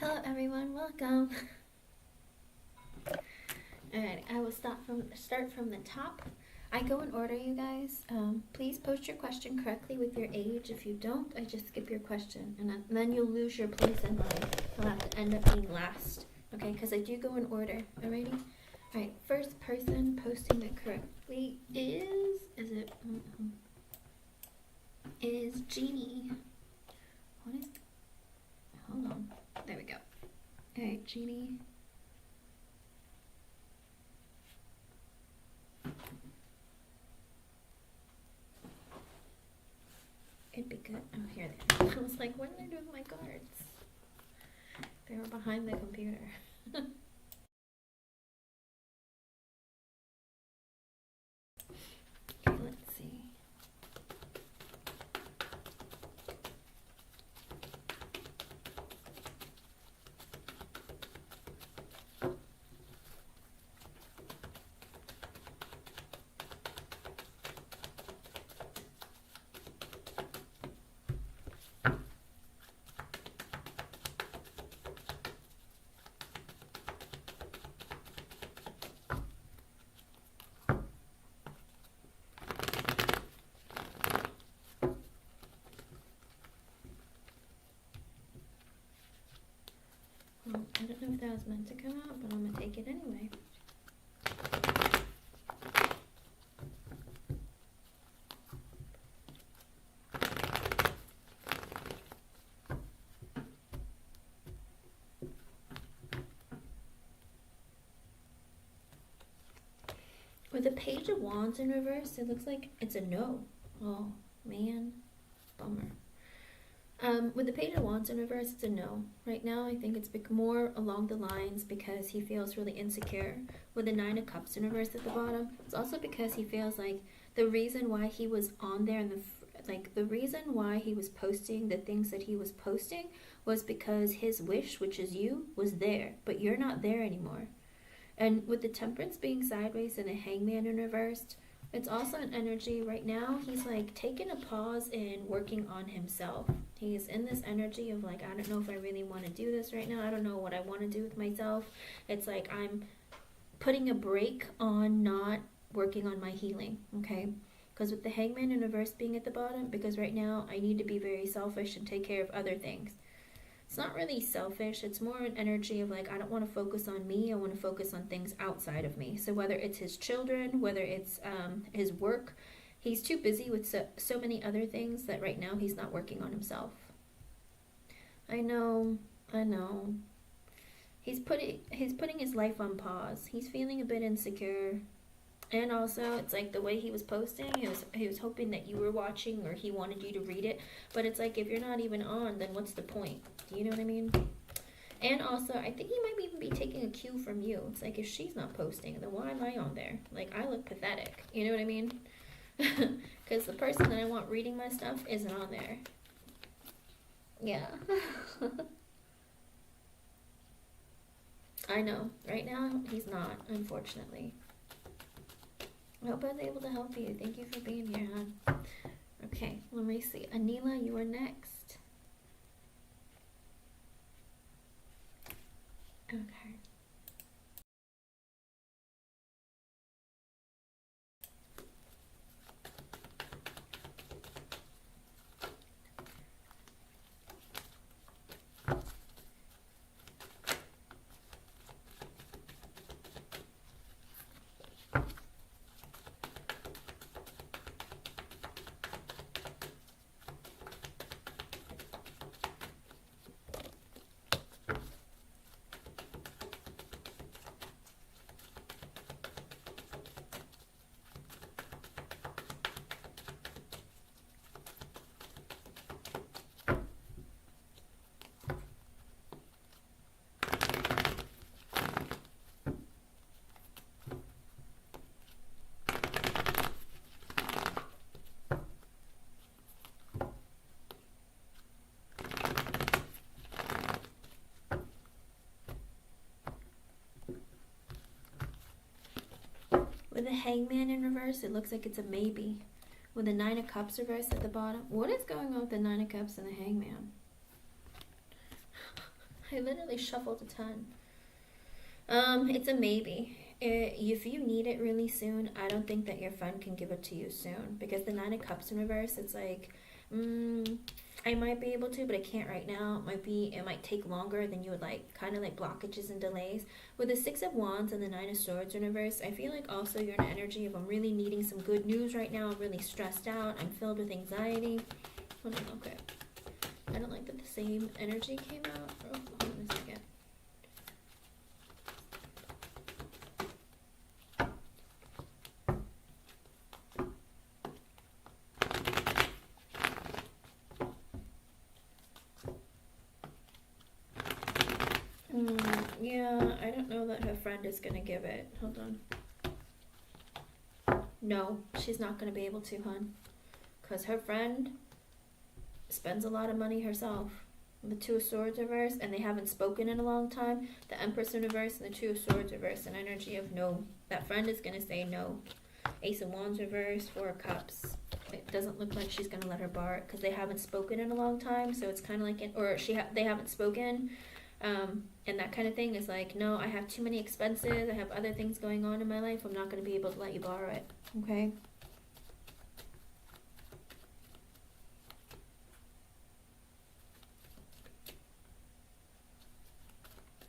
Hello everyone, welcome. Alright, I will start from the top. I go in order, you guys. Please post your question correctly with your age. If you don't, I just skip your question, and then you'll lose your place in line. You'll have to end up being last, okay? Because I do go in order. Alrighty. Alright, first person posting it correctly is Jeannie. What is? Hold on. There we go. Alright, Jeannie. It'd be good. Oh, here they are. I was like, what did I do with my cards? They were behind the computer. Okay, let's see. I don't know if that was meant to come out, but I'm gonna take it anyway. With the Page of Wands in reverse, it looks like it's a no. Oh, man. Bummer. With the Page of Wands in reverse, it's a no. Right now, I think it's more along the lines because he feels really insecure. With the Nine of Cups in reverse at the bottom, it's also because he feels like the reason why he was on there, the reason why he was posting the things that he was posting was because his wish, which is you, was there, but you're not there anymore. And with the Temperance being sideways and a Hangman in reversed, it's also an energy right now. He's like taking a pause in working on himself. He's in this energy of like, I don't know if I really want to do this right now. I don't know what I want to do with myself. It's like I'm putting a break on not working on my healing, okay? Because with the Hangman in reverse being at the bottom, because right now I need to be very selfish and take care of other things. It's not really selfish. It's more an energy of like, I don't want to focus on me. I want to focus on things outside of me. So whether it's his children, whether it's his work, he's too busy with so many other things that right now he's not working on himself. I know. He's putting his life on pause. He's feeling a bit insecure. And also, it's like the way he was posting, he was hoping that you were watching or he wanted you to read it. But it's like, if you're not even on, then what's the point? Do you know what I mean? And also, I think he might even be taking a cue from you. It's like, if she's not posting, then why am I on there? Like, I look pathetic. You know what I mean? Because the person that I want reading my stuff isn't on there. Yeah. I know. Right now, he's not, unfortunately. I hope I was able to help you. Thank you for being here, hon. Okay, let me see. Anila, you are next. Okay. With the Hangman in reverse, it looks like it's a maybe. With the Nine of Cups reversed at the bottom. What is going on with the Nine of Cups and the Hangman? I literally shuffled a ton. It's a maybe. If you need it really soon, I don't think that your friend can give it to you soon, because the Nine of Cups in reverse, it's like, I might be able to, but I can't right now. It might take longer than you would like, kind of like blockages and delays. With the Six of Wands and the Nine of Swords in reverse, I feel like also you're in an energy of, I'm really needing some good news right now. I'm really stressed out. I'm filled with anxiety. Hold on, okay. I don't like that the same energy came out. Oh, hold on a second. Yeah, I don't know that her friend is gonna give it. Hold on. No, she's not gonna be able to, hon. Because her friend spends a lot of money herself. The Two of Swords reverse, and they haven't spoken in a long time. The Empress in reverse and the Two of Swords reverse, an energy of no. That friend is gonna say no. Ace of Wands reverse, Four of Cups. It doesn't look like she's gonna let her borrow it because they haven't spoken in a long time. So it's kind of like, they haven't spoken. And that kind of thing is like, no, I have too many expenses. I have other things going on in my life. I'm not going to be able to let you borrow it. Okay?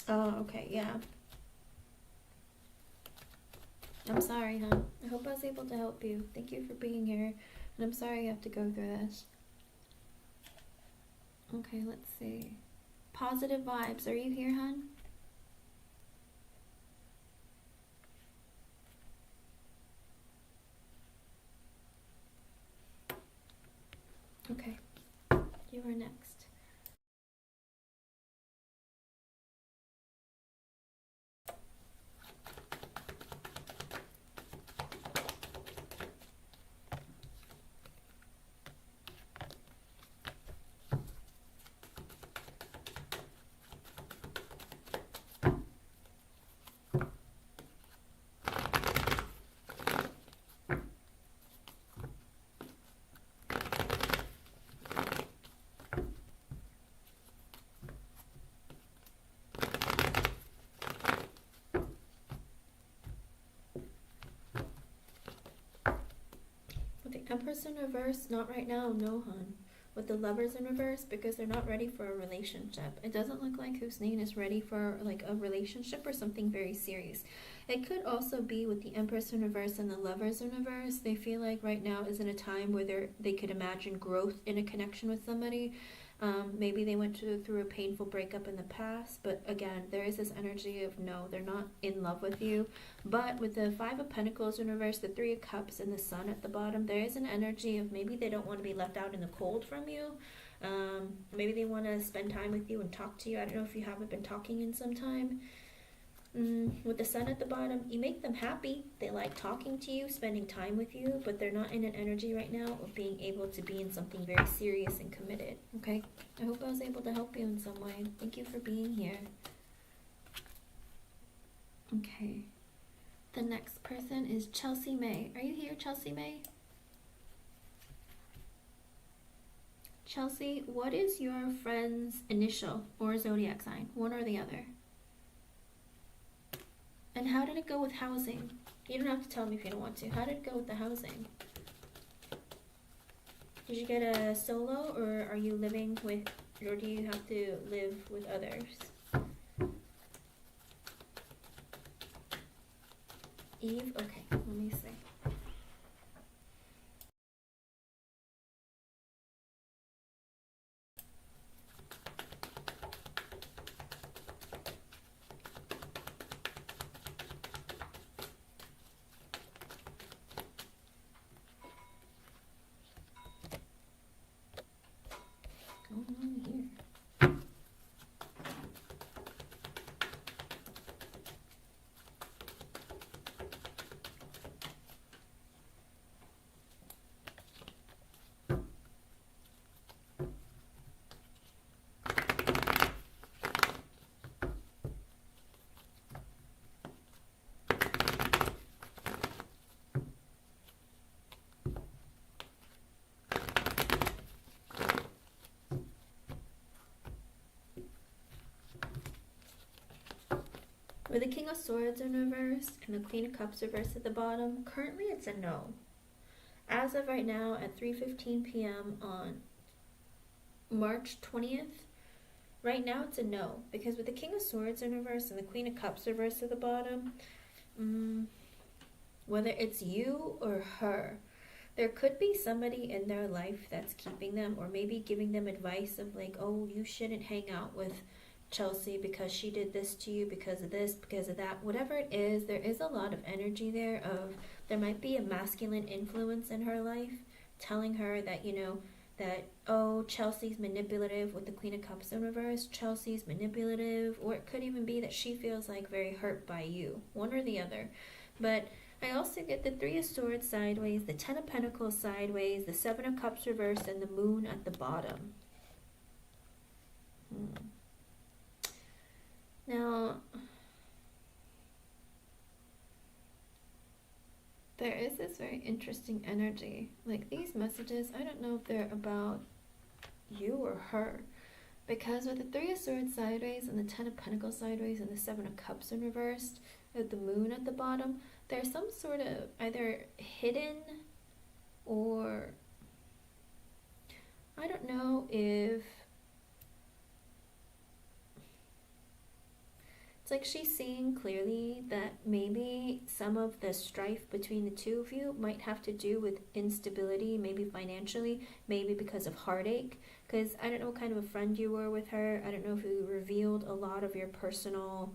Oh, okay, yeah. I'm sorry, hon. I hope I was able to help you. Thank you for being here. And I'm sorry you have to go through this. Okay, let's see. Positive vibes. Are you here, hon? Okay. You are next. With the Empress in reverse, not right now, no, hon. With the Lovers in reverse, because they're not ready for a relationship. It doesn't look like Hussein is ready for like a relationship or something very serious. It could also be with the Empress in reverse and the Lovers in reverse. They feel like right now isn't a time where they could imagine growth in a connection with somebody. Maybe they went through a painful breakup in the past, but again, there is this energy of no, they're not in love with you. But with the Five of Pentacles in reverse, the Three of Cups, and the Sun at the bottom, there is an energy of maybe they don't want to be left out in the cold from you. Maybe they want to spend time with you and talk to you. I don't know if you haven't been talking in some time. With the Sun at the bottom, you make them happy. They like talking to you, spending time with you, but they're not in an energy right now of being able to be in something very serious and committed. Okay? I hope I was able to help you in some way. Thank you for being here. Okay. The next person is Chelsea May. Are you here, Chelsea May? Chelsea, what is your friend's initial or zodiac sign? One or the other? And how did it go with housing? You don't have to tell me if you don't want to. How did it go with the housing? Did you get a solo, or are you living with, or do you have to live with others? Eve? Okay, let me see. What's going on here? With the King of Swords in reverse and the Queen of Cups reversed at the bottom, currently it's a no. As of right now at 3:15 p.m. on March 20th, right now it's a no. Because with the King of Swords in reverse and the Queen of Cups reversed at the bottom, whether it's you or her, there could be somebody in their life that's keeping them, or maybe giving them advice of like, oh, you shouldn't hang out with Chelsea because she did this to you, because of this, because of that. Whatever it is, there is a lot of energy there of, there might be a masculine influence in her life telling her that, you know, that, oh, Chelsea's manipulative with the Queen of Cups in reverse, Chelsea's manipulative, or it could even be that she feels like very hurt by you, one or the other. But I also get the Three of Swords sideways, the Ten of Pentacles sideways, the Seven of Cups reversed, and the Moon at the bottom. Now, there is this very interesting energy. Like these messages, I don't know if they're about you or her. Because with the Three of Swords sideways and the Ten of Pentacles sideways and the Seven of Cups in reversed, with the Moon at the bottom, there's some sort of either hidden or I don't know if it's like she's seeing clearly that maybe some of the strife between the two of you might have to do with instability, maybe financially, maybe because of heartache. Because I don't know what kind of a friend you were with her. I don't know if you revealed a lot of your personal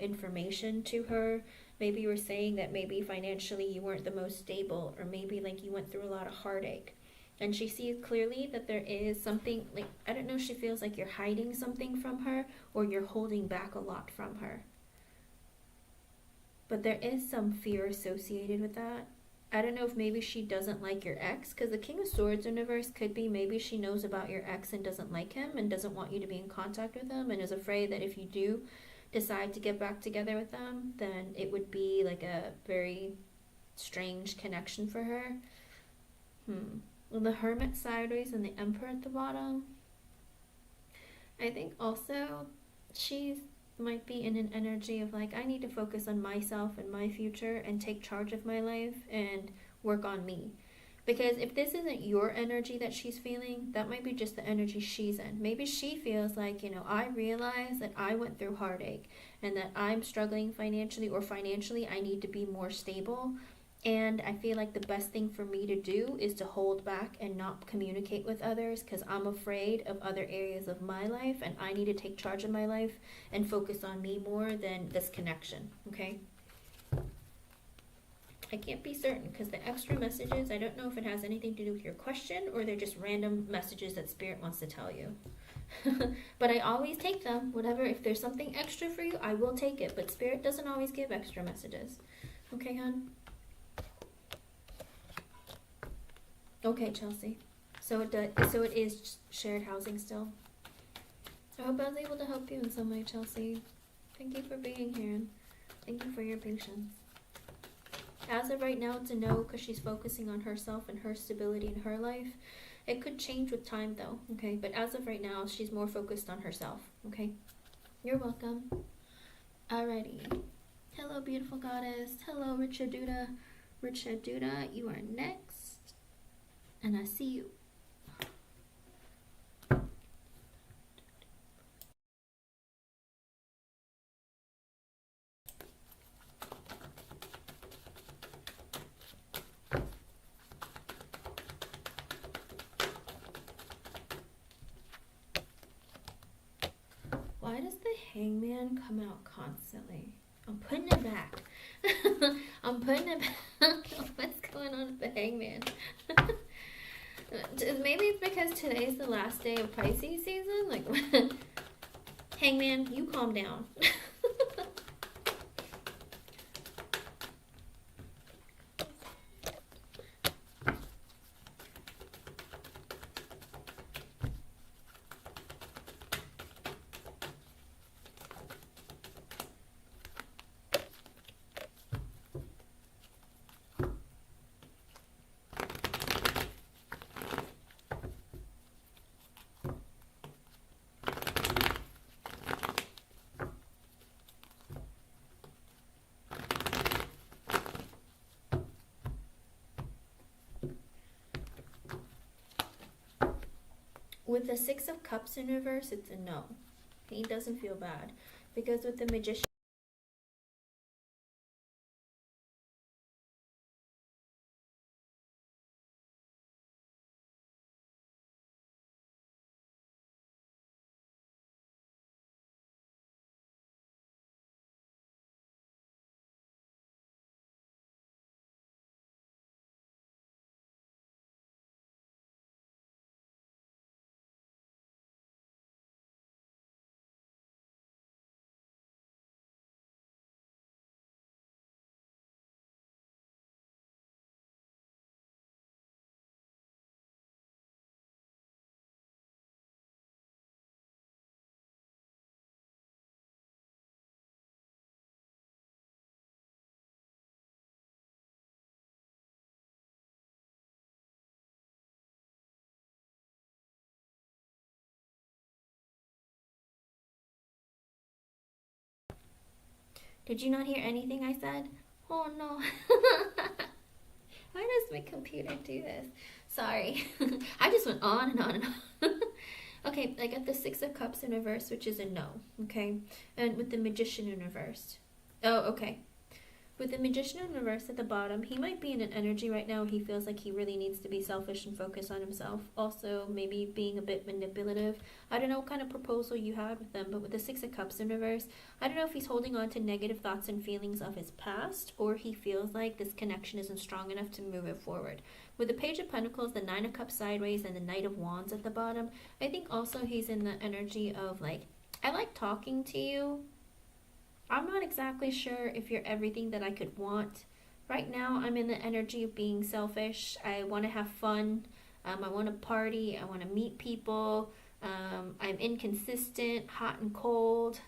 information to her. Maybe you were saying that maybe financially you weren't the most stable, or maybe like you went through a lot of heartache. And she sees clearly that there is something, like, I don't know if she feels like you're hiding something from her or you're holding back a lot from her. But there is some fear associated with that. I don't know if maybe she doesn't like your ex, because the King of Swords in reverse could be maybe she knows about your ex and doesn't like him and doesn't want you to be in contact with him, and is afraid that if you do decide to get back together with them, then it would be like a very strange connection for her. Well, the Hermit sideways and the Emperor at the bottom, I think also she might be in an energy of like, I need to focus on myself and my future and take charge of my life and work on me. Because if this isn't your energy that she's feeling, that might be just the energy she's in. Maybe she feels like, you know, I realize that I went through heartache and that I'm struggling financially, or financially I need to be more stable. And I feel like the best thing for me to do is to hold back and not communicate with others, because I'm afraid of other areas of my life, and I need to take charge of my life and focus on me more than this connection, okay? I can't be certain because the extra messages, I don't know if it has anything to do with your question or they're just random messages that Spirit wants to tell you. But I always take them. Whatever, if there's something extra for you, I will take it. But Spirit doesn't always give extra messages. Okay, hon? Okay, Chelsea. So it is shared housing still. I hope I was able to help you in some way, Chelsea. Thank you for being here, and thank you for your patience. As of right now, it's a no, because she's focusing on herself and her stability in her life. It could change with time, though, okay? But as of right now, she's more focused on herself, okay? You're welcome. Alrighty. Hello, beautiful goddess. Hello, Richard Duda. Richard Duda, you are next. And I see you. Why does the Hangman come out constantly? I'm putting it back. I'm putting it back. What's going on with the Hangman? Maybe it's because today's the last day of Pisces season. Like, Hangman, you calm down. With the Six of Cups in reverse, it's a no. He doesn't feel bad. Because with the Magician, did you not hear anything I said? Oh no. Why does my computer do this? Sorry. I just went on and on and on. Okay, I got the Six of Cups in reverse, which is a no. Okay. And with the Magician in reverse. Oh, okay. With the Magician in reverse at the bottom, he might be in an energy right now. He feels like he really needs to be selfish and focus on himself. Also, maybe being a bit manipulative. I don't know what kind of proposal you had with them, but with the Six of Cups in reverse, I don't know if he's holding on to negative thoughts and feelings of his past, or he feels like this connection isn't strong enough to move it forward. With the Page of Pentacles, the Nine of Cups sideways, and the Knight of Wands at the bottom, I think also he's in the energy of like, I like talking to you. I'm not exactly sure if you're everything that I could want. Right now, I'm in the energy of being selfish. I want to have fun. I want to party. I want to meet people. I'm inconsistent, hot and cold.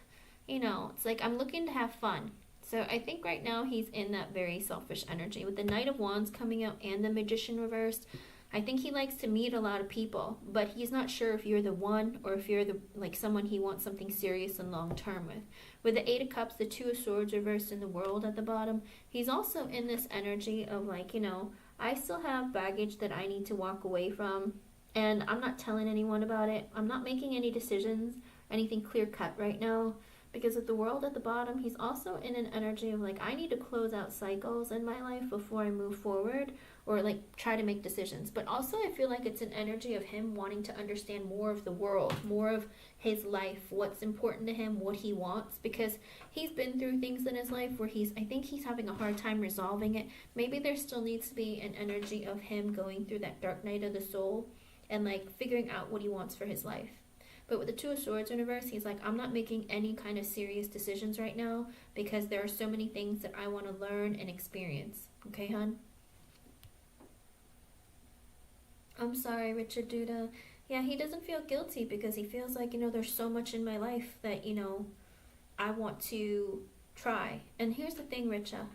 You know, it's like I'm looking to have fun. So I think right now he's in that very selfish energy. With the Knight of Wands coming out and the Magician reversed, I think he likes to meet a lot of people, but he's not sure if you're the one or if you're the like someone he wants something serious and long term with. With the Eight of Cups, the Two of Swords reversed in the World at the bottom, he's also in this energy of like, you know, I still have baggage that I need to walk away from, and I'm not telling anyone about it. I'm not making any decisions, anything clear cut right now. Because with the World at the bottom, he's also in an energy of like, I need to close out cycles in my life before I move forward or like try to make decisions. But also I feel like it's an energy of him wanting to understand more of the world, more of his life, what's important to him, what he wants, because he's been through things in his life where I think he's having a hard time resolving it. Maybe there still needs to be an energy of him going through that dark night of the soul and like figuring out what he wants for his life. But with the Two of Swords in reverse, he's like, I'm not making any kind of serious decisions right now because there are so many things that I want to learn and experience. Okay, hon? I'm sorry, Richard Duda. Yeah, he doesn't feel guilty because he feels like, you know, there's so much in my life that, you know, I want to try. And here's the thing, Richa.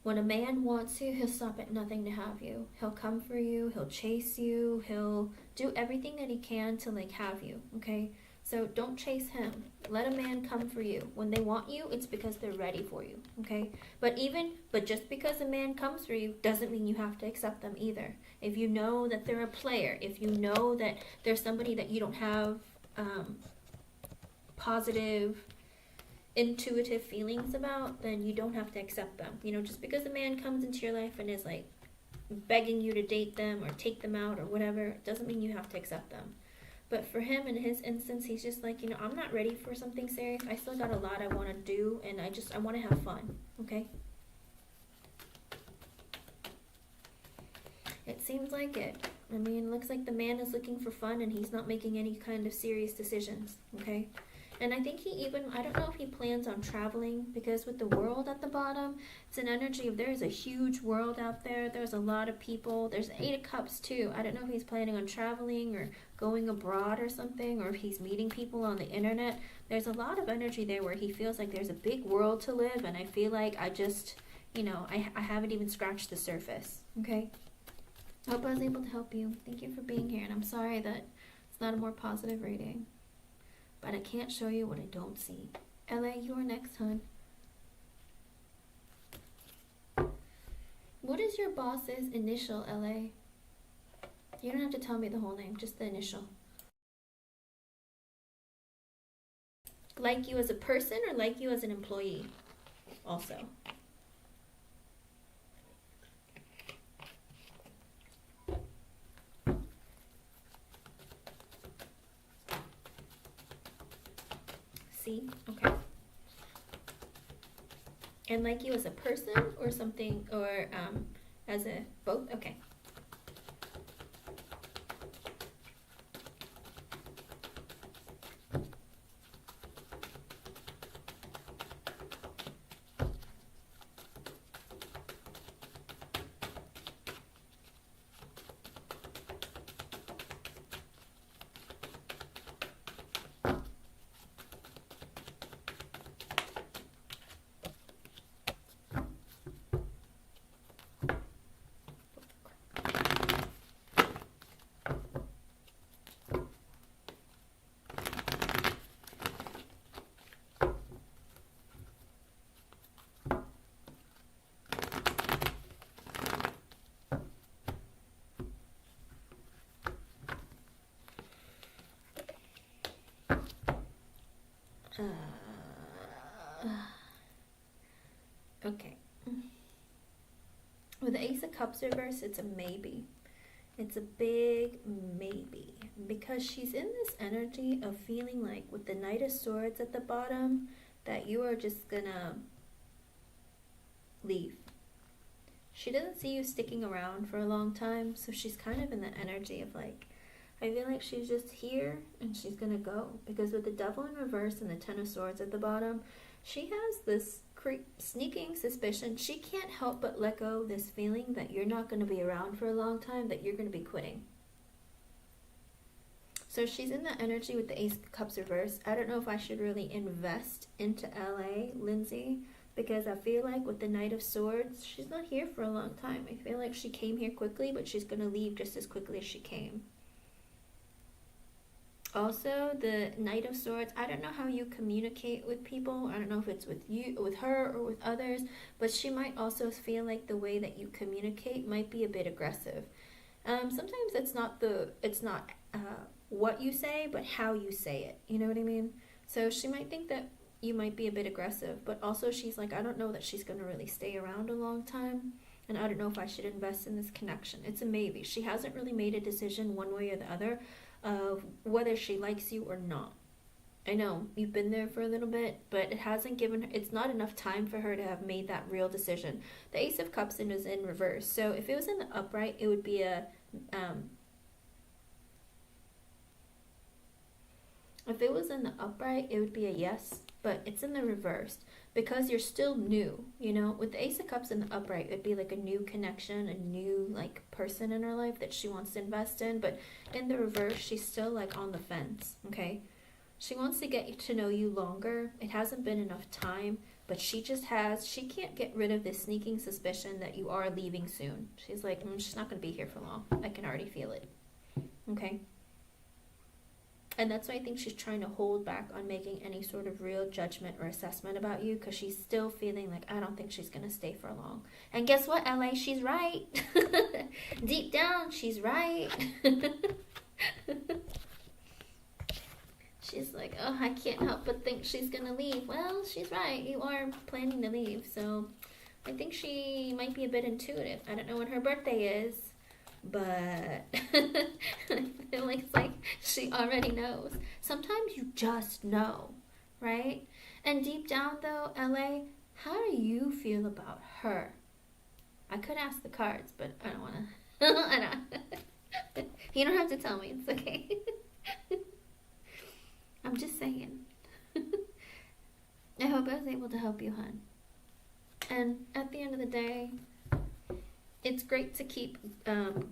When a man wants you, he'll stop at nothing to have you. He'll come for you, he'll chase you, he'll do everything that he can to like have you, okay? So don't chase him. Let a man come for you. When they want you, it's because they're ready for you, okay? But just because a man comes for you doesn't mean you have to accept them either. If you know that they're a player, if you know that there's somebody that you don't have positive intuitive feelings about, then you don't have to accept them. You know, just because a man comes into your life and is like begging you to date them or take them out or whatever, doesn't mean you have to accept them. But for him, in his instance, he's just like, you know, I'm not ready for something serious. I still got a lot I want to do, and I want to have fun, okay? It seems like it. I mean, it looks like the man is looking for fun and he's not making any kind of serious decisions, okay? And I think I don't know if he plans on traveling, because with the World at the bottom, it's an energy of there's a huge world out there. There's a lot of people. There's the Eight of Cups too. I don't know if he's planning on traveling or going abroad or something, or if he's meeting people on the internet. There's a lot of energy there where he feels like there's a big world to live, and I feel like I just, you know, I haven't even scratched the surface, okay? I hope I was able to help you. Thank you for being here, and I'm sorry that it's not a more positive reading. But I can't show you what I don't see. LA, you are next, hon. What is your boss's initial, LA? You don't have to tell me the whole name, just the initial. like you as a person or like you as an employee also. See? Okay. And like you as a person or something, or as a both? Okay. Okay. With the Ace of Cups reverse, it's a maybe. It's a big maybe. Because she's in this energy of feeling like with the Knight of Swords at the bottom, that you are just gonna leave. She doesn't see you sticking around for a long time, so she's kind of in the energy of like, I feel like she's just here and she's gonna go. Because with the Devil in reverse and the Ten of Swords at the bottom, she has this sneaking suspicion. She can't help but let go this feeling that you're not going to be around for a long time, that you're going to be quitting. So she's in that energy with the Ace of Cups reverse. I don't know if I should really invest into LA, Lindsay, because I feel like with the Knight of Swords, she's not here for a long time. I feel like she came here quickly, but she's going to leave just as quickly as she came. Also, the Knight of Swords, I don't know how you communicate with people. I don't know if it's with you, with her, or with others, but she might also feel like the way that you communicate might be a bit aggressive. Sometimes it's not what you say, but how you say it. You know what I mean? So she might think that you might be a bit aggressive, but also she's like, I don't know that she's going to really stay around a long time, and I don't know if I should invest in this connection. It's a maybe. She hasn't really made a decision one way or the other of whether she likes you or not. I know you've been there for a little bit, but it hasn't given her, it's not enough time for her to have made that real decision. The Ace of Cups is in reverse, so if it was in the upright, it would be a if it was in the upright, it would be a yes, but it's in the reverse because you're still new, you know. With the Ace of Cups in the upright, it'd be like a new connection, a new like person in her life that she wants to invest in, but in the reverse, she's still like on the fence, okay? She wants to get to know you longer. It hasn't been enough time, but she can't get rid of this sneaking suspicion that you are leaving soon. She's like, she's not going to be here for long. I can already feel it, okay? And that's why I think she's trying to hold back on making any sort of real judgment or assessment about you, because she's still feeling like, I don't think she's going to stay for long. And guess what, LA? She's right. Deep down, she's right. She's like, oh, I can't help but think she's going to leave. Well, she's right. You are planning to leave. So I think she might be a bit intuitive. I don't know when her birthday is, but I feel like it's like she already knows. Sometimes you just know, right? And deep down though, LA, how do you feel about her? I could ask the cards, but I don't want to. I don't. You don't have to tell me. It's okay. I'm just saying. I hope I was able to help you, hon. And at the end of the day, it's great to keep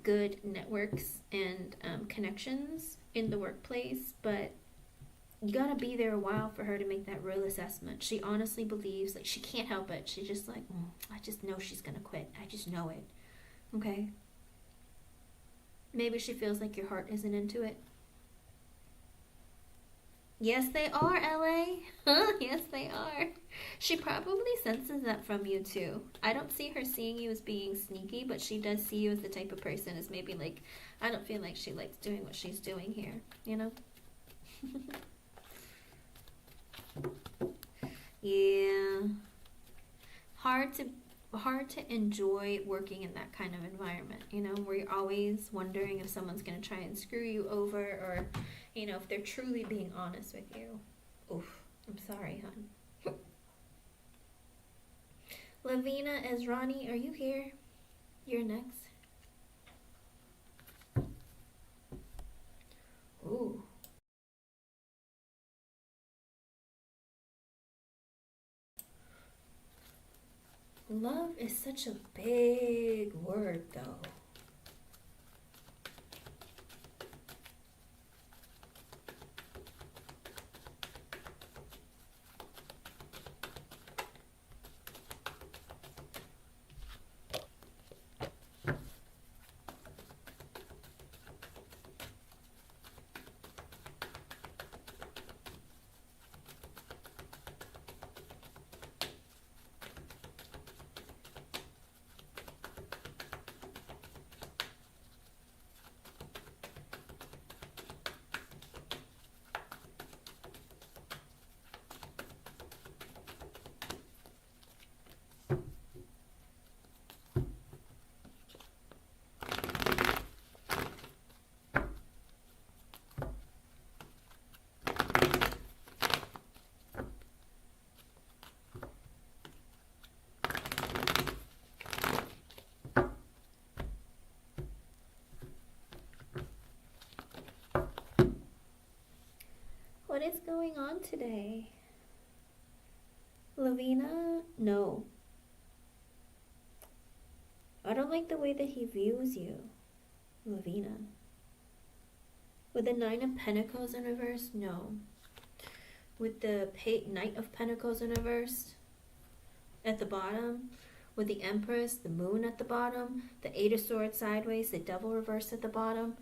good networks and connections in the workplace, but you gotta be there a while for her to make that real assessment. She honestly believes, like, she can't help it. She's just like, I just know she's gonna quit. I just know it. Okay? Maybe she feels like your heart isn't into it. Yes, they are, LA. Yes, they are. She probably senses that from you, too. I don't see her seeing you as being sneaky, but she does see you as the type of person as maybe like, I don't feel like she likes doing what she's doing here, you know? Yeah. Hard to enjoy working in that kind of environment, you know, where you're always wondering if someone's going to try and screw you over, or, you know, if they're truly being honest with you. Oof, I'm sorry, hon. Lavina Ezrani, are you here? You're next. Ooh. Love is such a big word, though. What is going on today? Lavina, no. I don't like the way that he views you, Lavina. With the Nine of Pentacles in reverse, no. With the Knight of Pentacles in reverse at the bottom, with the Empress, the Moon at the bottom, the Eight of Swords sideways, the Devil reversed at the bottom,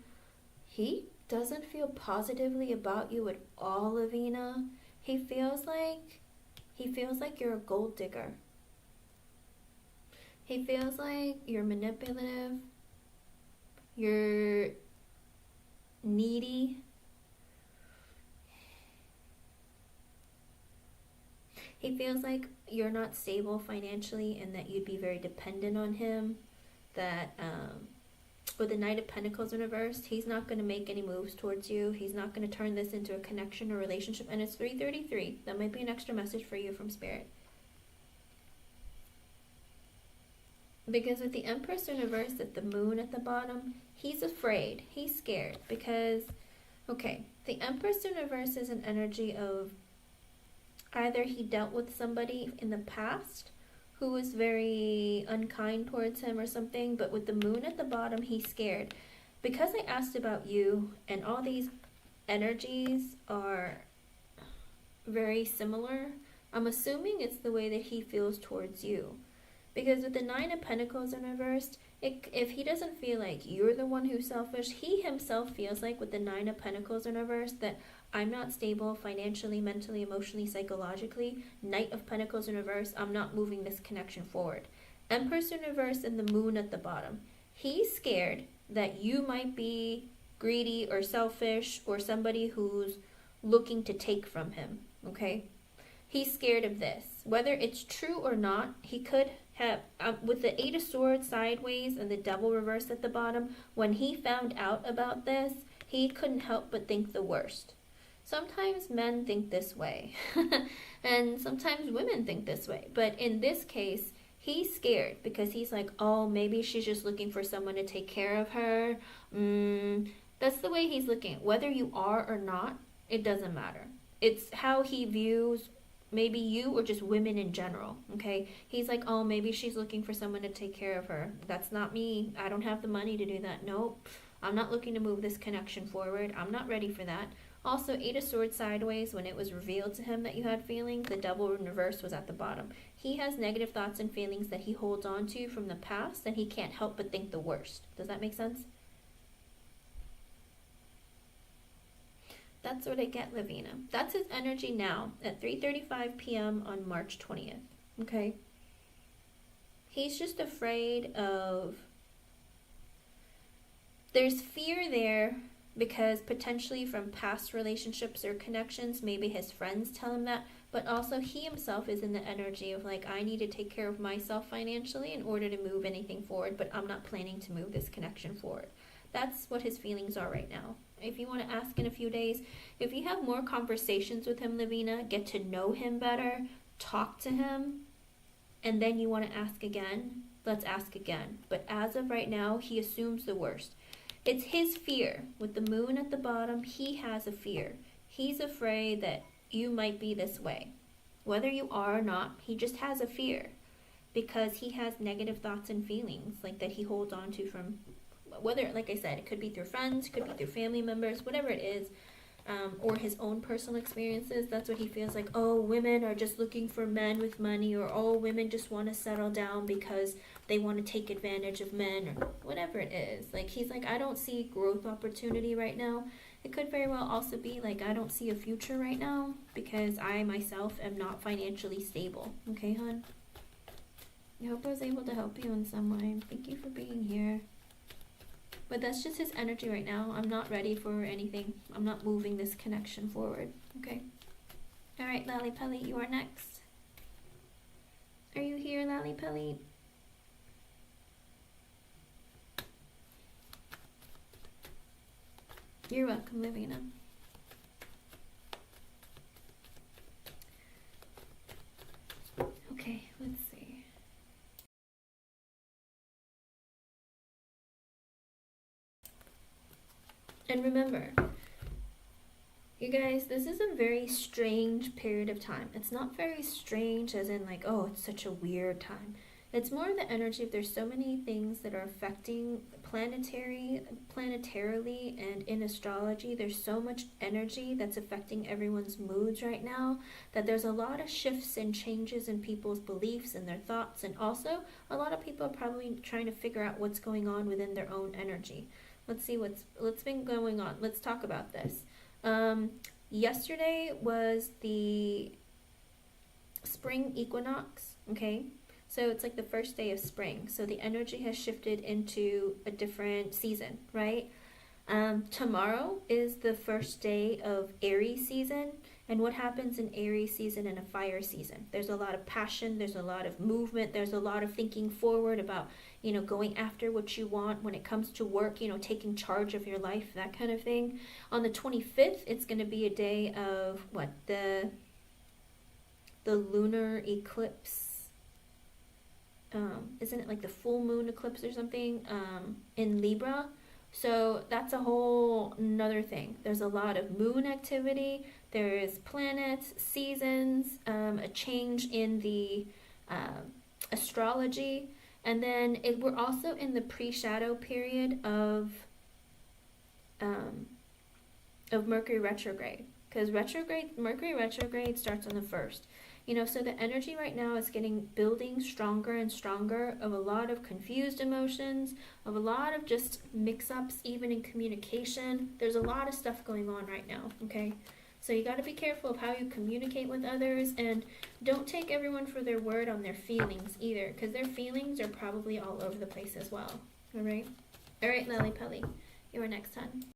he doesn't feel positively about you at all, Lavina. He feels like you're a gold digger. He feels like you're manipulative, you're needy. He feels like you're not stable financially and that you'd be very dependent on him. That with the Knight of Pentacles in reverse, he's not going to make any moves towards you. He's not going to turn this into a connection or relationship. And it's 3:33. That might be an extra message for you from Spirit. Because with the Empress in reverse at the Moon at the bottom, he's afraid. He's scared. Because, okay, the Empress in reverse is an energy of either he dealt with somebody in the past who was very unkind towards him or something, but with the Moon at the bottom, he's scared. Because I asked about you, and all these energies are very similar, I'm assuming it's the way that he feels towards you. Because with the Nine of Pentacles in reversed, if he doesn't feel like you're the one who's selfish, he himself feels like with the Nine of Pentacles in reversed that I'm not stable financially, mentally, emotionally, psychologically. Knight of Pentacles in reverse, I'm not moving this connection forward. Empress in reverse and the Moon at the bottom. He's scared that you might be greedy or selfish or somebody who's looking to take from him, okay? He's scared of this. Whether it's true or not, he could have, with the Eight of Swords sideways and the Devil reversed at the bottom, when he found out about this, he couldn't help but think the worst. Sometimes men think this way, and sometimes women think this way. But in this case, he's scared because he's like, oh, maybe she's just looking for someone to take care of her. That's the way he's looking. Whether you are or not, it doesn't matter. It's how he views maybe you or just women in general, okay? He's like, oh, maybe she's looking for someone to take care of her. That's not me. I don't have the money to do that. Nope. I'm not looking to move this connection forward. I'm not ready for that. Also, Eight of Swords sideways, when it was revealed to him that you had feelings, the Devil in reverse was at the bottom. He has negative thoughts and feelings that he holds on to from the past, and he can't help but think the worst. Does that make sense? That's what I get, Lavina. That's his energy now at 3:35 p.m. on March 20th. Okay? He's just afraid of... There's fear there because potentially from past relationships or connections, maybe his friends tell him that, but also he himself is in the energy of like, I need to take care of myself financially in order to move anything forward, but I'm not planning to move this connection forward. That's what his feelings are right now. If you want to ask in a few days, if you have more conversations with him, Lavina, get to know him better, talk to him, and then you want to ask again, let's ask again. But as of right now, he assumes the worst. It's his fear. With the moon at the bottom, he has a fear. He's afraid that you might be this way. Whether you are or not, he just has a fear because he has negative thoughts and feelings like that he holds on to from, whether, like I said, it could be through friends, could be through family members, whatever it is, or his own personal experiences. That's what he feels like. Oh, women are just looking for men with money, or oh, women just want to settle down because they want to take advantage of men, or whatever it is. Like, he's like, I don't see growth opportunity right now. It could very well also be like, I don't see a future right now because I myself am not financially stable. Okay, hon? I hope I was able to help you in some way. Thank you for being here. But that's just his energy right now. I'm not ready for anything. I'm not moving this connection forward. Okay? Alright, Lally Pelly, you are next. Are you here, Lally Pelly? You're welcome, Lavina. Okay, let's see. And remember, you guys, this is a very strange period of time. It's not very strange as in like, oh, it's such a weird time. It's more the energy of there's so many things that are affecting planetarily and in astrology. There's so much energy that's affecting everyone's moods right now that there's a lot of shifts and changes in people's beliefs and their thoughts, and also a lot of people are probably trying to figure out what's going on within their own energy. Let's see what's been going on. Let's talk about this. Yesterday was the spring equinox, okay? So it's like the first day of spring. So the energy has shifted into a different season, right? Tomorrow is the first day of Aries season. And what happens in Aries season and a fire season? There's a lot of passion, there's a lot of movement, there's a lot of thinking forward about, going after what you want when it comes to work, taking charge of your life, that kind of thing. On the 25th, it's going to be a day of the lunar eclipse. Isn't it like the full moon eclipse or something in Libra? So that's a whole another thing. There's a lot of moon activity. There's planets, seasons, a change in the astrology. And then we're also in the pre-shadow period of Mercury retrograde. Because Mercury retrograde starts on the 1st. So the energy right now is building stronger and stronger of a lot of confused emotions, of a lot of just mix-ups, even in communication. There's a lot of stuff going on right now, okay? So you got to be careful of how you communicate with others, and don't take everyone for their word on their feelings either, because their feelings are probably all over the place as well, all right? All right, Lally Pelly, you are next, hon.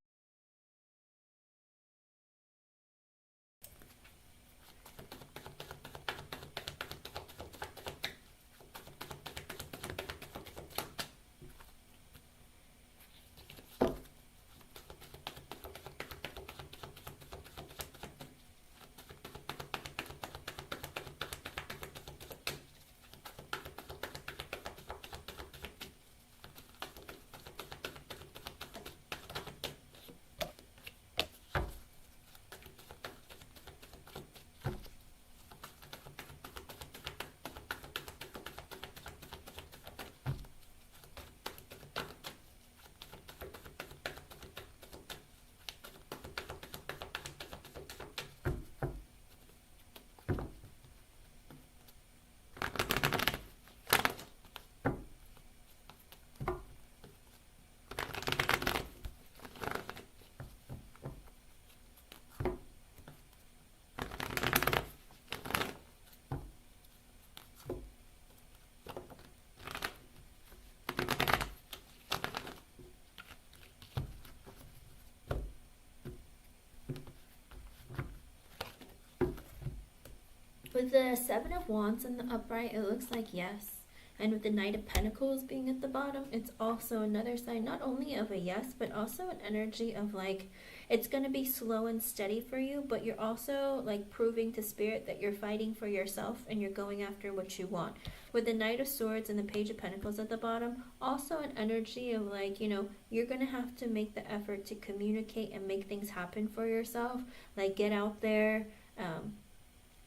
With the Seven of Wands in the upright, it looks like yes. And with the Knight of Pentacles being at the bottom, it's also another sign, not only of a yes, but also an energy of like, it's going to be slow and steady for you, but you're also like proving to Spirit that you're fighting for yourself and you're going after what you want. With the Knight of Swords and the Page of Pentacles at the bottom, also an energy of like, you know, you're going to have to make the effort to communicate and make things happen for yourself. Like get out there,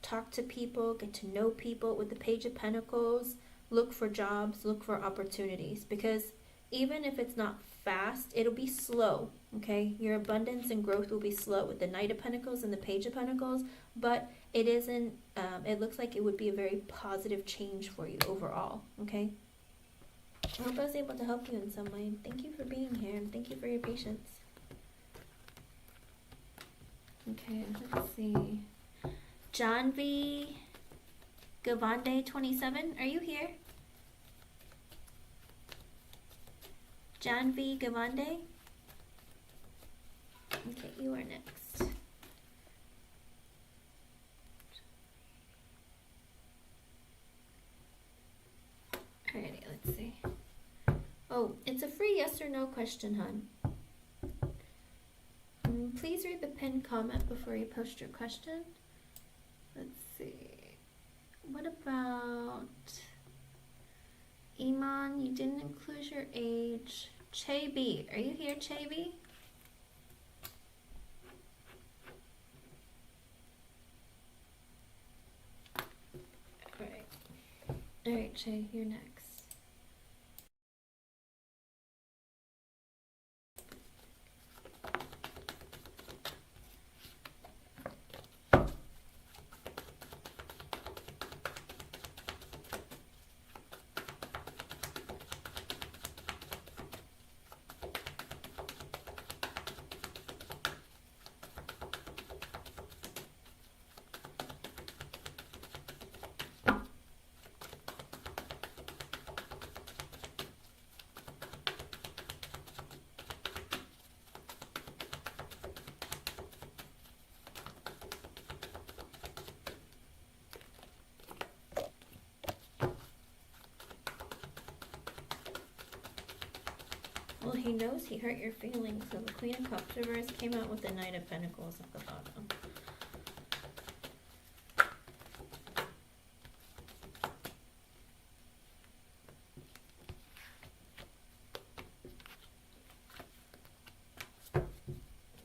talk to people, get to know people. With the Page of Pentacles, look for jobs, look for opportunities, because even if it's not fast, it'll be slow, okay? Your abundance and growth will be slow with the Knight of Pentacles and the Page of Pentacles, but it isn't, it looks like it would be a very positive change for you overall, okay? I hope I was able to help you in some way. Thank you for being here, and thank you for your patience. Okay, let's see. John V. Gavande 27, are you here? John V. Gavande? Okay, you are next. Alrighty, let's see. Oh, it's a free yes or no question, hon. Please read the pinned comment before you post your question. Let's see. What about Iman? You didn't include your age. Che B, are you here, Che B? Alright, Che, you're next. Well, he knows he hurt your feelings, so the Queen of Cups reverse came out with the Knight of Pentacles at the bottom.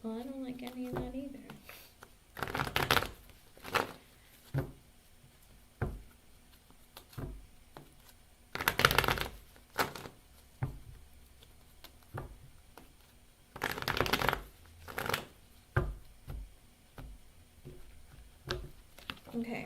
Well, I don't like any of that either. Okay,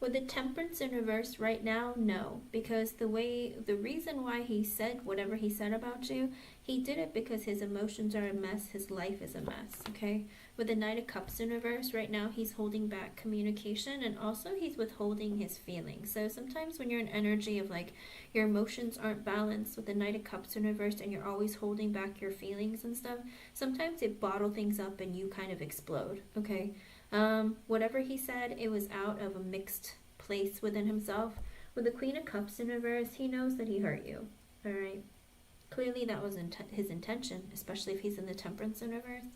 with the Temperance in reverse right now, no, because the reason why he said whatever he said about you, he did it because his emotions are a mess, his life is a mess, okay? With the Knight of Cups in reverse right now, he's holding back communication, and also he's withholding his feelings. So sometimes when you're in energy of like your emotions aren't balanced with the Knight of Cups in reverse and you're always holding back your feelings and stuff, sometimes it bottle things up and you kind of explode, okay? Whatever he said, it was out of a mixed place within himself. With the Queen of Cups in reverse, he knows that he hurt you, all right? Clearly that was his intention, especially if he's in the Temperance in reverse.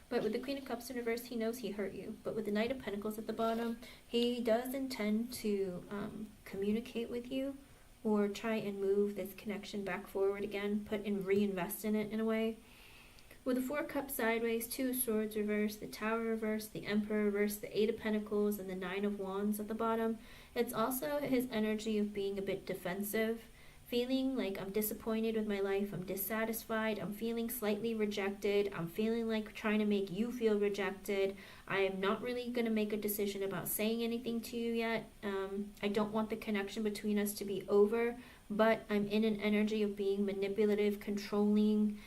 But with the Queen of Cups in reverse, he knows he hurt you. But with the Knight of Pentacles at the bottom, he does intend to communicate with you or try and move this connection back forward again, reinvest in it in a way. With the Four Cups sideways, Two of Swords reverse, the Tower reverse, the Emperor reverse, the Eight of Pentacles, and the Nine of Wands at the bottom, it's also his energy of being a bit defensive, feeling like I'm disappointed with my life, I'm dissatisfied, I'm feeling slightly rejected, I'm feeling like trying to make you feel rejected, I am not really going to make a decision about saying anything to you yet, I don't want the connection between us to be over, but I'm in an energy of being manipulative, controlling,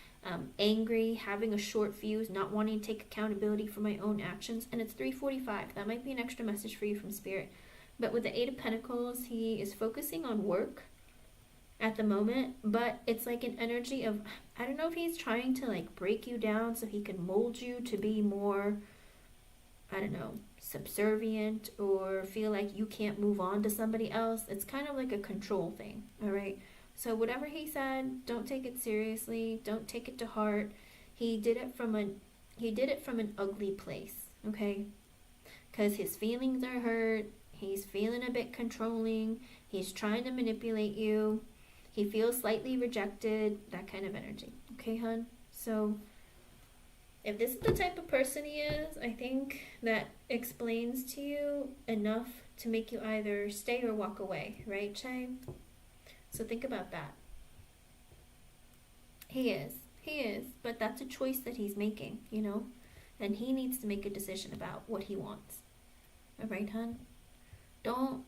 angry, having a short fuse, not wanting to take accountability for my own actions. And it's 3:45. That might be an extra message for you from Spirit. But with the Eight of Pentacles, he is focusing on work at the moment, but it's like an energy of, I don't know if he's trying to like break you down so he can mold you to be more, I don't know, subservient or feel like you can't move on to somebody else. It's kind of like a control thing, all right? So whatever he said, don't take it seriously, don't take it to heart. He did it from an ugly place, okay? Because his feelings are hurt, he's feeling a bit controlling, he's trying to manipulate you, he feels slightly rejected, that kind of energy, okay, hun? So if this is the type of person he is, I think that explains to you enough to make you either stay or walk away, right, Shay? So think about that. He is, but that's a choice that he's making, you know? And he needs to make a decision about what he wants. All right, hun? Don't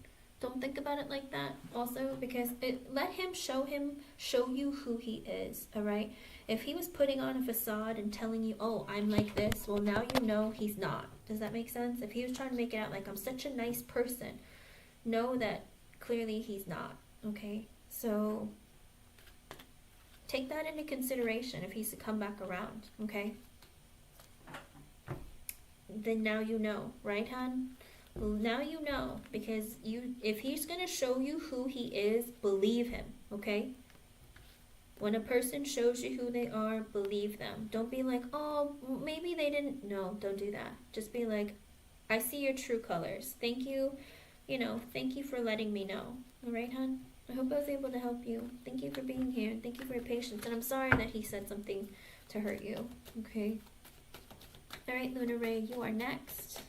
think about it like that also, because let him show you who he is, all right? If he was putting on a facade and telling you, oh, I'm like this, well, now you know he's not. Does that make sense? If he was trying to make it out like I'm such a nice person, know that clearly he's not, okay? So take that into consideration if he's to come back around, okay? Then now you know, right, hon? Well, now you know, because if he's going to show you who he is, believe him, okay? When a person shows you who they are, believe them. Don't be like, oh, maybe they didn't. No, don't do that. Just be like, I see your true colors. Thank you, thank you for letting me know. All right, hon? I hope I was able to help you. Thank you for being here. Thank you for your patience. And I'm sorry that he said something to hurt you, okay? All right, Luna Ray, you are next.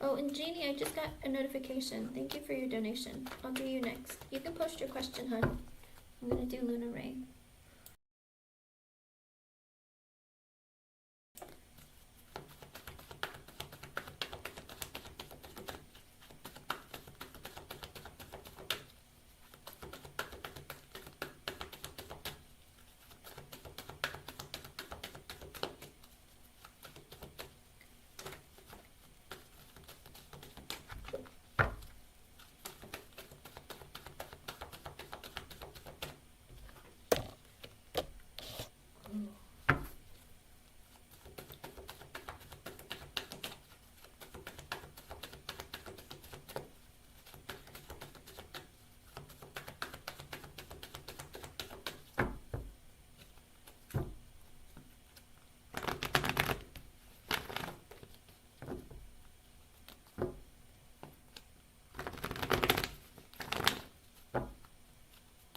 Oh, and Jeannie, I just got a notification. Thank you for your donation. I'll do you next. You can post your question, hun. I'm going to do Luna Ray.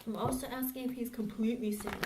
I'm also asking if he's completely single.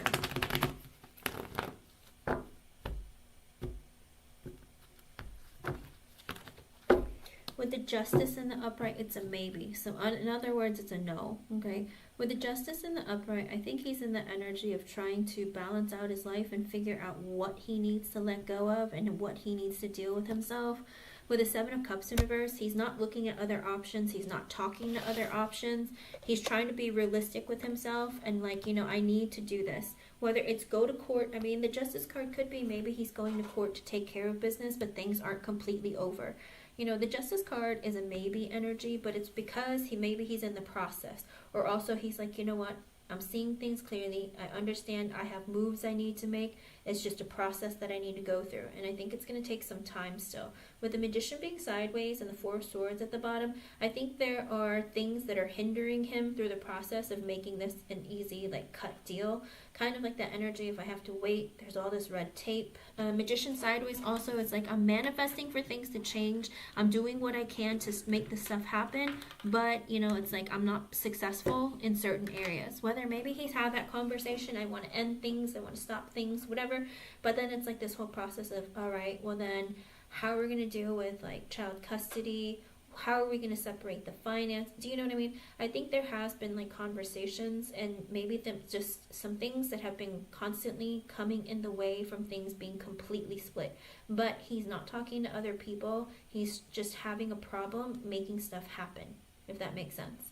With the Justice in the upright, it's a maybe. So in other words, it's a no, okay? With the Justice in the upright, I think he's in the energy of trying to balance out his life and figure out what he needs to let go of and what he needs to deal with himself. With the Seven of Cups in reverse, he's not looking at other options. He's not talking to other options. He's trying to be realistic with himself and like, I need to do this. Whether it's go to court, I mean, the Justice card could be maybe he's going to court to take care of business, but things aren't completely over. The Justice card is a maybe energy, but it's because maybe he's in the process. Or also he's like, you know what? I'm seeing things clearly. I understand I have moves I need to make. It's just a process that I need to go through. And I think it's going to take some time still. With the Magician being sideways and the Four of Swords at the bottom, I think there are things that are hindering him through the process of making this an easy, cut deal. Kind of like that energy, if I have to wait, there's all this red tape. Magician sideways also, it's like I'm manifesting for things to change. I'm doing what I can to make this stuff happen. But, it's like I'm not successful in certain areas. Whether maybe he's had that conversation, I want to end things, I want to stop things, whatever. But then it's like this whole process of, all right, well then, how are we going to deal with child custody? How are we going to separate the finance? Do you know what I mean? I think there has been conversations and maybe just some things that have been constantly coming in the way from things being completely split. But he's not talking to other people. He's just having a problem making stuff happen, if that makes sense.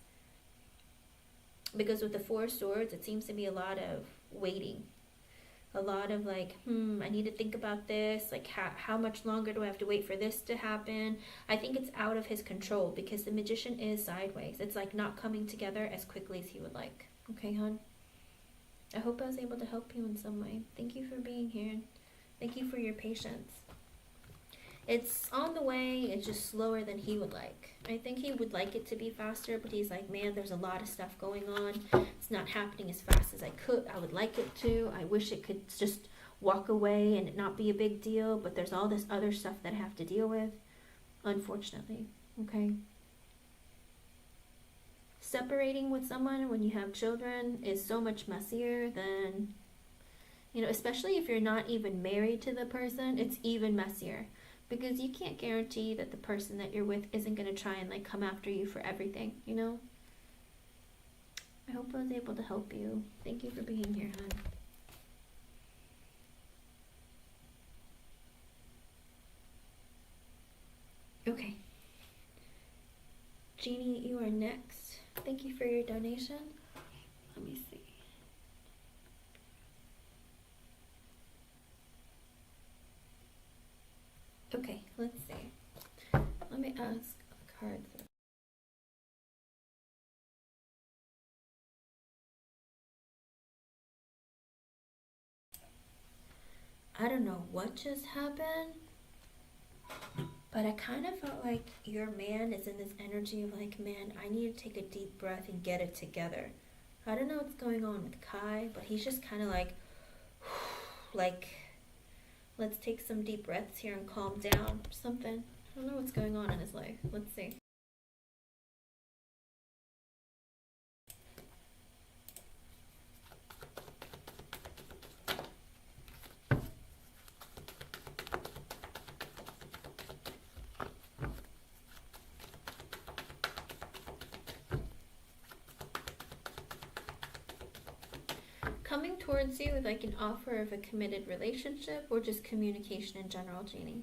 Because with the Four of Swords, it seems to be a lot of waiting. a lot of like, I need to think about this. Like, how much longer do I have to wait for this to happen? I think it's out of his control because the Magician is sideways. It's like not coming together as quickly as he would like. Okay, hon? I hope I was able to help you in some way. Thank you for being here. Thank you for your patience. It's on the way, it's just slower than he would like. I think he would like it to be faster, but he's like, man, there's a lot of stuff going on. It's not happening as fast as I could. I would like it to. I wish it could just walk away and it not be a big deal, but there's all this other stuff that I have to deal with, unfortunately. Okay? Separating with someone when you have children is so much messier than, you know, especially if you're not even married to the person, it's even messier. Because you can't guarantee that the person that you're with isn't going to try and like come after you for everything, you know? I hope I was able to help you. Thank you for being here, hon. Okay. Jeannie, you are next. Thank you for your donation. Let me see. Okay, let's see. Let me ask a card. I don't know what just happened, but I kind of felt like your man is in this energy of like, man, I need to take a deep breath and get it together. I don't know what's going on with Kai, but he's just kind of like, let's take some deep breaths here and calm down or something. I don't know what's going on in his life. Let's see. Coming towards you with like an offer of a committed relationship or just communication in general, Jeannie?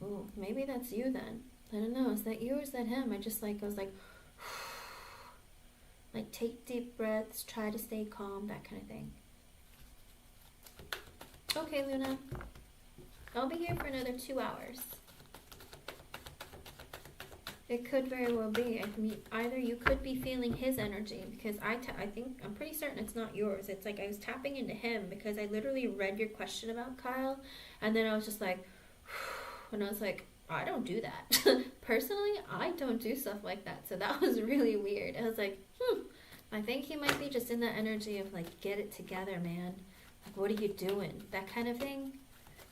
Ooh, maybe that's you then. I don't know. Is that you or is that him? I was like, like take deep breaths, try to stay calm, that kind of thing. Okay, Luna. I'll be here for another 2 hours. It could very well be. I mean, either you could be feeling his energy because I'm pretty certain it's not yours. It's like I was tapping into him because I literally read your question about Kyle and then I was just like, and I was like, I don't do that. Personally, I don't do stuff like that. So that was really weird. I was like, I think he might be just in that energy of like, get it together, man. Like, what are you doing? That kind of thing.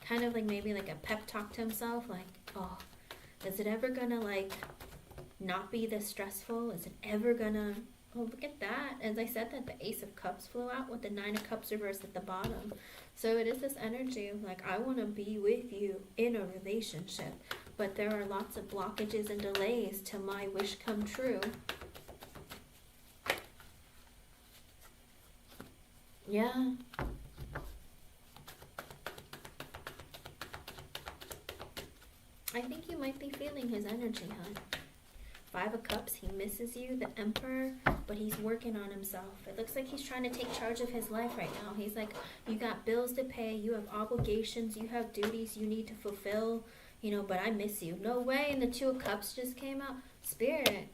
Kind of like maybe like a pep talk to himself. Like, oh, is it ever gonna like not be this stressful? Is it ever gonna, oh, look at that. As I said that, the Ace of Cups flew out with the 9 of Cups reversed at the bottom. So it is this energy of like, I want to be with you in a relationship, but there are lots of blockages and delays till my wish come true. Yeah. I think you might be feeling his energy, hon. 5 of Cups, he misses you, the Emperor, but he's working on himself. It looks like he's trying to take charge of his life right now. He's like, you got bills to pay, you have obligations, you have duties you need to fulfill, you know, but I miss you. No way, and the 2 of Cups just came out. Spirit,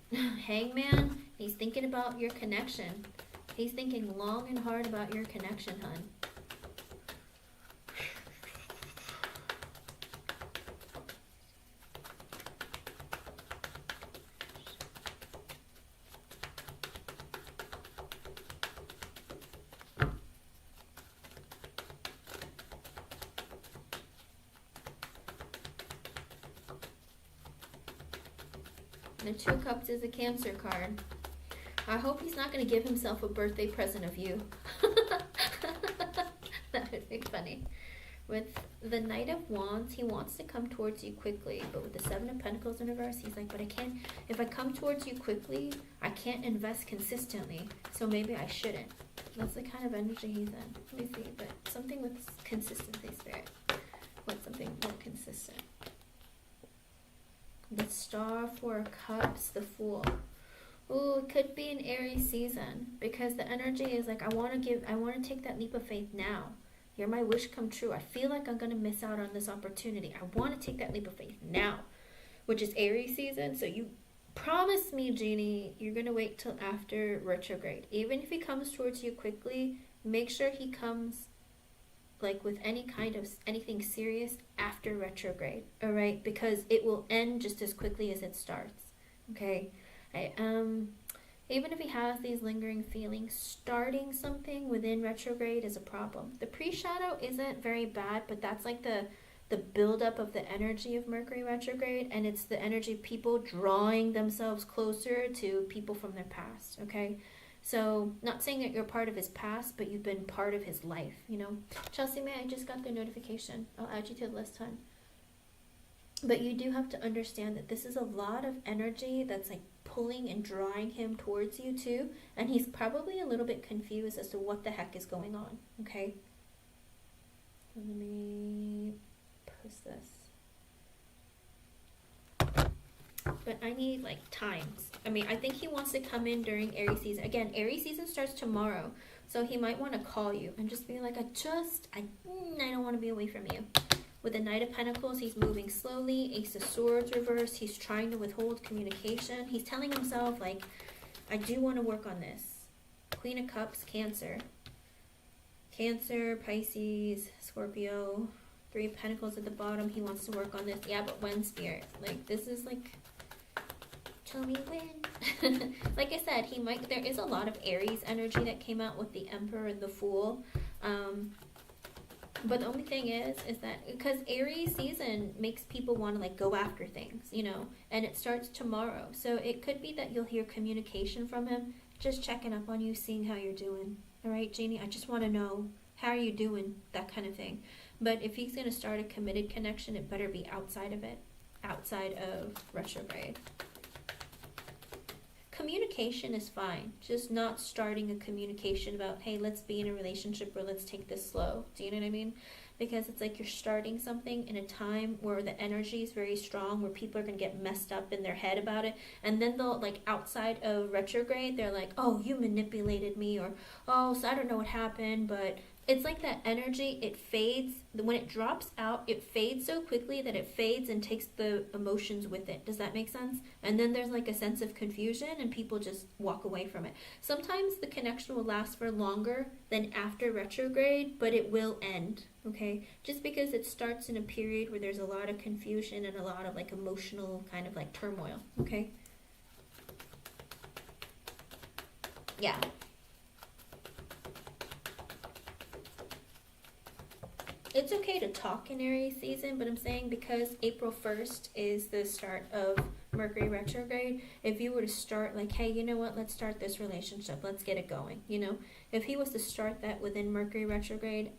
Hangman, he's thinking about your connection. He's thinking long and hard about your connection, hon. The 2 of Cups is a Cancer card. I hope he's not going to give himself a birthday present of you. That would be funny. With the Knight of Wands, he wants to come towards you quickly, but with the 7 of Pentacles in reverse, he's like, but I can't, if I come towards you quickly, I can't invest consistently, so maybe I shouldn't. That's the kind of energy he's in. Let me see, but something with consistency, Spirit. What's something more consistent? The Star, 4 of Cups, the Fool. Ooh, it could be an Aries season because the energy is like, I want to take that leap of faith now. Hear my wish come true. I feel like I'm going to miss out on this opportunity. I want to take that leap of faith now, which is Aries season. So you promise me, Genie, you're going to wait till after retrograde. Even if he comes towards you quickly, make sure he comes like with any kind of anything serious after retrograde, all right? Because it will end just as quickly as it starts, okay? Even if he has these lingering feelings, starting something within retrograde is a problem. The pre-shadow isn't very bad, but that's like the buildup of the energy of Mercury retrograde, and it's the energy of people drawing themselves closer to people from their past, okay? So, not saying that you're part of his past, but you've been part of his life, you know? Chelsea May, I just got the notification. I'll add you to the list, hon. But you do have to understand that this is a lot of energy that's like pulling and drawing him towards you too. And he's probably a little bit confused as to what the heck is going on, okay? Let me post this. But I need like times. I mean, I think he wants to come in during Aries season. Again, Aries season starts tomorrow. So he might want to call you and just be like, I don't want to be away from you. With the Knight of Pentacles, he's moving slowly. Ace of Swords reverse. He's trying to withhold communication. He's telling himself, like, I do want to work on this. Queen of Cups, Cancer. Cancer, Pisces, Scorpio. Three of Pentacles at the bottom. He wants to work on this. Yeah, but when, Spirit? Like, this is like, tell me when. Like I said, there is a lot of Aries energy that came out with the Emperor and the Fool. But the only thing is that because Aries season makes people want to like go after things, you know, and it starts tomorrow. So it could be that you'll hear communication from him, just checking up on you, seeing how you're doing. All right, Janie, I just want to know, how are you doing? That kind of thing. But if he's going to start a committed connection, it better be outside of it, outside of retrograde. Communication is fine, just not starting a communication about, hey, let's be in a relationship or let's take this slow. Do you know what I mean? Because it's like you're starting something in a time where the energy is very strong, where people are going to get messed up in their head about it. And then they'll, like, outside of retrograde, they're like, oh, you manipulated me, or, oh, so I don't know what happened, but it's like that energy, it fades. When it drops out, it fades so quickly that it fades and takes the emotions with it. Does that make sense? And then there's like a sense of confusion and people just walk away from it. Sometimes the connection will last for longer than after retrograde, but it will end, okay? Just because it starts in a period where there's a lot of confusion and a lot of like emotional kind of like turmoil, okay? Yeah. It's okay to talk in Aries season, but I'm saying because April 1st is the start of Mercury retrograde, if you were to start like, hey, you know what, let's start this relationship, let's get it going, you know? If he was to start that within Mercury retrograde,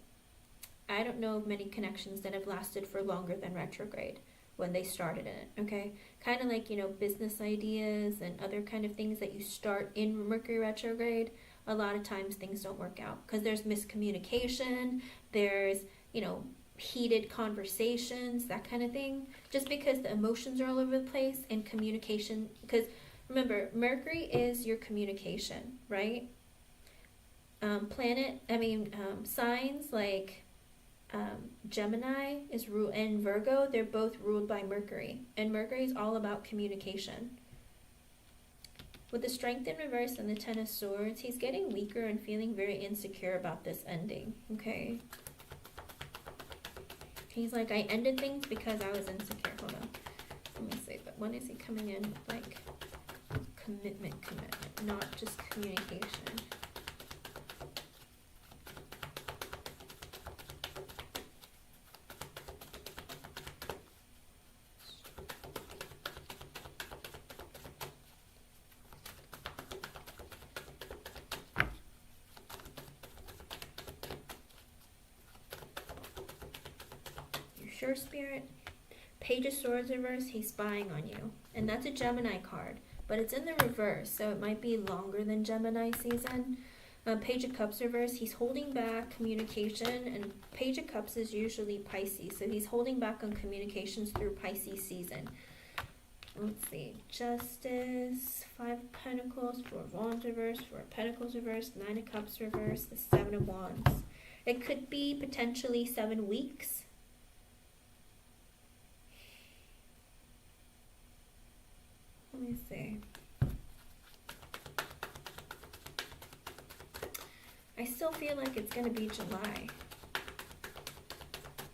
I don't know of many connections that have lasted for longer than retrograde when they started in it, okay? Kind of like, you know, business ideas and other kind of things that you start in Mercury retrograde, a lot of times things don't work out because there's miscommunication, there's, you know, heated conversations, that kind of thing, just because the emotions are all over the place and communication, because remember, Mercury is your communication, right? Signs like Gemini is ruled, and Virgo, they're both ruled by Mercury, and Mercury is all about communication. With the Strength in reverse and the Ten of Swords, he's getting weaker and feeling very insecure about this ending, okay? He's like, I ended things because I was insecure. Hold on. Let me see. But when is he coming in? Like, commitment, not just communication. Sure, Spirit. Page of Swords reverse, he's spying on you. And that's a Gemini card. But it's in the reverse, so it might be longer than Gemini season. Page of Cups reverse, he's holding back communication. And Page of Cups is usually Pisces. So he's holding back on communications through Pisces season. Let's see. Justice, Five of Pentacles, Four of Wands reversed, Four of Pentacles reversed, Nine of Cups reversed, the Seven of Wands. It could be potentially 7 weeks. Let me see. I still feel like it's going to be July.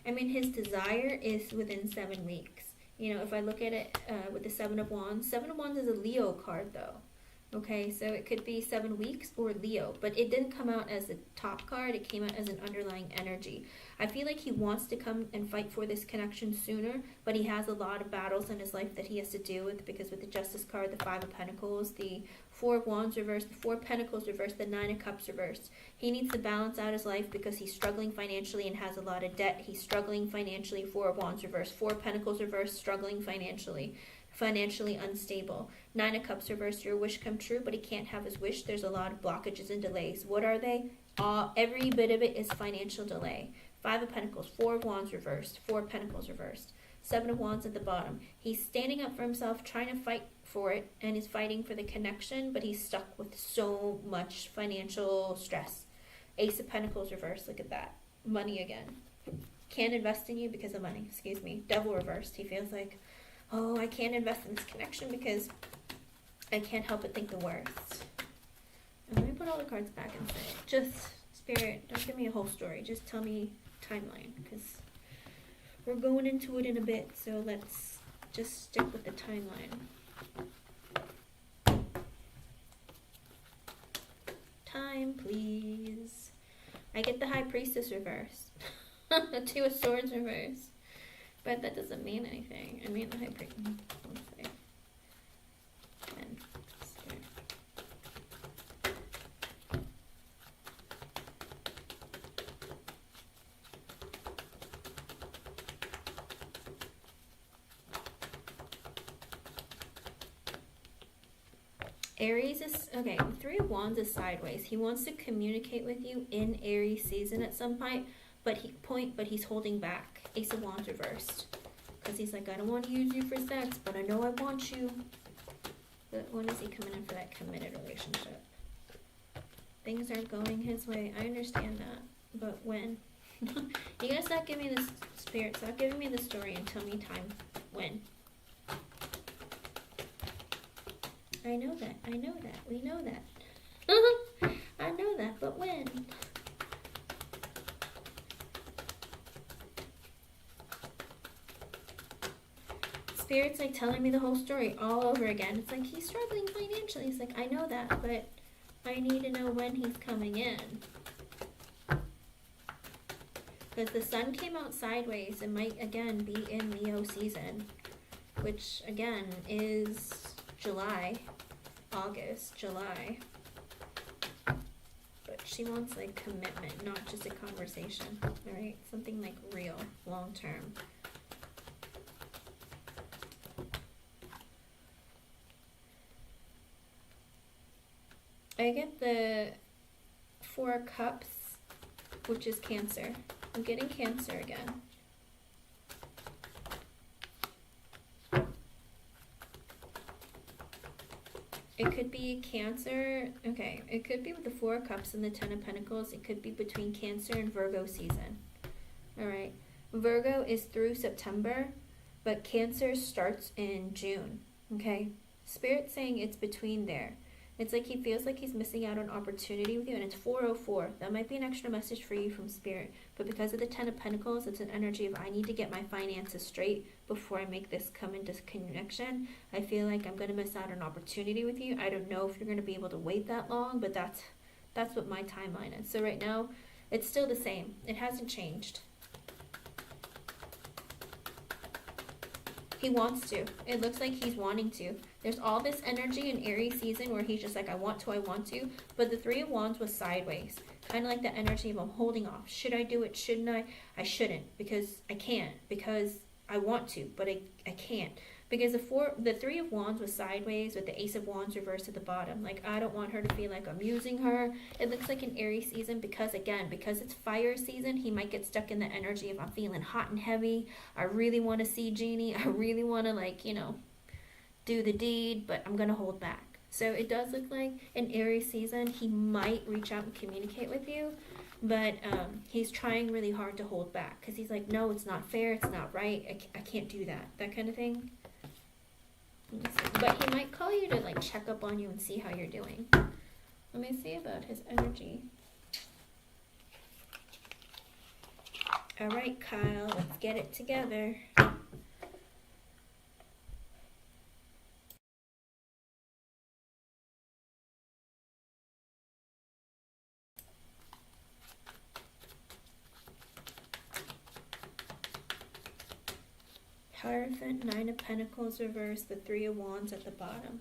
I mean, his desire is within 7 weeks. You know, if I look at it with the Seven of Wands is a Leo card though. Okay, so it could be 7 weeks or Leo, but it didn't come out as a top card. It came out as an underlying energy. I feel like he wants to come and fight for this connection sooner, but he has a lot of battles in his life that he has to deal with, because with the Justice card, the Five of Pentacles, the Four of Wands reversed, the Four of Pentacles reversed, the Nine of Cups reversed. He needs to balance out his life because he's struggling financially and has a lot of debt. He's struggling financially. Four of Wands reversed, Four of Pentacles reversed, struggling financially unstable. Nine of Cups reversed, your wish come true, but he can't have his wish. There's a lot of blockages and delays. What are they? Every bit of it is financial delay. Five of Pentacles, Four of Wands reversed, Four of Pentacles reversed, Seven of Wands at the bottom. He's standing up for himself, trying to fight for it, and he's fighting for the connection, but he's stuck with so much financial stress. Ace of Pentacles reversed, look at that. Money again. Can't invest in you because of money, excuse me. Devil reversed, he feels like, oh, I can't invest in this connection because I can't help but think the worst. And let me put all the cards back and say, just, Spirit, don't give me a whole story. Just tell me timeline, because we're going into it in a bit, so let's just stick with the timeline. Time, please. I get the High Priestess reversed. The Two of Swords reversed. But that doesn't mean anything. I mean, the High Priestess. Let's see. 10. Aries is, okay, Three of Wands is sideways. He wants to communicate with you in Aries season at some point, but he's holding back. Ace of Wands reversed. Because he's like, I don't want to use you for sex, but I know I want you. But when is he coming in for that committed relationship? Things aren't going his way. I understand that. But when? You guys stop giving me this, Spirit, stop giving me the story and tell me time. When? I know that. I know that. We know that. I know that, but when? Spirit's like telling me the whole story all over again. It's like, he's struggling financially. He's like, I know that, but I need to know when he's coming in. Because the sun came out sideways. It might, again, be in Leo season. Which, again, is July. August, July. But she wants, like, commitment, not just a conversation. Alright? Something, like, real, long-term. I get the Four of Cups, which is Cancer. I'm getting Cancer again. It could be Cancer. Okay, it could be with the Four of Cups and the Ten of Pentacles. It could be between Cancer and Virgo season. Alright. Virgo is through September, but Cancer starts in June. Okay? Spirit's saying it's between there. It's like he feels like he's missing out on opportunity with you, and it's 404. That might be an extra message for you from Spirit, but because of the Ten of Pentacles, it's an energy of, I need to get my finances straight before I make this come into connection. I feel like I'm going to miss out on opportunity with you. I don't know if you're going to be able to wait that long, but that's what my timeline is. So right now, it's still the same. It hasn't changed. He wants to. It looks like he's wanting to. There's all this energy in Aries season where he's just like, I want to. But the Three of Wands was sideways. Kind of like the energy of, I'm holding off. Should I do it? Shouldn't I? I shouldn't, because I can't. Because I want to, but I can't. Because the Three of Wands was sideways with the Ace of Wands reversed at the bottom. Like, I don't want her to feel like I'm using her. It looks like an Aries season because it's fire season, he might get stuck in the energy of, I'm feeling hot and heavy. I really want to see Jeannie. I really want to, like, do the deed, but I'm going to hold back. So it does look like in Aries season, he might reach out and communicate with you, but he's trying really hard to hold back because he's like, no, it's not fair, it's not right, I can't do that kind of thing. But he might call you to like check up on you and see how you're doing. Let me see about his energy. All right, Kyle, let's get it together. Hierophant, Nine of Pentacles reversed, the Three of Wands at the bottom.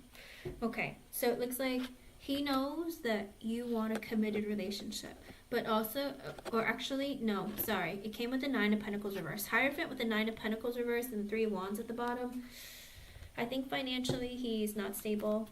Okay, so it looks like he knows that you want a committed relationship, but also, or actually, no, sorry, it came with the Nine of Pentacles reversed. Hierophant with the Nine of Pentacles reversed and the Three of Wands at the bottom. I think financially he's not stable.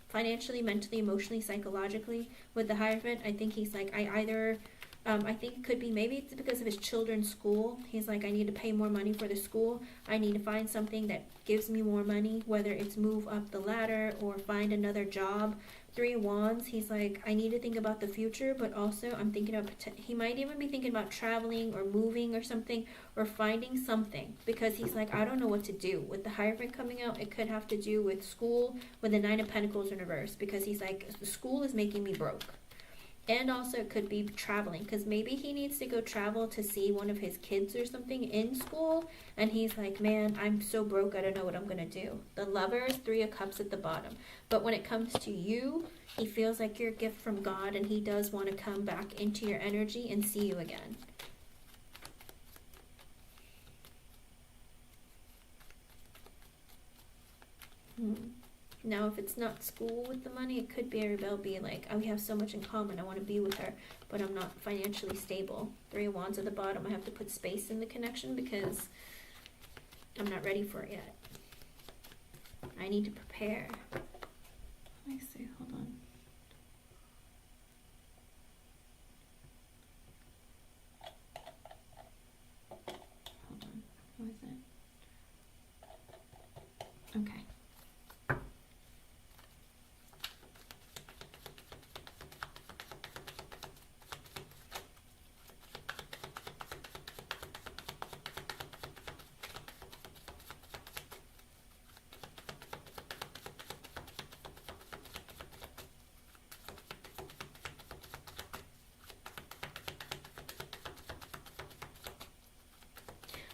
Financially, mentally, emotionally, psychologically. With the Hierophant, I think he's like, I think it could be, maybe it's because of his children's school. He's like, I need to pay more money for the school. I need to find something that gives me more money, whether it's move up the ladder or find another job. Three of Wands, he's like, I need to think about the future, but also I'm thinking of, he might even be thinking about traveling or moving or something, or finding something, because he's like, I don't know what to do. With the Hierophant coming out, it could have to do with school, with the Nine of Pentacles in reverse, because he's like, the school is making me broke. And also it could be traveling, because maybe he needs to go travel to see one of his kids or something in school, and he's like, man, I'm so broke, I don't know what I'm going to do. The Lovers, Three of Cups at the bottom. But when it comes to you, he feels like you're a gift from God, and he does want to come back into your energy and see you again. Now, if it's not school with the money, it could very well be like, oh, we have so much in common, I want to be with her, but I'm not financially stable. Three of Wands at the bottom, I have to put space in the connection because I'm not ready for it yet. I need to prepare. Let me see, hold on. Hold on, who is it? Okay.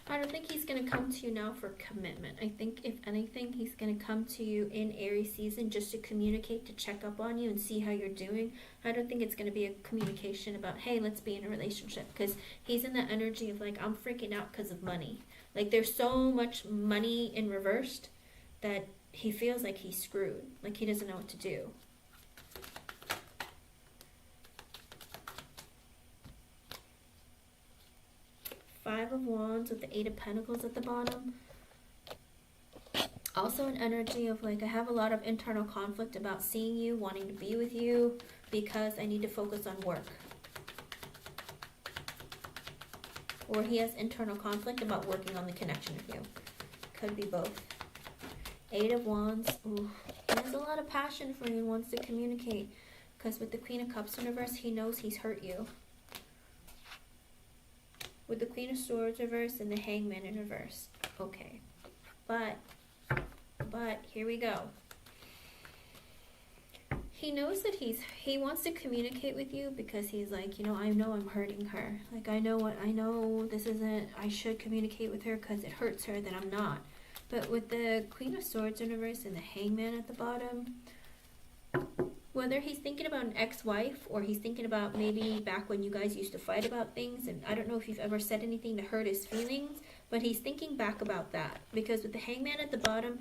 I don't think he's going to come to you now for commitment. I think, if anything, he's going to come to you in Aries season just to communicate, to check up on you and see how you're doing. I don't think it's going to be a communication about, hey, let's be in a relationship, because he's in the energy of like, I'm freaking out because of money. Like, there's so much money in reversed that he feels like he's screwed. Like, he doesn't know what to do. Five of Wands with the Eight of Pentacles at the bottom. Also an energy of like, I have a lot of internal conflict about seeing you, wanting to be with you, because I need to focus on work. Or he has internal conflict about working on the connection with you. Could be both. Eight of Wands. Ooh, he has a lot of passion for you and wants to communicate, because with the Queen of Cups in reverse, he knows he's hurt you. With the Queen of Swords reversed and the Hangman in reverse. Okay. But here we go. He knows that he wants to communicate with you, because he's like, you know I'm hurting her. Like, I know this isn't, I should communicate with her because it hurts her that I'm not. But with the Queen of Swords in reverse and the Hangman at the bottom, whether he's thinking about an ex-wife, or he's thinking about maybe back when you guys used to fight about things, and I don't know if you've ever said anything to hurt his feelings, but he's thinking back about that. Because with the Hangman at the bottom,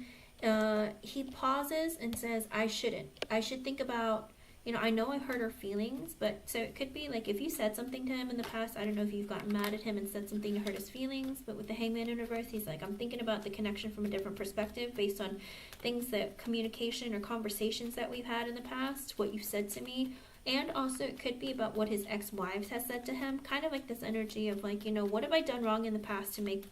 he pauses and says, I should think about, I know I hurt her feelings, but so it could be like, if you said something to him in the past, I don't know if you've gotten mad at him and said something to hurt his feelings, but with the Hangman in reverse, he's like, I'm thinking about the connection from a different perspective based on things that, communication or conversations that we've had in the past, what you've said to me. And also it could be about what his ex-wives has said to him, kind of like this energy of like, what have I done wrong in the past to make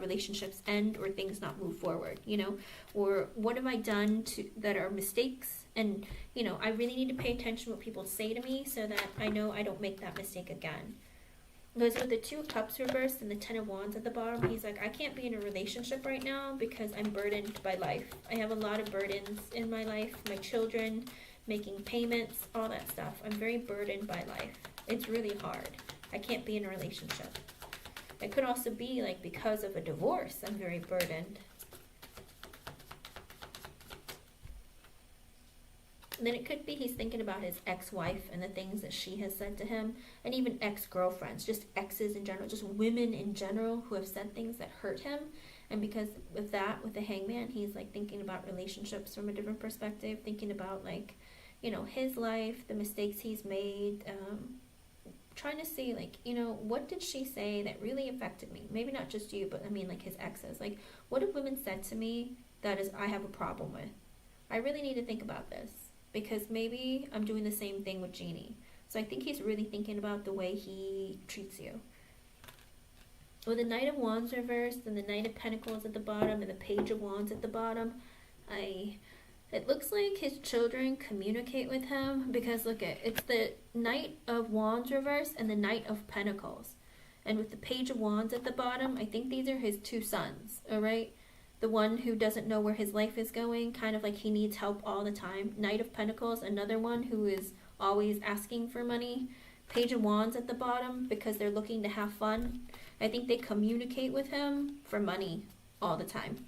relationships end or things not move forward, you know? Or what have I done that are mistakes? And, you know, I really need to pay attention to what people say to me so that I know I don't make that mistake again. Because with the Two of Cups reversed and the Ten of Wands at the bottom, he's like, I can't be in a relationship right now because I'm burdened by life. I have a lot of burdens in my life, my children, making payments, all that stuff. I'm very burdened by life. It's really hard. I can't be in a relationship. It could also be like because of a divorce, I'm very burdened. And then it could be he's thinking about his ex-wife and the things that she has said to him, and even ex-girlfriends, just exes in general, just women in general who have said things that hurt him. And because with that, with the Hangman, he's like thinking about relationships from a different perspective, thinking about like, you know, his life, the mistakes he's made, trying to see like, you know, what did she say that really affected me? Maybe not just you, but I mean like his exes. Like, what have women said to me that is I have a problem with? I really need to think about this because maybe I'm doing the same thing with Jeannie. So I think he's really thinking about the way he treats you. With the Knight of Wands reversed and the Knight of Pentacles at the bottom and the Page of Wands at the bottom, it looks like his children communicate with him because look at it's the Knight of Wands reversed and the Knight of Pentacles. And with the Page of Wands at the bottom, I think these are his two sons, all right? The one who doesn't know where his life is going, kind of like he needs help all the time. Knight of Pentacles, another one who is always asking for money. Page of Wands at the bottom because they're looking to have fun. I think they communicate with him for money all the time.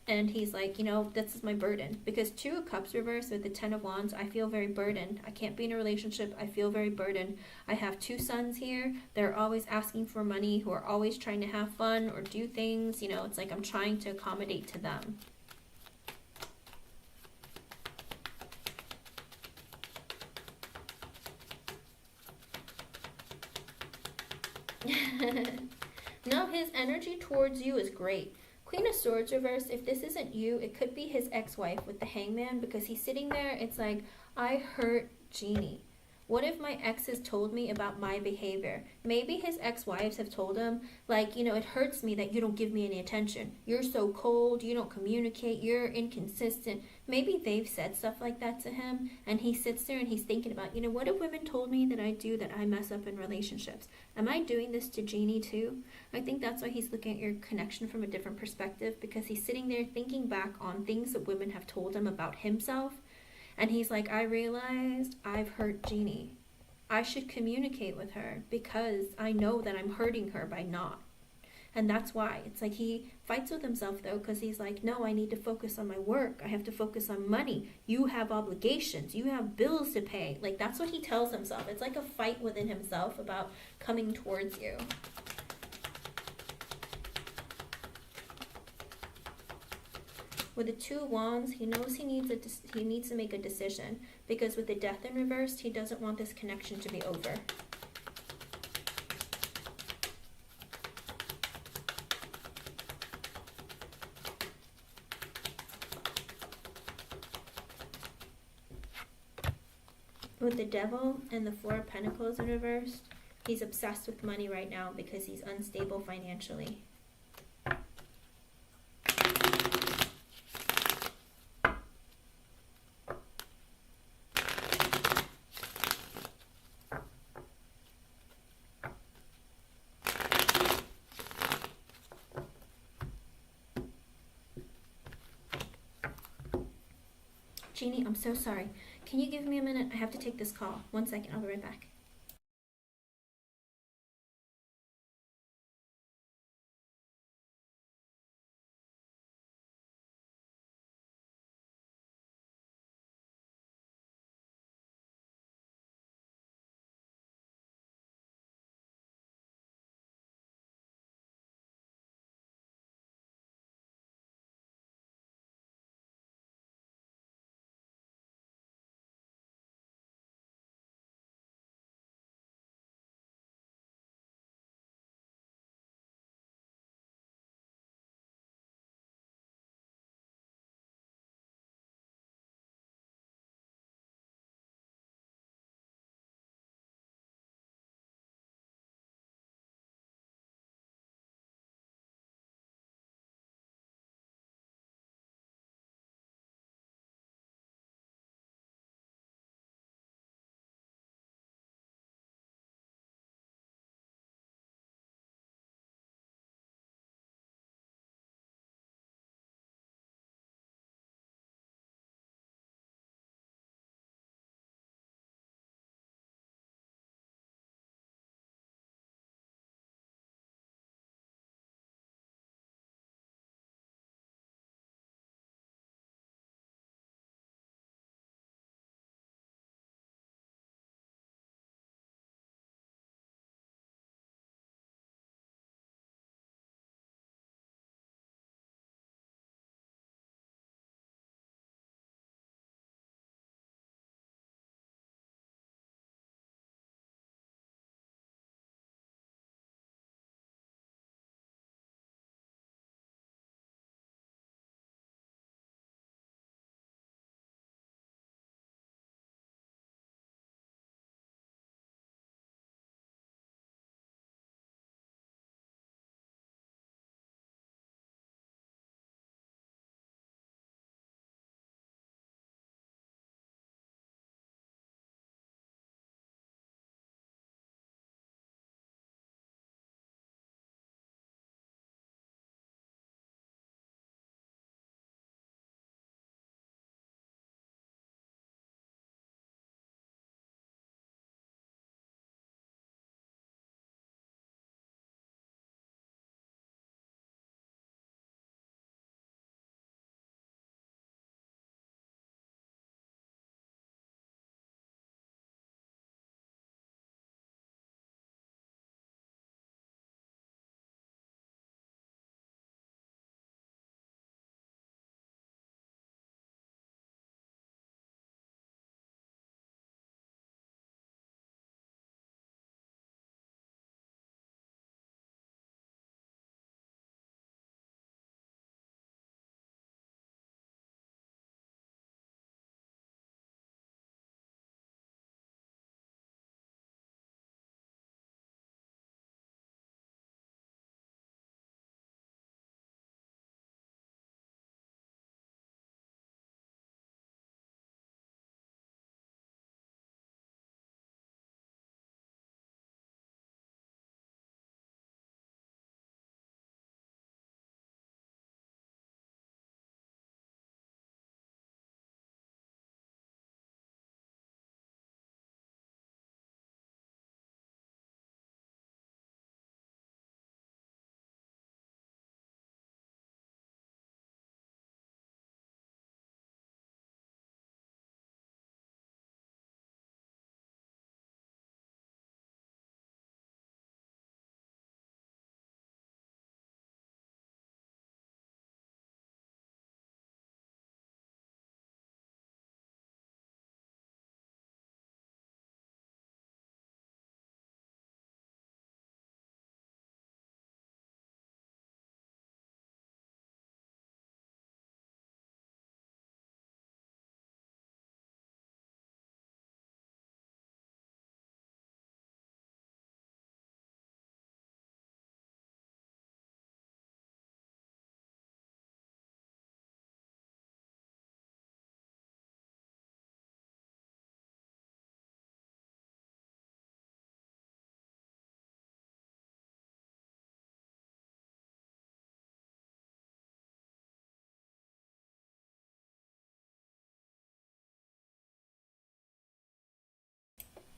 And he's like, you know, this is my burden. Because Two of Cups reversed with the Ten of Wands, I feel very burdened. I can't be in a relationship. I feel very burdened. I have two sons here. They're always asking for money, who are always trying to have fun or do things. You know, it's like I'm trying to accommodate to them. No, his energy towards you is great. Queen of Swords reversed, if this isn't you, it could be his ex-wife with the Hangman because he's sitting there, it's like, I hurt Jeannie. What if my exes told me about my behavior? Maybe his ex-wives have told him, like, you know, it hurts me that you don't give me any attention. You're so cold, you don't communicate, you're inconsistent. Maybe they've said stuff like that to him, and he sits there and he's thinking about, you know, what have women told me that I do that I mess up in relationships? Am I doing this to Jeannie too? I think that's why he's looking at your connection from a different perspective, because he's sitting there thinking back on things that women have told him about himself. And he's like, I realized I've hurt Jeannie. I should communicate with her because I know that I'm hurting her by not. And that's why. It's like he fights with himself though, because he's like, no, I need to focus on my work. I have to focus on money. You have obligations. You have bills to pay. Like, that's what he tells himself. It's like a fight within himself about coming towards you. With the Two of Wands, he knows he needs to make a decision, because with the Death in reversed, he doesn't want this connection to be over. With the Devil and the Four of Pentacles in reversed, he's obsessed with money right now because he's unstable financially. Jeannie, I'm so sorry. Can you give me a minute? I have to take this call. 1 second, I'll be right back.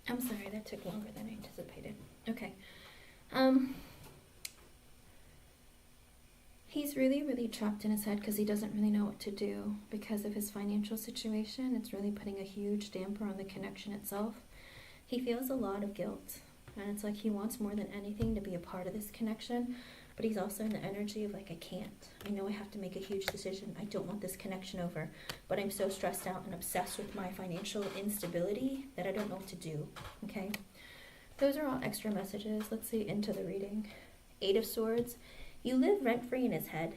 I'm sorry, that took longer than I anticipated. Okay. He's really, really trapped in his head because he doesn't really know what to do because of his financial situation. It's really putting a huge damper on the connection itself. He feels a lot of guilt, and it's like he wants more than anything to be a part of this connection, but he's also in the energy of like, I can't. I know I have to make a huge decision. I don't want this connection over, but I'm so stressed out and obsessed with my financial instability that I don't know what to do, okay? Those are all extra messages. Let's see into the reading. 8 of Swords. You live rent-free in his head,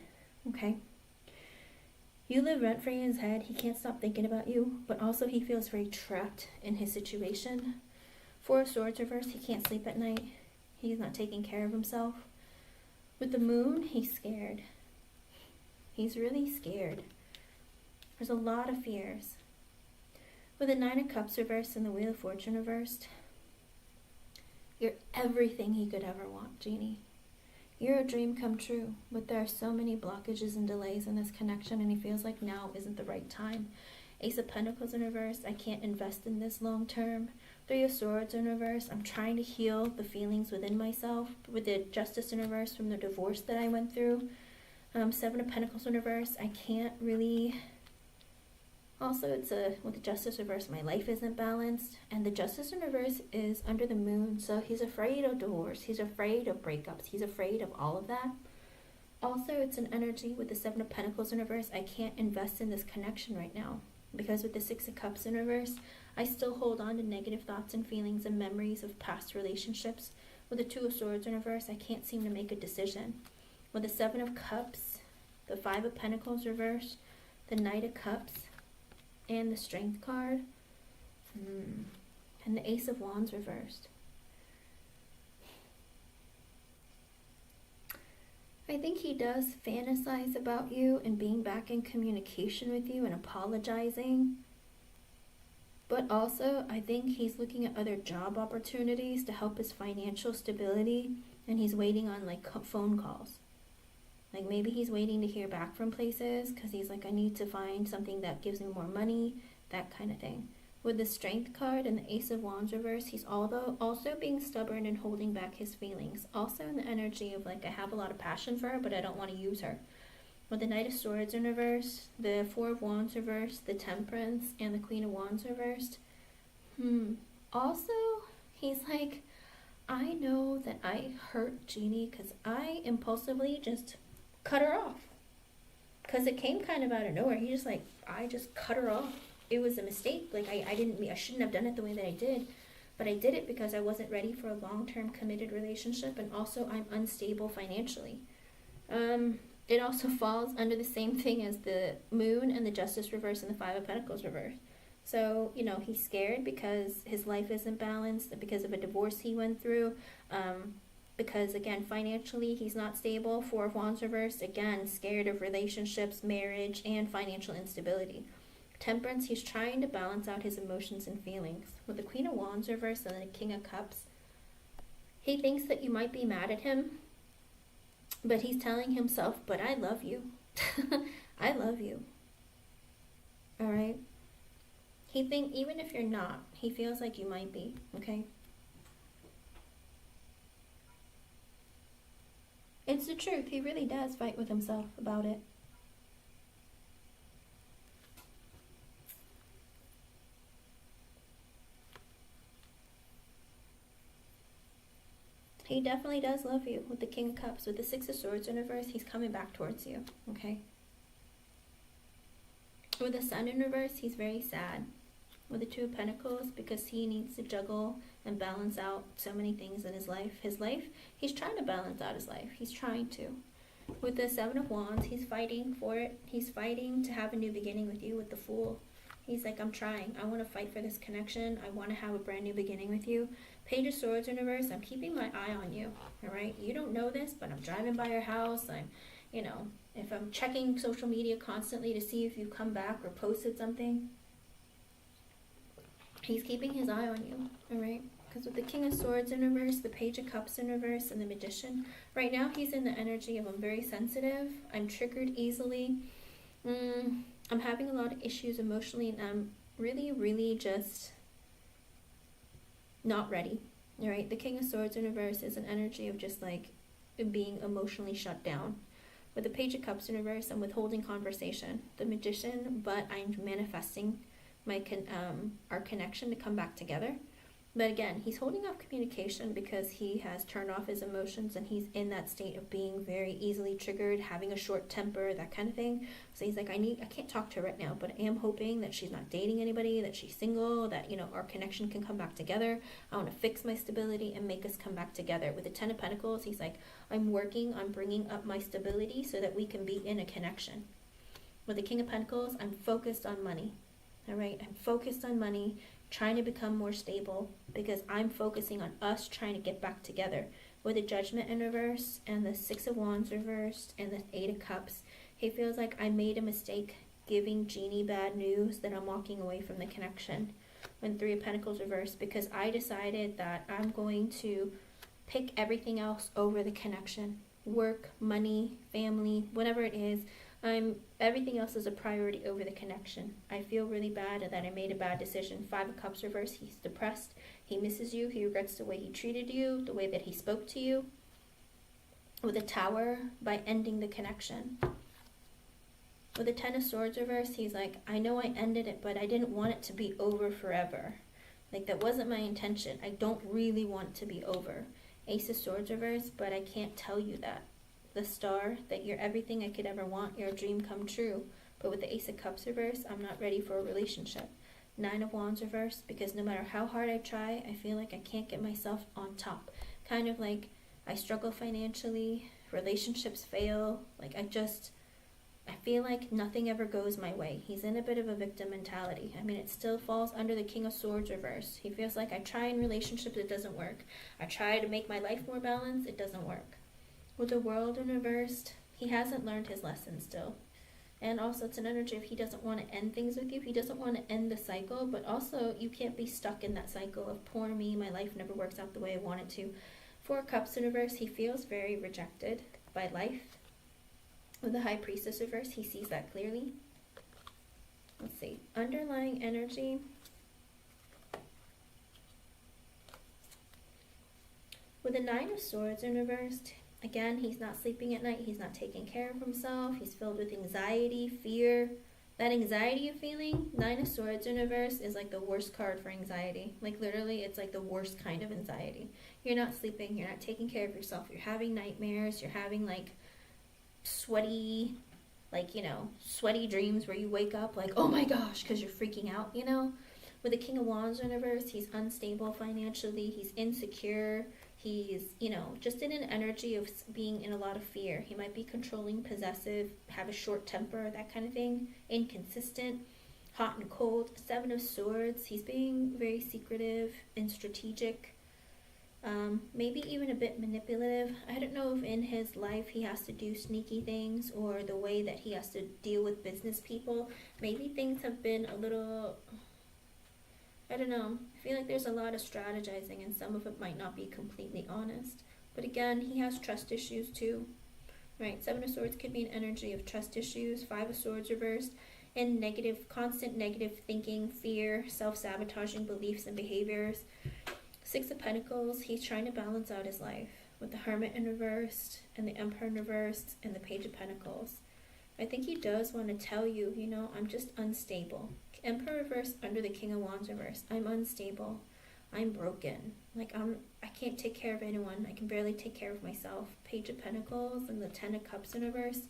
okay? You live rent-free in his head. He can't stop thinking about you, but also he feels very trapped in his situation. 4 of Swords reversed. He can't sleep at night. He's not taking care of himself. With the Moon, he's scared. He's really scared. There's a lot of fears. With the 9 of Cups reversed and the Wheel of Fortune reversed, you're everything he could ever want, Genie. You're a dream come true, but there are so many blockages and delays in this connection, and he feels like now isn't the right time. Ace of Pentacles in reverse. I can't invest in this long term. 3 of Swords in reverse. I'm trying to heal the feelings within myself. With the Justice in reverse from the divorce that I went through. 7 of Pentacles in reverse. I can't really... Also, with the Justice reverse, my life isn't balanced. And the Justice in reverse is under the Moon. So he's afraid of divorce. He's afraid of breakups. He's afraid of all of that. Also, it's an energy with the 7 of Pentacles in reverse. I can't invest in this connection right now. Because with the 6 of Cups in reverse, I still hold on to negative thoughts and feelings and memories of past relationships. With the 2 of Swords in reverse, I can't seem to make a decision. With the 7 of Cups, the 5 of Pentacles reversed, the Knight of Cups, and the Strength card, and the Ace of Wands reversed. I think he does fantasize about you and being back in communication with you and apologizing. But also, I think he's looking at other job opportunities to help his financial stability, and he's waiting on like phone calls. Like maybe he's waiting to hear back from places because he's like, I need to find something that gives me more money, that kind of thing. With the Strength card and the Ace of Wands reverse, he's also being stubborn and holding back his feelings. Also in the energy of like, I have a lot of passion for her, but I don't want to use her. With the Knight of Swords in reverse, the 4 of Wands reversed, the Temperance, and the Queen of Wands reversed. Also, he's like, I know that I hurt Genie because I impulsively just cut her off. Because it came kind of out of nowhere. He just like, I just cut her off. It was a mistake. Like, I shouldn't have done it the way that I did. But I did it because I wasn't ready for a long-term committed relationship. And also, I'm unstable financially. It also falls under the same thing as the Moon and the Justice reverse and the 5 of Pentacles reverse. So, you know, he's scared because his life isn't balanced, because of a divorce he went through, because, again, financially he's not stable. 4 of Wands reversed, again, scared of relationships, marriage, and financial instability. Temperance, he's trying to balance out his emotions and feelings. With the Queen of Wands reversed and the King of Cups, he thinks that you might be mad at him, but he's telling himself, but I love you. I love you. All right? He thinks, even if you're not, he feels like you might be, okay? It's the truth. He really does fight with himself about it. He definitely does love you. With the King of Cups, with the 6 of Swords in reverse, he's coming back towards you, okay? With the Sun in reverse, he's very sad. With the 2 of Pentacles, because he needs to juggle and balance out so many things in his life. He's trying to balance out his life. He's trying to. With the 7 of Wands, he's fighting for it. He's fighting to have a new beginning with you with the Fool. He's like, I'm trying. I want to fight for this connection. I want to have a brand new beginning with you. Page of Swords in reverse, I'm keeping my eye on you, all right? You don't know this, but I'm driving by your house. If I'm checking social media constantly to see if you come back or posted something, he's keeping his eye on you, all right? Because with the King of Swords in reverse, the Page of Cups in reverse, and the Magician, right now he's in the energy of I'm very sensitive, I'm triggered easily, I'm having a lot of issues emotionally, and I'm really, really just not ready. All right, the King of Swords in reverse is an energy of just like being emotionally shut down. With the Page of Cups in reverse, I'm withholding conversation. The Magician, but I'm manifesting our connection to come back together. But again, he's holding off communication because he has turned off his emotions and he's in that state of being very easily triggered, having a short temper, that kind of thing. So he's like, I can't talk to her right now, but I am hoping that she's not dating anybody, that she's single, that, our connection can come back together. I want to fix my stability and make us come back together. With the Ten of Pentacles, he's like, I'm working on bringing up my stability so that we can be in a connection. With the King of Pentacles, I'm focused on money. All right, I'm focused on money, trying to become more stable because I'm focusing on us trying to get back together. With the Judgment in reverse and the Six of Wands reversed and the Eight of Cups, he feels like I made a mistake giving Jeannie bad news, that I'm walking away from the connection. When Three of Pentacles reversed, because I decided that I'm going to pick everything else over the connection. Work, money, family, whatever it is. Everything else is a priority over the connection. I feel really bad that I made a bad decision. Five of Cups reverse, he's depressed. He misses you. He regrets the way he treated you, the way that he spoke to you. With a Tower, by ending the connection. With the Ten of Swords reverse, he's like, I know I ended it, but I didn't want it to be over forever. Like, that wasn't my intention. I don't really want it to be over. Ace of Swords reverse, but I can't tell you that. The Star, that you're everything I could ever want, you're a dream come true. But with the Ace of Cups reverse, I'm not ready for a relationship. Nine of Wands reverse, because no matter how hard I try, I feel like I can't get myself on top. Kind of like I struggle financially, relationships fail, like I feel like nothing ever goes my way. He's in a bit of a victim mentality. I mean, it still falls under the King of Swords reverse. He feels like I try in relationships, it doesn't work. I try to make my life more balanced, it doesn't work. With the World in reversed, he hasn't learned his lesson still. And also it's an energy of he doesn't want to end things with you. He doesn't want to end the cycle, but also you can't be stuck in that cycle of poor me, my life never works out the way I want it to. Four of Cups in reverse, he feels very rejected by life. With the High Priestess reverse, he sees that clearly. Let's see. Underlying energy. With the Nine of Swords in reversed, again, he's not sleeping at night. He's not taking care of himself. He's filled with anxiety, fear. That anxiety you're feeling, Nine of Swords in reverse is like the worst card for anxiety. Like literally, it's like the worst kind of anxiety. You're not sleeping. You're not taking care of yourself. You're having nightmares. You're having like sweaty dreams where you wake up like, oh my gosh, because you're freaking out, With the King of Wands in reverse, he's unstable financially. He's insecure. He's, just in an energy of being in a lot of fear. He might be controlling, possessive, have a short temper, that kind of thing. Inconsistent, hot and cold. Seven of Swords, he's being very secretive and strategic. Maybe even a bit manipulative. I don't know if in his life he has to do sneaky things or the way that he has to deal with business people. Maybe things have been a little... I don't know. I feel like there's a lot of strategizing and some of it might not be completely honest. But again, he has trust issues too. Right, Seven of Swords could be an energy of trust issues. Five of Swords reversed. And constant negative thinking, fear, self-sabotaging beliefs and behaviors. Six of Pentacles, he's trying to balance out his life. With the Hermit in reversed and the Emperor in reversed and the Page of Pentacles. I think he does want to tell you, I'm just unstable. Emperor reversed under the King of Wands reversed. I'm unstable. I'm broken. Like, I can't take care of anyone. I can barely take care of myself. Page of Pentacles and the Ten of Cups in reverse.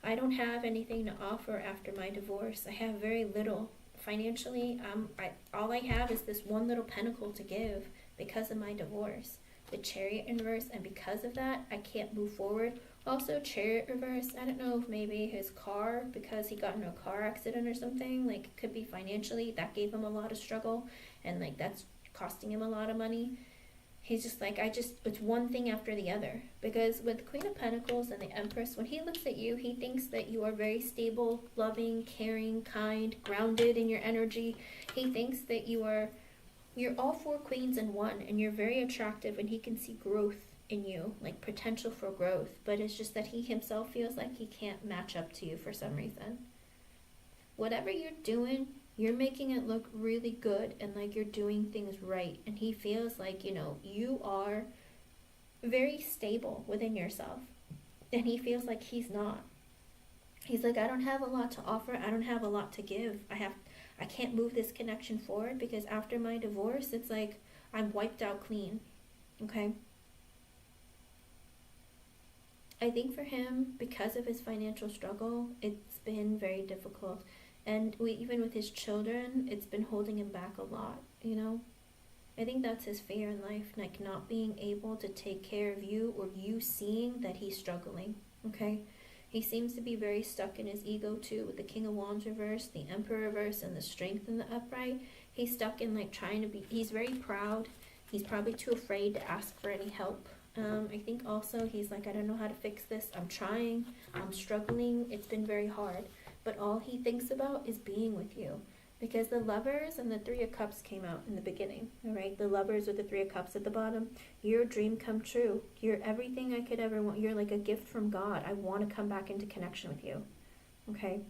I don't have anything to offer after my divorce. I have very little. Financially, all I have is this one little pentacle to give because of my divorce. The Chariot in reverse, and because of that, I can't move forward. Also, Chariot reverse, I don't know if maybe his car, because he got in a car accident or something, like, could be financially, that gave him a lot of struggle, and, like, that's costing him a lot of money. He's just like, it's one thing after the other. Because with Queen of Pentacles and the Empress, when he looks at you, he thinks that you are very stable, loving, caring, kind, grounded in your energy. He thinks that you're all four queens in one, and you're very attractive, and he can see growth in you, like potential for growth. But it's just that he himself feels like he can't match up to you for some reason. Whatever you're doing, You're making it look really good and like you're doing things right. And he feels like, you know, you are very stable within yourself. And he feels like he's not. He's like, I don't have a lot to offer. I don't have a lot to give. I can't move this connection forward because after my divorce, it's like I'm wiped out clean. Okay? I think for him, because of his financial struggle, it's been very difficult. And even with his children, it's been holding him back a lot, you know? I think that's his fear in life, like not being able to take care of you or you seeing that he's struggling, okay? He seems to be very stuck in his ego too, with the King of Wands reverse, the Emperor reverse, and the Strength in the upright. He's stuck in like trying to be, he's very proud. He's probably too afraid to ask for any help. I think also he's like, I don't know how to fix this. I'm trying. I'm struggling. It's been very hard. But all he thinks about is being with you. Because the Lovers and the Three of Cups came out in the beginning, all right? The Lovers with the Three of Cups at the bottom. You're a dream come true. You're everything I could ever want. You're like a gift from God. I want to come back into connection with you, okay?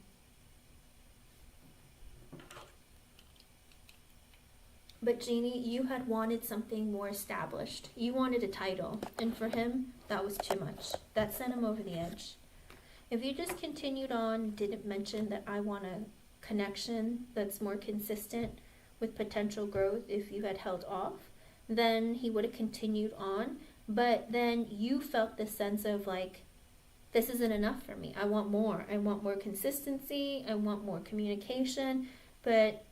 But Jeannie, you had wanted something more established. You wanted a title. And for him, that was too much. That sent him over the edge. If you just continued on, didn't mention that I want a connection that's more consistent with potential growth if you had held off, then he would have continued on. But then you felt this sense of like, this isn't enough for me. I want more. I want more consistency. I want more communication. But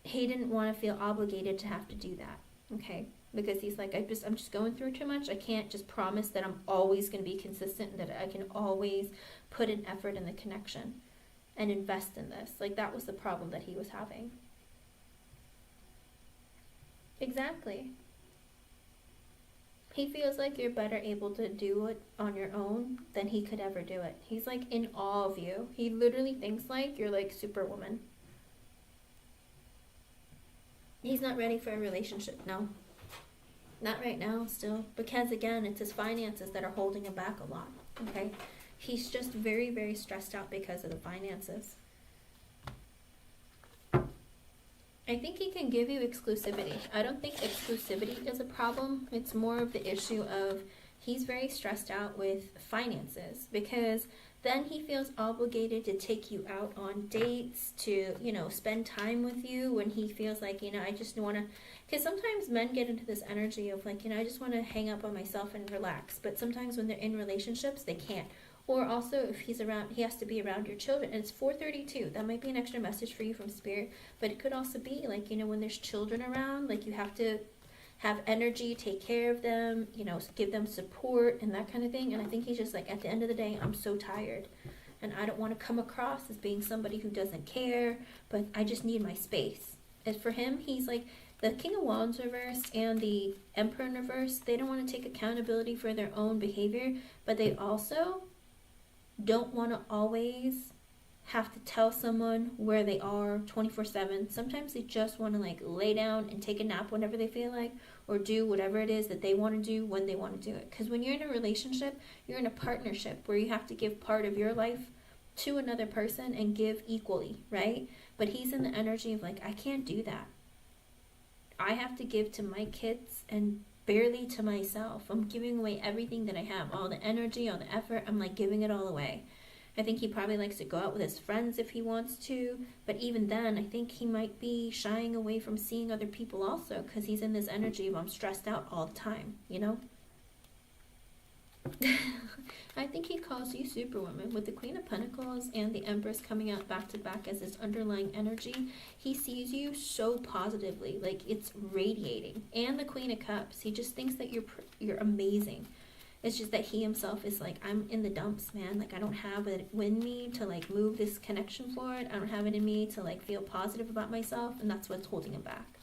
he didn't want to feel obligated to have to do that, okay? Because he's like, I'm just going through too much. I can't just promise that I'm always going to be consistent, that I can always put an effort in the connection and invest in this. Like, that was the problem that he was having. Exactly. He feels like you're better able to do it on your own than he could ever do it. He's like in awe of you. He literally thinks like you're like Superwoman. He's not ready for a relationship, no. Not right now, still. Because, again, it's his finances that are holding him back a lot, okay? He's just very, very stressed out because of the finances. I think he can give you exclusivity. I don't think exclusivity is a problem. It's more of the issue of he's very stressed out with finances because then he feels obligated to take you out on dates, to, you know, spend time with you when he feels like, you know, I just want to, because sometimes men get into this energy of like, you know, I just want to hang up on myself and relax. But sometimes when they're in relationships, they can't. Or also if he's around, he has to be around your children. And it's 4:32. That might be an extra message for you from Spirit. But it could also be like, you know, when there's children around, like you have to have energy, take care of them, you know, give them support and that kind of thing. And I think he's just like, at the end of the day, I'm so tired. And I don't want to come across as being somebody who doesn't care, but I just need my space. And for him, he's like, the King of Wands reverse and the Emperor in reverse, they don't want to take accountability for their own behavior, but they also don't want to always have to tell someone where they are 24/7. Sometimes they just want to like lay down and take a nap whenever they feel like, or do whatever it is that they want to do when they want to do it. Because when you're in a relationship, you're in a partnership where you have to give part of your life to another person and give equally, right? But he's in the energy of like, I can't do that. I have to give to my kids and barely to myself. I'm giving away everything that I have, all the energy, all the effort. I'm like giving it all away. I think he probably likes to go out with his friends if he wants to, but even then, I think he might be shying away from seeing other people also, because he's in this energy of I'm stressed out all the time, you know? I think he calls you Superwoman. With the Queen of Pentacles and the Empress coming out back to back as this underlying energy, he sees you so positively, like it's radiating. And the Queen of Cups, he just thinks that you're amazing. It's just that he himself is like, I'm in the dumps, man. Like, I don't have it in me to, like, move this connection forward. I don't have it in me to, like, feel positive about myself. And that's what's holding him back.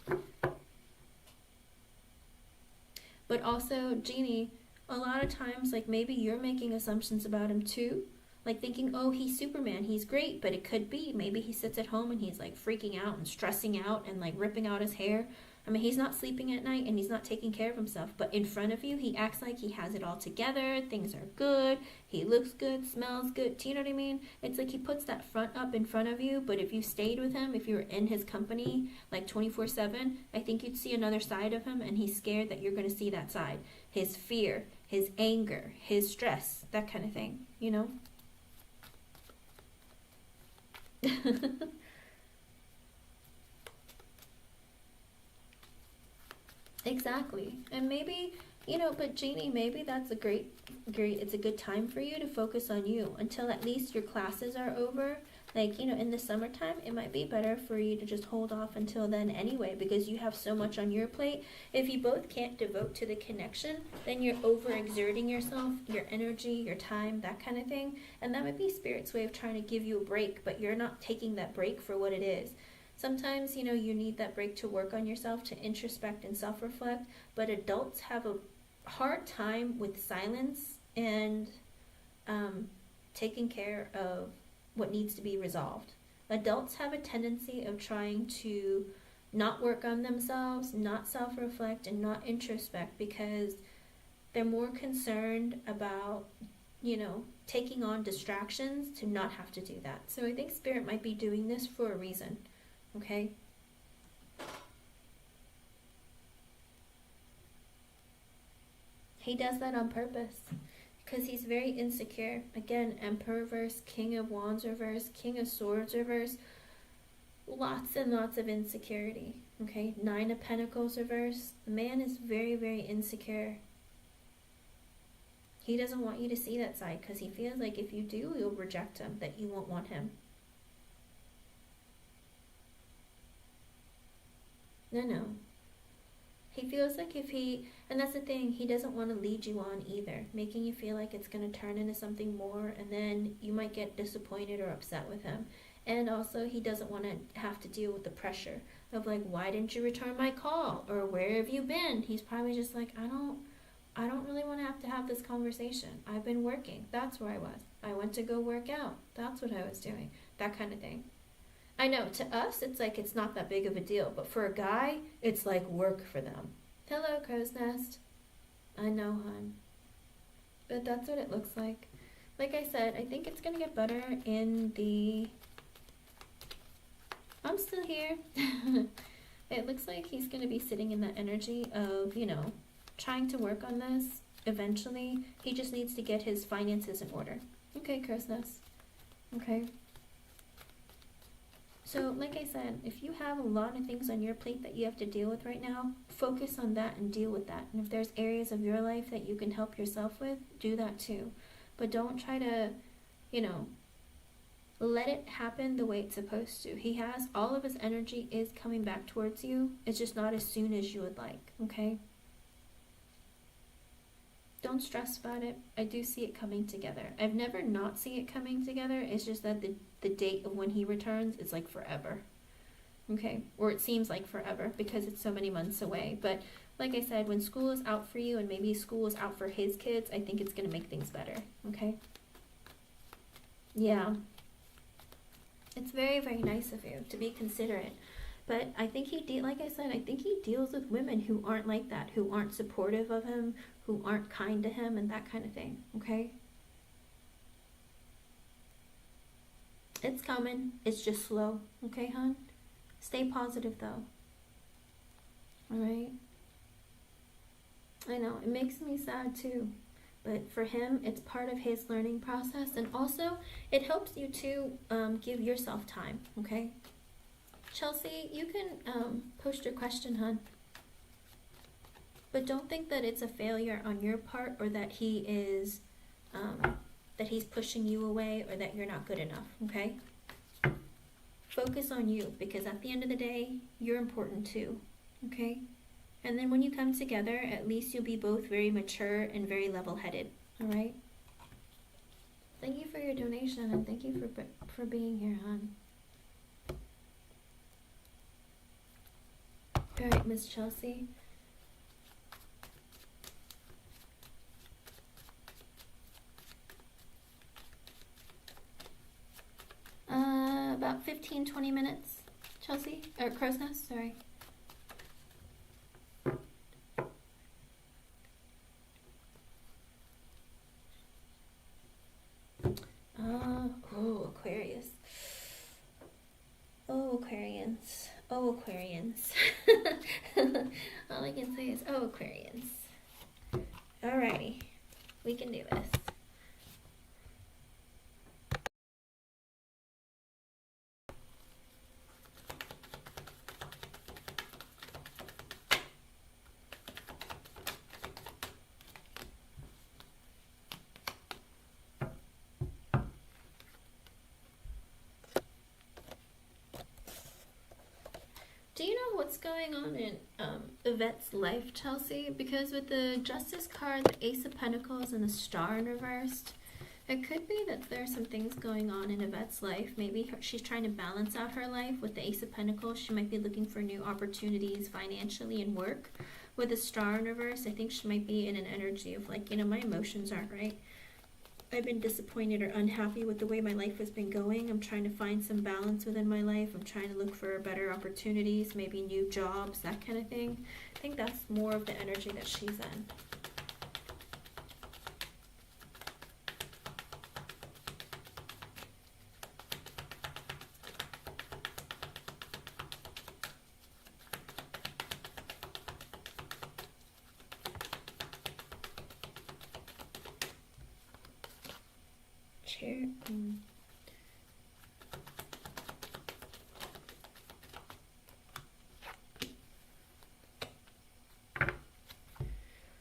But also, Jeannie, a lot of times, like, maybe you're making assumptions about him, too. Like, thinking, oh, he's Superman. He's great. But it could be. Maybe he sits at home and he's, like, freaking out and stressing out and, like, ripping out his hair. I mean, he's not sleeping at night and he's not taking care of himself, but in front of you, he acts like he has it all together. Things are good. He looks good, smells good. Do you know what I mean? It's like he puts that front up in front of you, but if you stayed with him, if you were in his company like 24/7, I think you'd see another side of him, and he's scared that you're going to see that side. His fear, his anger, his stress, that kind of thing, you know? Exactly. And maybe, you know, but Jeannie, maybe that's a great, it's a good time for you to focus on you until at least your classes are over. Like, you know, in the summertime, it might be better for you to just hold off until then anyway, because you have so much on your plate. If you both can't devote to the connection, then you're overexerting yourself, your energy, your time, that kind of thing. And that might be Spirit's way of trying to give you a break, but you're not taking that break for what it is. Sometimes, you know, you need that break to work on yourself, to introspect and self-reflect, but adults have a hard time with silence and taking care of what needs to be resolved. Adults have a tendency of trying to not work on themselves, not self-reflect, and not introspect because they're more concerned about, you know, taking on distractions to not have to do that. So I think Spirit might be doing this for a reason. Okay? He does that on purpose because he's very insecure. Again, Emperor reverse, King of Wands reverse, King of Swords reverse. Lots and lots of insecurity. Okay? 9 of Pentacles reverse. The man is very, very insecure. He doesn't want you to see that side because he feels like if you do, you'll reject him, that you won't want him. No. He feels like if he, and that's the thing, he doesn't want to lead you on either, making you feel like it's going to turn into something more, and then you might get disappointed or upset with him. And also, he doesn't want to have to deal with the pressure of like, why didn't you return my call? Or where have you been? He's probably just like, I don't really want to have this conversation. I've been working. That's where I was. I went to go work out. That's what I was doing. That kind of thing. I know, to us, it's like it's not that big of a deal, but for a guy, it's like work for them. Hello, crow's nest. I know, hon. But that's what it looks like. Like I said, I think it's going to get better in the... I'm still here. It looks like he's going to be sitting in that energy of, you know, trying to work on this eventually. He just needs to get his finances in order. Okay, crow's nest. Okay. So, like I said, if you have a lot of things on your plate that you have to deal with right now, focus on that and deal with that. And if there's areas of your life that you can help yourself with, do that too. But don't try to, you know, let it happen the way it's supposed to. He has, all of his energy is coming back towards you. It's just not as soon as you would like, okay? Don't stress about it. I do see it coming together. I've never not see it coming together. It's just that the date of when he returns is like forever. Okay? Or it seems like forever because it's so many months away. But like I said, when school is out for you and maybe school is out for his kids, I think it's going to make things better. Okay? Yeah. It's very, very nice of you to be considerate. But I think like I said, I think he deals with women who aren't like that, who aren't supportive of him, who aren't kind to him, and that kind of thing, okay? It's coming. It's just slow, okay, hon? Stay positive, though. All right? I know, it makes me sad, too. But for him, it's part of his learning process, and also, it helps you to give yourself time, okay? Chelsea, you can post your question, hon. But don't think that it's a failure on your part or that he is, that he's pushing you away or that you're not good enough, okay? Focus on you because at the end of the day, you're important too, okay? And then when you come together, at least you'll be both very mature and very level-headed, all right? Thank you for your donation and thank you for being here, hon. All right, Miss Chelsea. About 15-20 minutes, Chelsea, or Crow's Nest, sorry. Aquarians. Oh, Aquarians. All I can say is, oh, Aquarians. Alrighty. We can do this. Do you know what's going on in Yvette's life, Chelsea? Because with the Justice card, the Ace of Pentacles, and the Star in reversed, it could be that there are some things going on in Yvette's life. Maybe she's trying to balance out her life. With the Ace of Pentacles, she might be looking for new opportunities financially and work. With the Star in reverse, I think she might be in an energy of like, you know, my emotions aren't right. I've been disappointed or unhappy with the way my life has been going. I'm trying to find some balance within my life. I'm trying to look for better opportunities, maybe new jobs, that kind of thing. I think that's more of the energy that she's in. Chair.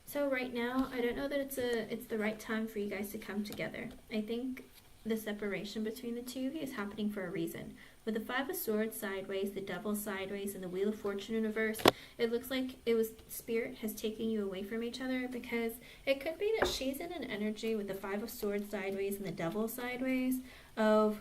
So right now, I don't know that it's the right time for you guys to come together. I think the separation between the two of you is happening for a reason. With the Five of Swords sideways, the Devil sideways, and the Wheel of Fortune in reverse, it looks like Spirit has taken you away from each other, because it could be that she's in an energy with the Five of Swords sideways and the Devil sideways of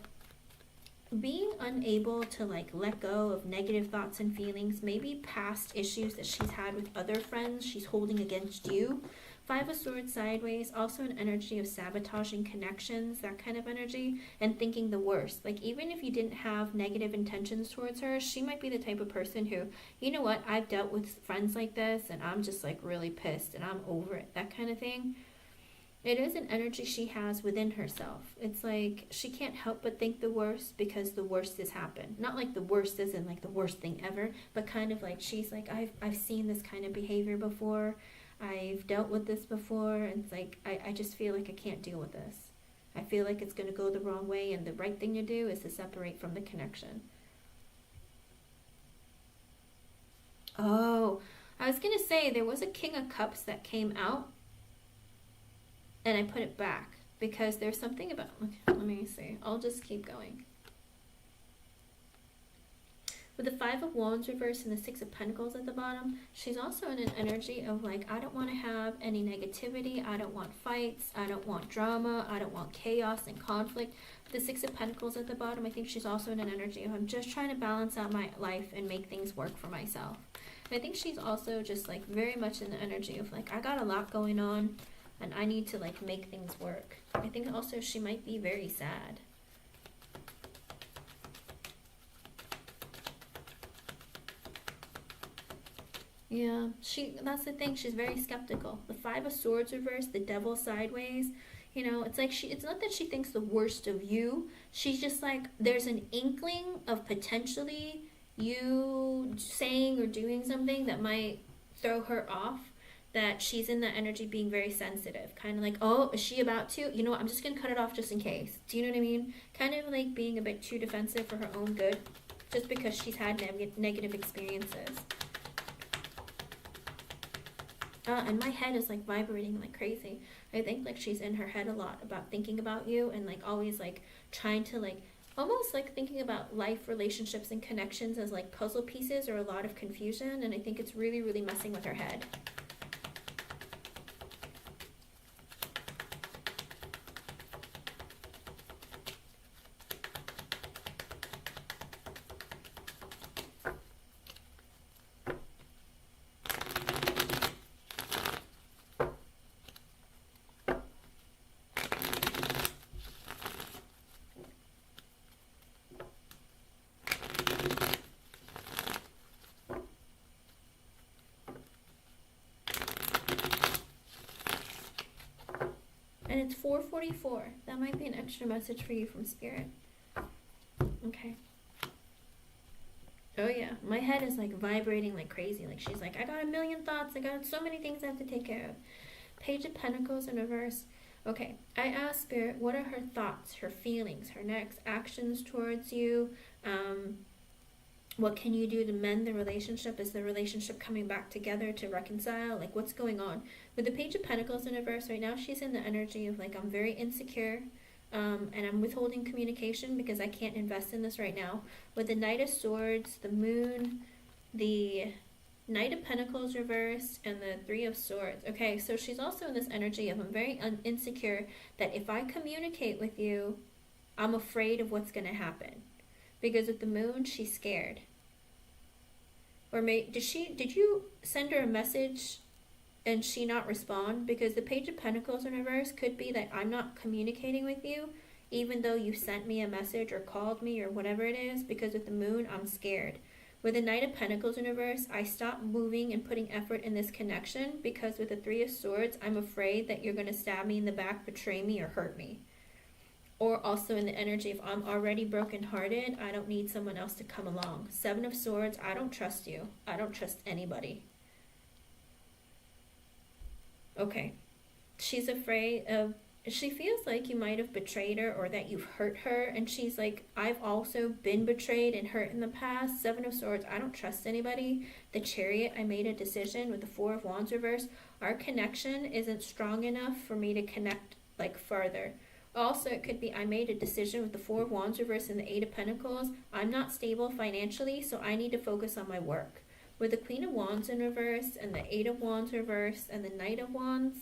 being unable to like let go of negative thoughts and feelings, maybe past issues that she's had with other friends she's holding against you. Five of Swords sideways, also an energy of sabotaging connections, that kind of energy, and thinking the worst. Like, even if you didn't have negative intentions towards her, she might be the type of person who, you know what, I've dealt with friends like this, and I'm just like really pissed, and I'm over it, that kind of thing. It is an energy she has within herself. It's like she can't help but think the worst because the worst has happened. Not like the worst isn't like the worst thing ever, but kind of like she's like, I've seen this kind of behavior before. I've dealt with this before, and it's like, I just feel like I can't deal with this. I feel like it's going to go the wrong way, and the right thing to do is to separate from the connection. Oh, I was going to say, there was a King of Cups that came out, and I put it back, because there's something about, okay, let me see, I'll just keep going. With the Five of Wands reversed and the Six of Pentacles at the bottom, she's also in an energy of like, I don't want to have any negativity, I don't want fights, I don't want drama, I don't want chaos and conflict. With the Six of Pentacles at the bottom, I think she's also in an energy of, I'm just trying to balance out my life and make things work for myself. And I think she's also just like very much in the energy of like, I got a lot going on and I need to like make things work. I think also she might be very sad. Yeah, that's the thing, she's very skeptical. The Five of Swords reversed, the Devil sideways, you know, it's like it's not that she thinks the worst of you, she's just like, there's an inkling of potentially you saying or doing something that might throw her off, that she's in that energy being very sensitive, kind of like, oh, is she about to, you know what, I'm just gonna cut it off just in case. Do you know what I mean? Kind of like being a bit too defensive for her own good, just because she's had negative experiences. And my head is like vibrating like crazy. I think like she's in her head a lot about thinking about you, and like always like trying to like almost like thinking about life, relationships, and connections as like puzzle pieces or a lot of confusion, and I think it's really, really messing with her head. And it's 4:44. That might be an extra message for you from Spirit. Okay. Oh yeah, my head is like vibrating like crazy. Like she's like, I got a million thoughts. I got so many things I have to take care of. Page of Pentacles in reverse. Okay, I asked Spirit, what are her thoughts, her feelings, her next actions towards you? What can you do to mend the relationship? Is the relationship coming back together to reconcile? Like, what's going on? With the Page of Pentacles in reverse, right now she's in the energy of like, I'm very insecure, and I'm withholding communication because I can't invest in this right now. With the Knight of Swords, the Moon, the Knight of Pentacles reversed, and the Three of Swords. Okay, so she's also in this energy of I'm very insecure, that if I communicate with you, I'm afraid of what's going to happen. Because with the Moon, she's scared. Or did you send her a message and she not respond? Because the Page of Pentacles in reverse could be that I'm not communicating with you, even though you sent me a message or called me or whatever it is. Because with the Moon, I'm scared. With the Knight of Pentacles in reverse, I stopped moving and putting effort in this connection because with the Three of Swords, I'm afraid that you're going to stab me in the back, betray me, or hurt me. Or also in the energy, if I'm already brokenhearted, I don't need someone else to come along. Seven of Swords, I don't trust you. I don't trust anybody. Okay. She's afraid of, she feels like you might have betrayed her or that you've hurt her. And she's like, I've also been betrayed and hurt in the past. Seven of Swords, I don't trust anybody. The Chariot, I made a decision. With the Four of Wands reverse, our connection isn't strong enough for me to connect like further. Also, it could be I made a decision with the Four of Wands reverse and the Eight of Pentacles. I'm not stable financially, so I need to focus on my work. With the Queen of Wands in reverse and the Eight of Wands reverse and the Knight of Wands.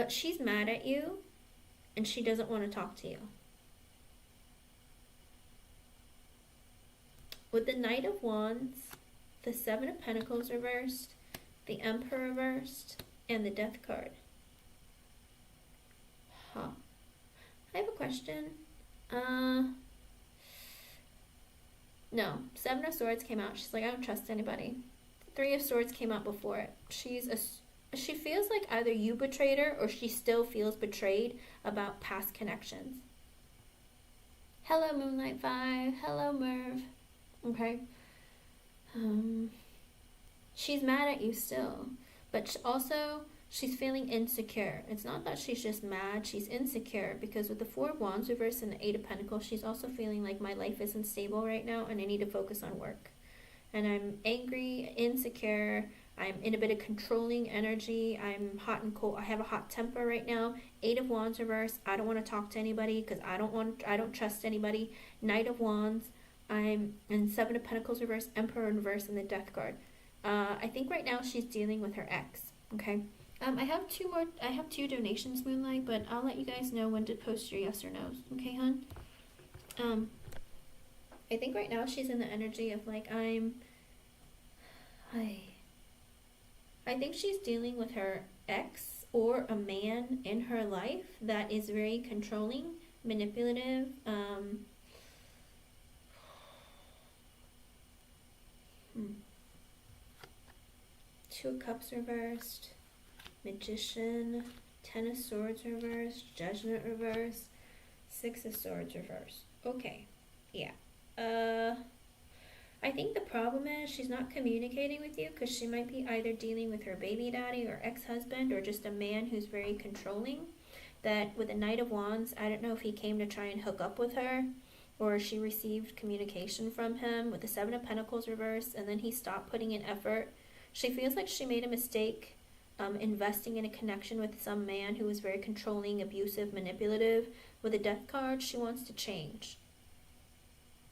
She's mad at you and she doesn't want to talk to you. With the Knight of Wands, the Seven of Pentacles reversed, the Emperor reversed, and the Death card. Huh. I have a question. No. Seven of Swords came out. She's like, I don't trust anybody. Three of Swords came out before it. She feels like either you betrayed her or she still feels betrayed about past connections. Hello, Moonlight 5. Hello, Merv. Okay. She's mad at you still. But also, she's feeling insecure. It's not that she's just mad, she's insecure. Because with the Four of Wands reversed and the Eight of Pentacles, she's also feeling like my life isn't stable right now and I need to focus on work. And I'm angry, insecure, I'm in a bit of controlling energy, I'm hot and cold, I have a hot temper right now. Eight of Wands reversed, I don't want to talk to anybody because I don't trust anybody. Knight of Wands, I'm in Seven of Pentacles reversed, Emperor in reverse, and the Death card. I think right now she's dealing with her ex. Okay. I have two donations, Moonlight, but I'll let you guys know when to post your yes or no's. Okay, hun? I think right now she's in the energy of like I think she's dealing with her ex or a man in her life that is very controlling, manipulative, Two of Cups reversed, Magician, Ten of Swords reversed, Judgment reversed, Six of Swords reversed. Okay, yeah. I think the problem is she's not communicating with you because she might be either dealing with her baby daddy or ex-husband or just a man who's very controlling. That with the Knight of Wands, I don't know if he came to try and hook up with her or she received communication from him. With the Seven of Pentacles reversed and then he stopped putting in effort. She feels like she made a mistake investing in a connection with some man who was very controlling, abusive, manipulative. With the Death card, she wants to change.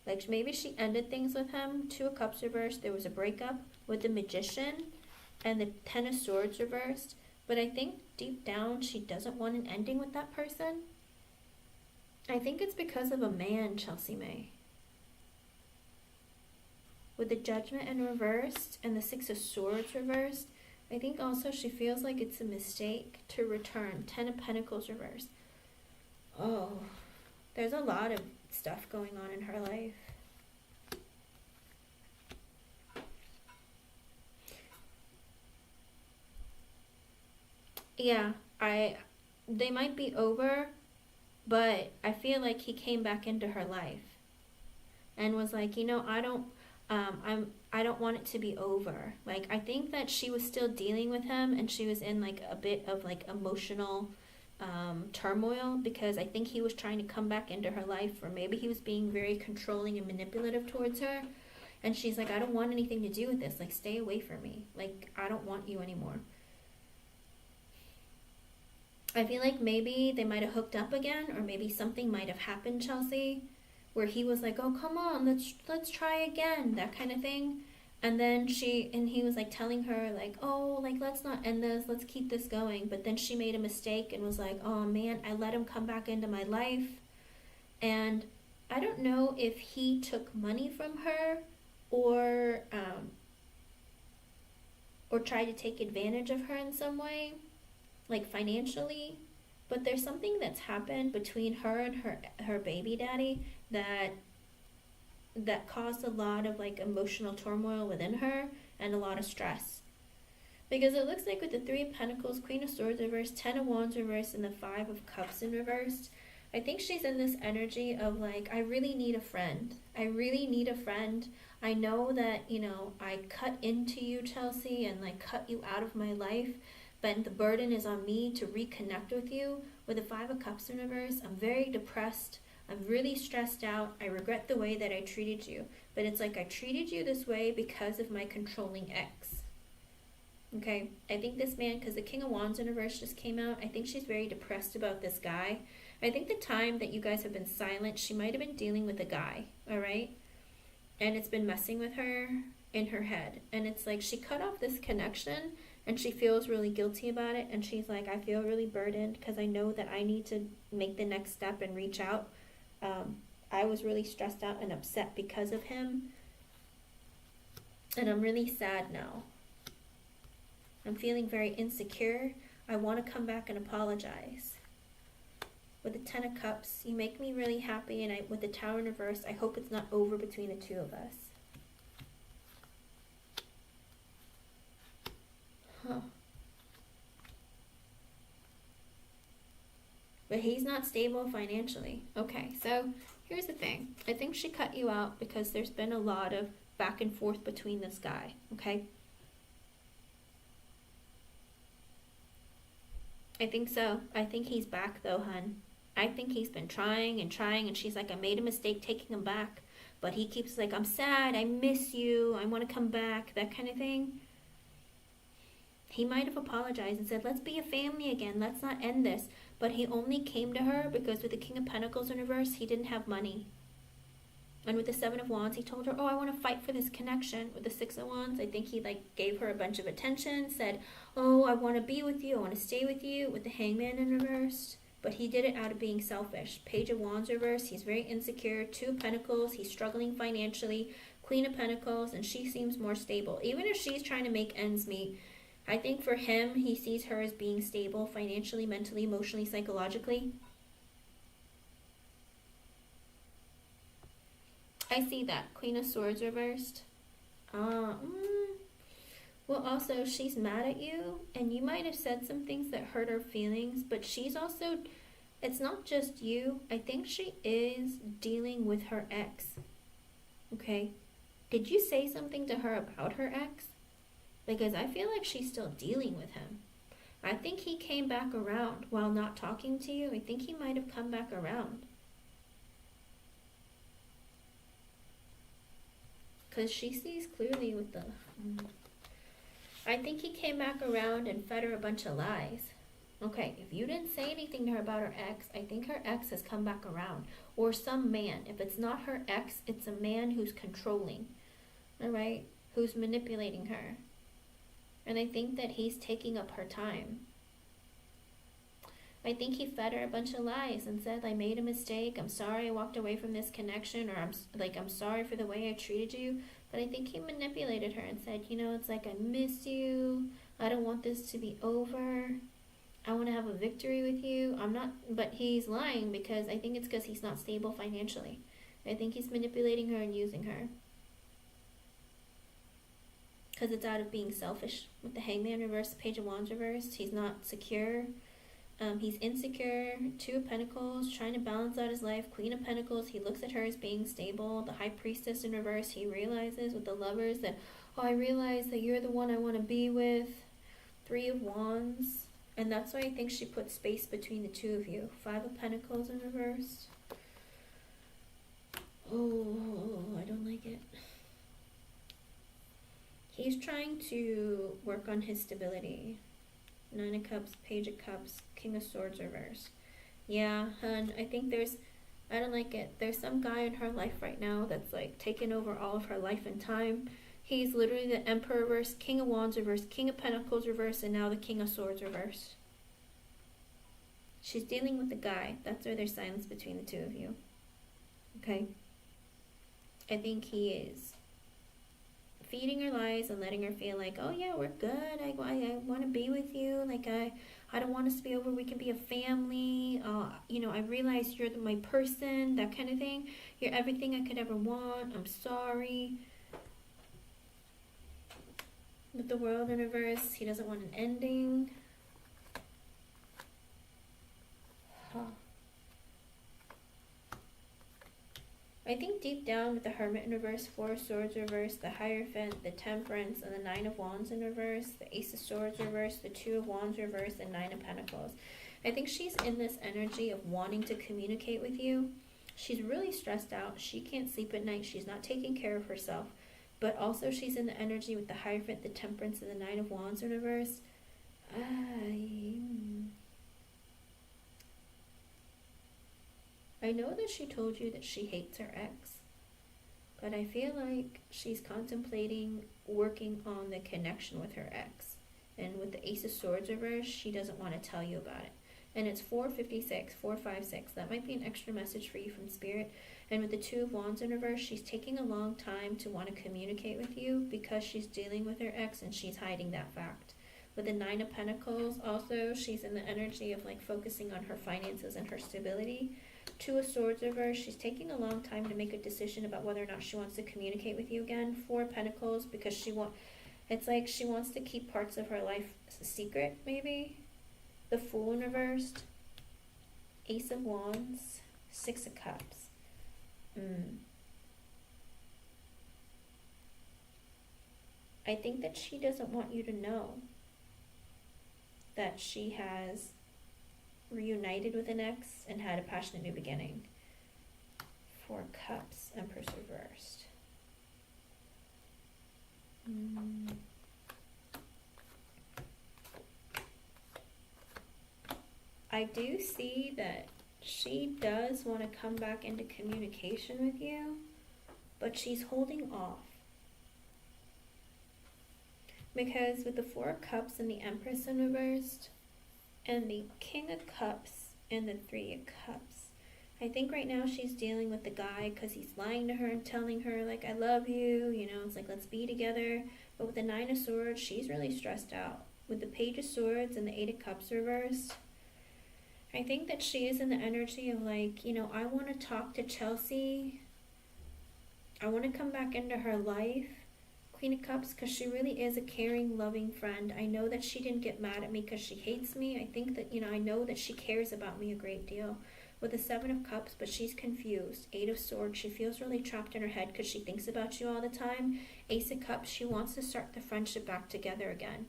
Like maybe she ended things with him. Two of Cups reversed, there was a breakup. With the Magician and the Ten of Swords reversed. But I think deep down she doesn't want an ending with that person. I think it's because of a man, Chelsea May. With the Judgment in reversed and the Six of Swords reversed, I think also she feels like it's a mistake to return. Ten of Pentacles reversed. Oh, there's a lot of stuff going on in her life. Yeah, they might be over, But I feel like he came back into her life and was like, I don't want it to be over. Like, I think that she was still dealing with him, and she was in like a bit of like emotional turmoil, because I think he was trying to come back into her life, or maybe he was being very controlling and manipulative towards her. And she's like, I don't want anything to do with this. Like, stay away from me. Like, I don't want you anymore. I feel like maybe they might have hooked up again, or maybe something might have happened, Chelsea, where he was like, "Oh, come on, let's try again," that kind of thing. And then he was like telling her like, "Oh, like let's not end this. Let's keep this going." But then she made a mistake and was like, "Oh man, I let him come back into my life." And I don't know if he took money from her, or or tried to take advantage of her in some way, like financially. But there's something that's happened between her and her baby daddy that caused a lot of like emotional turmoil within her and a lot of stress. Because it looks like with the Three of Pentacles, Queen of Swords reversed, Ten of Wands reversed, and the Five of Cups in reversed, I think she's in this energy of like, I really need a friend. I really need a friend. I know that, I cut into you, Chelsea, and like cut you out of my life, but the burden is on me to reconnect with you. With the Five of Cups in reverse, I'm very depressed. I'm really stressed out. I regret the way that I treated you. But it's like I treated you this way because of my controlling ex. Okay? I think this man, because the King of Wands in reverse just came out, I think she's very depressed about this guy. I think the time that you guys have been silent, she might have been dealing with a guy. Alright? And it's been messing with her in her head. And it's like she cut off this connection, and she feels really guilty about it. And she's like, I feel really burdened because I know that I need to make the next step and reach out. I was really stressed out and upset because of him. And I'm really sad now. I'm feeling very insecure. I want to come back and apologize. With the Ten of Cups, you make me really happy. And with the Tower in reverse, I hope it's not over between the two of us. Huh. But he's not stable financially. Okay, so here's the thing. I think she cut you out because there's been a lot of back and forth between this guy, okay? I think so. I think he's back though, hun. I think he's been trying, and she's like, I made a mistake taking him back. But he keeps like, I'm sad, I miss you, I want to come back, that kind of thing. He might have apologized and said, let's be a family again, let's not end this. But he only came to her because with the King of Pentacles in reverse, he didn't have money. And with the Seven of Wands, he told her, oh, I want to fight for this connection. With the Six of Wands, I think he like gave her a bunch of attention, said, oh, I want to be with you, I want to stay with you. With the Hangman in reverse, but he did it out of being selfish. Page of Wands reverse, he's very insecure. Two of Pentacles, he's struggling financially. Queen of Pentacles, and she seems more stable. Even if she's trying to make ends meet, I think for him, he sees her as being stable financially, mentally, emotionally, psychologically. I see that. Queen of Swords reversed. Well, also, she's mad at you, and you might have said some things that hurt her feelings, but she's also, it's not just you. I think she is dealing with her ex. Okay? Did you say something to her about her ex? Because I feel like she's still dealing with him. I think he came back around while not talking to you. I think he might have come back around. Because she sees clearly with the... I think he came back around and fed her a bunch of lies. Okay, if you didn't say anything to her about her ex, I think her ex has come back around. Or some man. If it's not her ex, it's a man who's controlling. Alright? Who's manipulating her. And I think that he's taking up her time. I think he fed her a bunch of lies and said, I made a mistake, I'm sorry I walked away from this connection, or I'm sorry for the way I treated you. But I think he manipulated her and said, it's like, I miss you, I don't want this to be over, I want to have a victory with you. But he's lying, because I think it's because he's not stable financially. I think he's manipulating her and using her. Because it's out of being selfish. With the Hangman reversed, Page of Wands reversed, he's not secure. He's insecure. Two of Pentacles, trying to balance out his life. Queen of Pentacles, he looks at her as being stable. The High Priestess in reverse, he realizes with the Lovers that, oh, I realize that you're the one I want to be with. Three of Wands, and that's why I think she put space between the two of you. Five of Pentacles in reverse. Oh, I don't like it. He's trying to work on his stability. Nine of Cups, Page of Cups, King of Swords reverse. Yeah, hun, I think I don't like it. There's some guy in her life right now that's like taken over all of her life and time. He's literally the Emperor reverse, King of Wands reverse, King of Pentacles reverse, and now the King of Swords reverse. She's dealing with the guy. That's why there's silence between the two of you. Okay? I think he is feeding her lies and letting her feel like, oh yeah, we're good. I want to be with you. Like, I don't want us to be over. We can be a family. You know, I realize you're my person, that kind of thing. You're everything I could ever want. I'm sorry. With the World in reverse, he doesn't want an ending. Huh. I think deep down with the Hermit in reverse, Four of Swords reverse, the Hierophant, the Temperance, and the Nine of Wands in reverse, the Ace of Swords reverse, the Two of Wands reverse, and Nine of Pentacles. I think she's in this energy of wanting to communicate with you. She's really stressed out. She can't sleep at night. She's not taking care of herself. But also she's in the energy with the Hierophant, the Temperance, and the Nine of Wands in reverse. I know that she told you that she hates her ex, but I feel like she's contemplating working on the connection with her ex. And with the Ace of Swords reverse, she doesn't want to tell you about it. And it's 456, 456. That might be an extra message for you from Spirit. And with the Two of Wands in reverse, she's taking a long time to want to communicate with you because she's dealing with her ex and she's hiding that fact. With the Nine of Pentacles, also, she's in the energy of like focusing on her finances and her stability. Two of Swords reverse, she's taking a long time to make a decision about whether or not she wants to communicate with you again. Four of Pentacles, because it's like she wants to keep parts of her life secret, maybe. The Fool in reversed. Ace of Wands. Six of Cups. I think that she doesn't want you to know that she has reunited with an ex and had a passionate new beginning. Four Cups, Empress reversed. I do see that she does want to come back into communication with you, but she's holding off. Because with the Four of Cups and the Empress in reversed, and the King of Cups and the Three of Cups, I think right now she's dealing with the guy because he's lying to her and telling her, like, I love you, you know, it's like, let's be together. But with the Nine of Swords, she's really stressed out. With the Page of Swords and the Eight of Cups reversed, I think that she is in the energy of like, you know, I want to talk to Chelsea. I want to come back into her life. Queen of Cups, because she really is a caring, loving friend. I know that she didn't get mad at me because she hates me. I think that, you know, I know that she cares about me a great deal. With the Seven of Cups, but she's confused. Eight of Swords, she feels really trapped in her head because she thinks about you all the time. Ace of Cups, she wants to start the friendship back together again.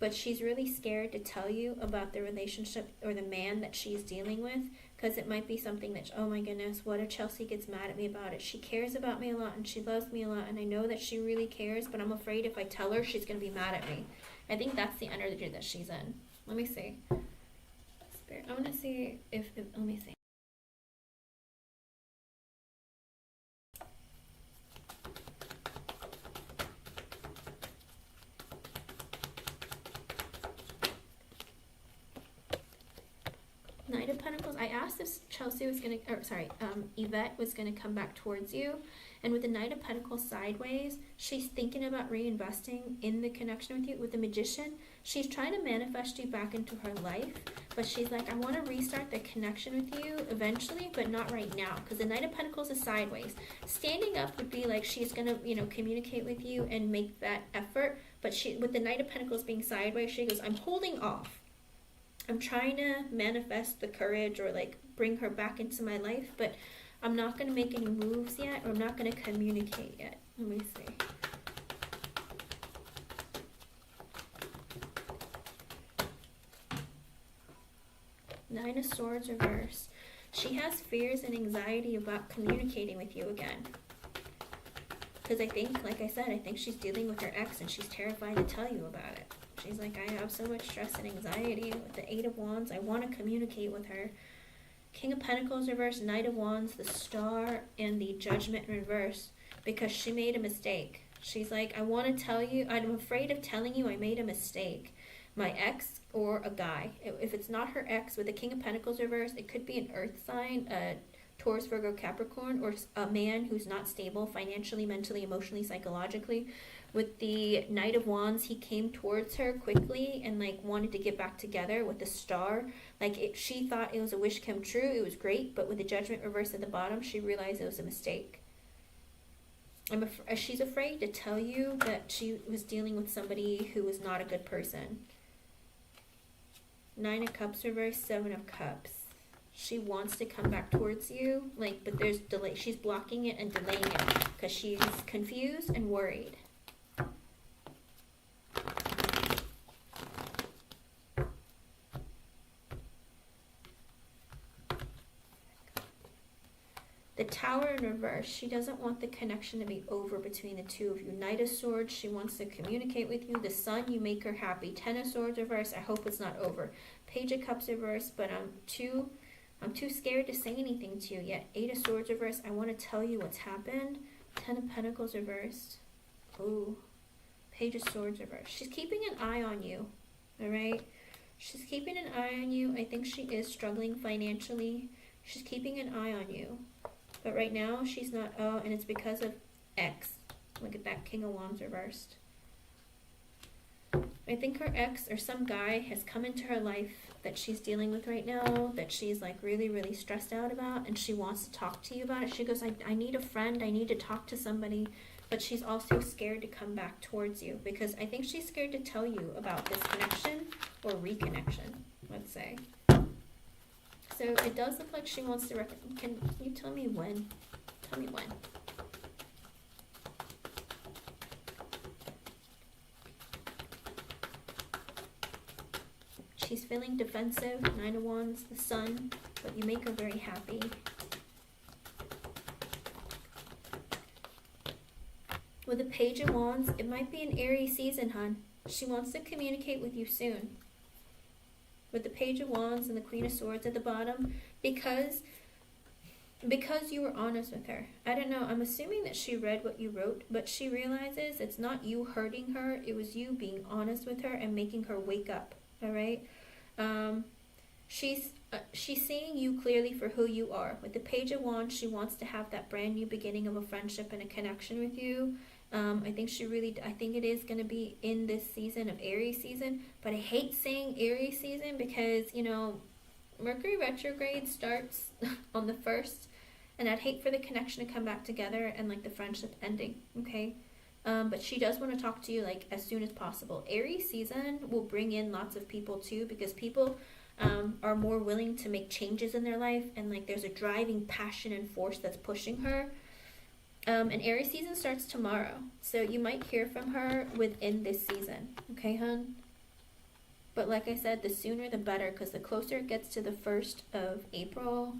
But she's really scared to tell you about the relationship or the man that she's dealing with, because it might be something that, oh my goodness, what if Chelsea gets mad at me about it? She cares about me a lot and she loves me a lot, and I know that she really cares, but I'm afraid if I tell her, she's going to be mad at me. I think that's the energy that she's in. Let me see. Spirit, I want to see if let me see. Knight of Pentacles, I asked if Chelsea was going to, or sorry, Yvette was going to come back towards you. And with the Knight of Pentacles sideways, she's thinking about reinvesting in the connection with you. With the Magician, she's trying to manifest you back into her life. But she's like, I want to restart the connection with you eventually, but not right now. Because the Knight of Pentacles is sideways. Standing up would be like she's going to, you know, communicate with you and make that effort. But she, with the Knight of Pentacles being sideways, she goes, I'm holding off. I'm trying to manifest the courage or like bring her back into my life, but I'm not going to make any moves yet, or I'm not going to communicate yet. Let me see. Nine of Swords reverse. She has fears and anxiety about communicating with you again. Because I think, like I said, I think she's dealing with her ex and she's terrified to tell you about it. She's like, I have so much stress and anxiety with the Eight of Wands. I want to communicate with her. King of Pentacles reverse, Knight of Wands, the Star, and the Judgment reverse. Because she made a mistake. She's like, I want to tell you, I'm afraid of telling you I made a mistake. My ex or a guy. If it's not her ex with the King of Pentacles reverse, it could be an earth sign, a Taurus, Virgo, Capricorn, or a man who's not stable financially, mentally, emotionally, psychologically. With the Knight of Wands, he came towards her quickly and like wanted to get back together. With the Star, like she thought it was a wish come true. It was great, but with the Judgment reverse at the bottom, she realized it was a mistake. She's afraid to tell you that she was dealing with somebody who was not a good person. Nine of Cups reverse, Seven of Cups. She wants to come back towards you, like, but there's delay. She's blocking it and delaying it because she's confused and worried. The Tower in reverse. She doesn't want the connection to be over between the two of you. Knight of Swords. She wants to communicate with you. The Sun. You make her happy. Ten of Swords reverse. I hope it's not over. Page of Cups reverse. But I'm too scared to say anything to you yet. Eight of Swords reverse. I want to tell you what's happened. Ten of Pentacles reversed. Ooh. Page of Swords reverse. She's keeping an eye on you. Alright? She's keeping an eye on you. I think she is struggling financially. She's keeping an eye on you. But right now, she's not, oh, and it's because of X. Look at that, King of Wands reversed. I think her ex or some guy has come into her life that she's dealing with right now, that she's like really, really stressed out about, and she wants to talk to you about it. She goes, I need a friend, I need to talk to somebody, but she's also scared to come back towards you because I think she's scared to tell you about this connection or reconnection, let's say. So it does look like she wants to can you tell me when? Tell me when. She's feeling defensive. Nine of Wands, the Sun, but you make her very happy. With the Page of Wands, it might be an Aries season, hon. She wants to communicate with you soon. With the Page of Wands and the Queen of Swords at the bottom, because you were honest with her. I don't know, I'm assuming that she read what you wrote, but she realizes it's not you hurting her, it was you being honest with her and making her wake up, all right? She's seeing you clearly for who you are. With the Page of Wands, she wants to have that brand new beginning of a friendship and a connection with you. I think it is going to be in this season of Aries season, but I hate saying Aries season because, you know, Mercury retrograde starts on the 1st, and I'd hate for the connection to come back together and like the friendship ending, okay? But she does want to talk to you like as soon as possible. Aries season will bring in lots of people too, because people are more willing to make changes in their life, and like there's a driving passion and force that's pushing her. And Aries season starts tomorrow, so you might hear from her within this season, okay, hun? But like I said, the sooner the better, because the closer it gets to the 1st of April,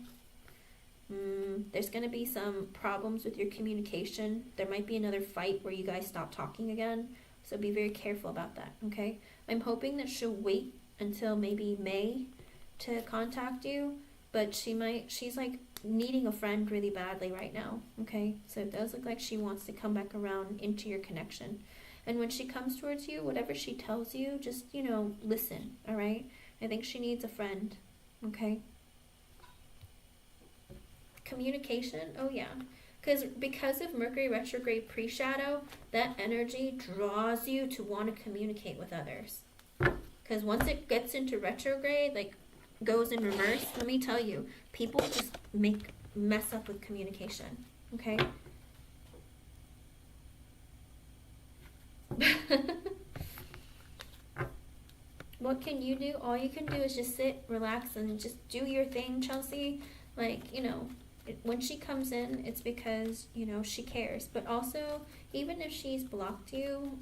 there's going to be some problems with your communication. There might be another fight where you guys stop talking again, so be very careful about that, okay? I'm hoping that she'll wait until maybe May to contact you, but she's like needing a friend really badly right now, okay? So it does look like she wants to come back around into your connection. And when she comes towards you, whatever she tells you, just, you know, listen, all right? I think she needs a friend, okay? Communication, oh yeah. Because of Mercury retrograde pre-shadow, that energy draws you to want to communicate with others. Because once it gets into retrograde, like goes in reverse, let me tell you, people just mess up with communication, okay? What can you do? All you can do is just sit, relax, and just do your thing, Chelsea. Like, you know, when she comes in, it's because, you know, she cares. But also, even if she's blocked you,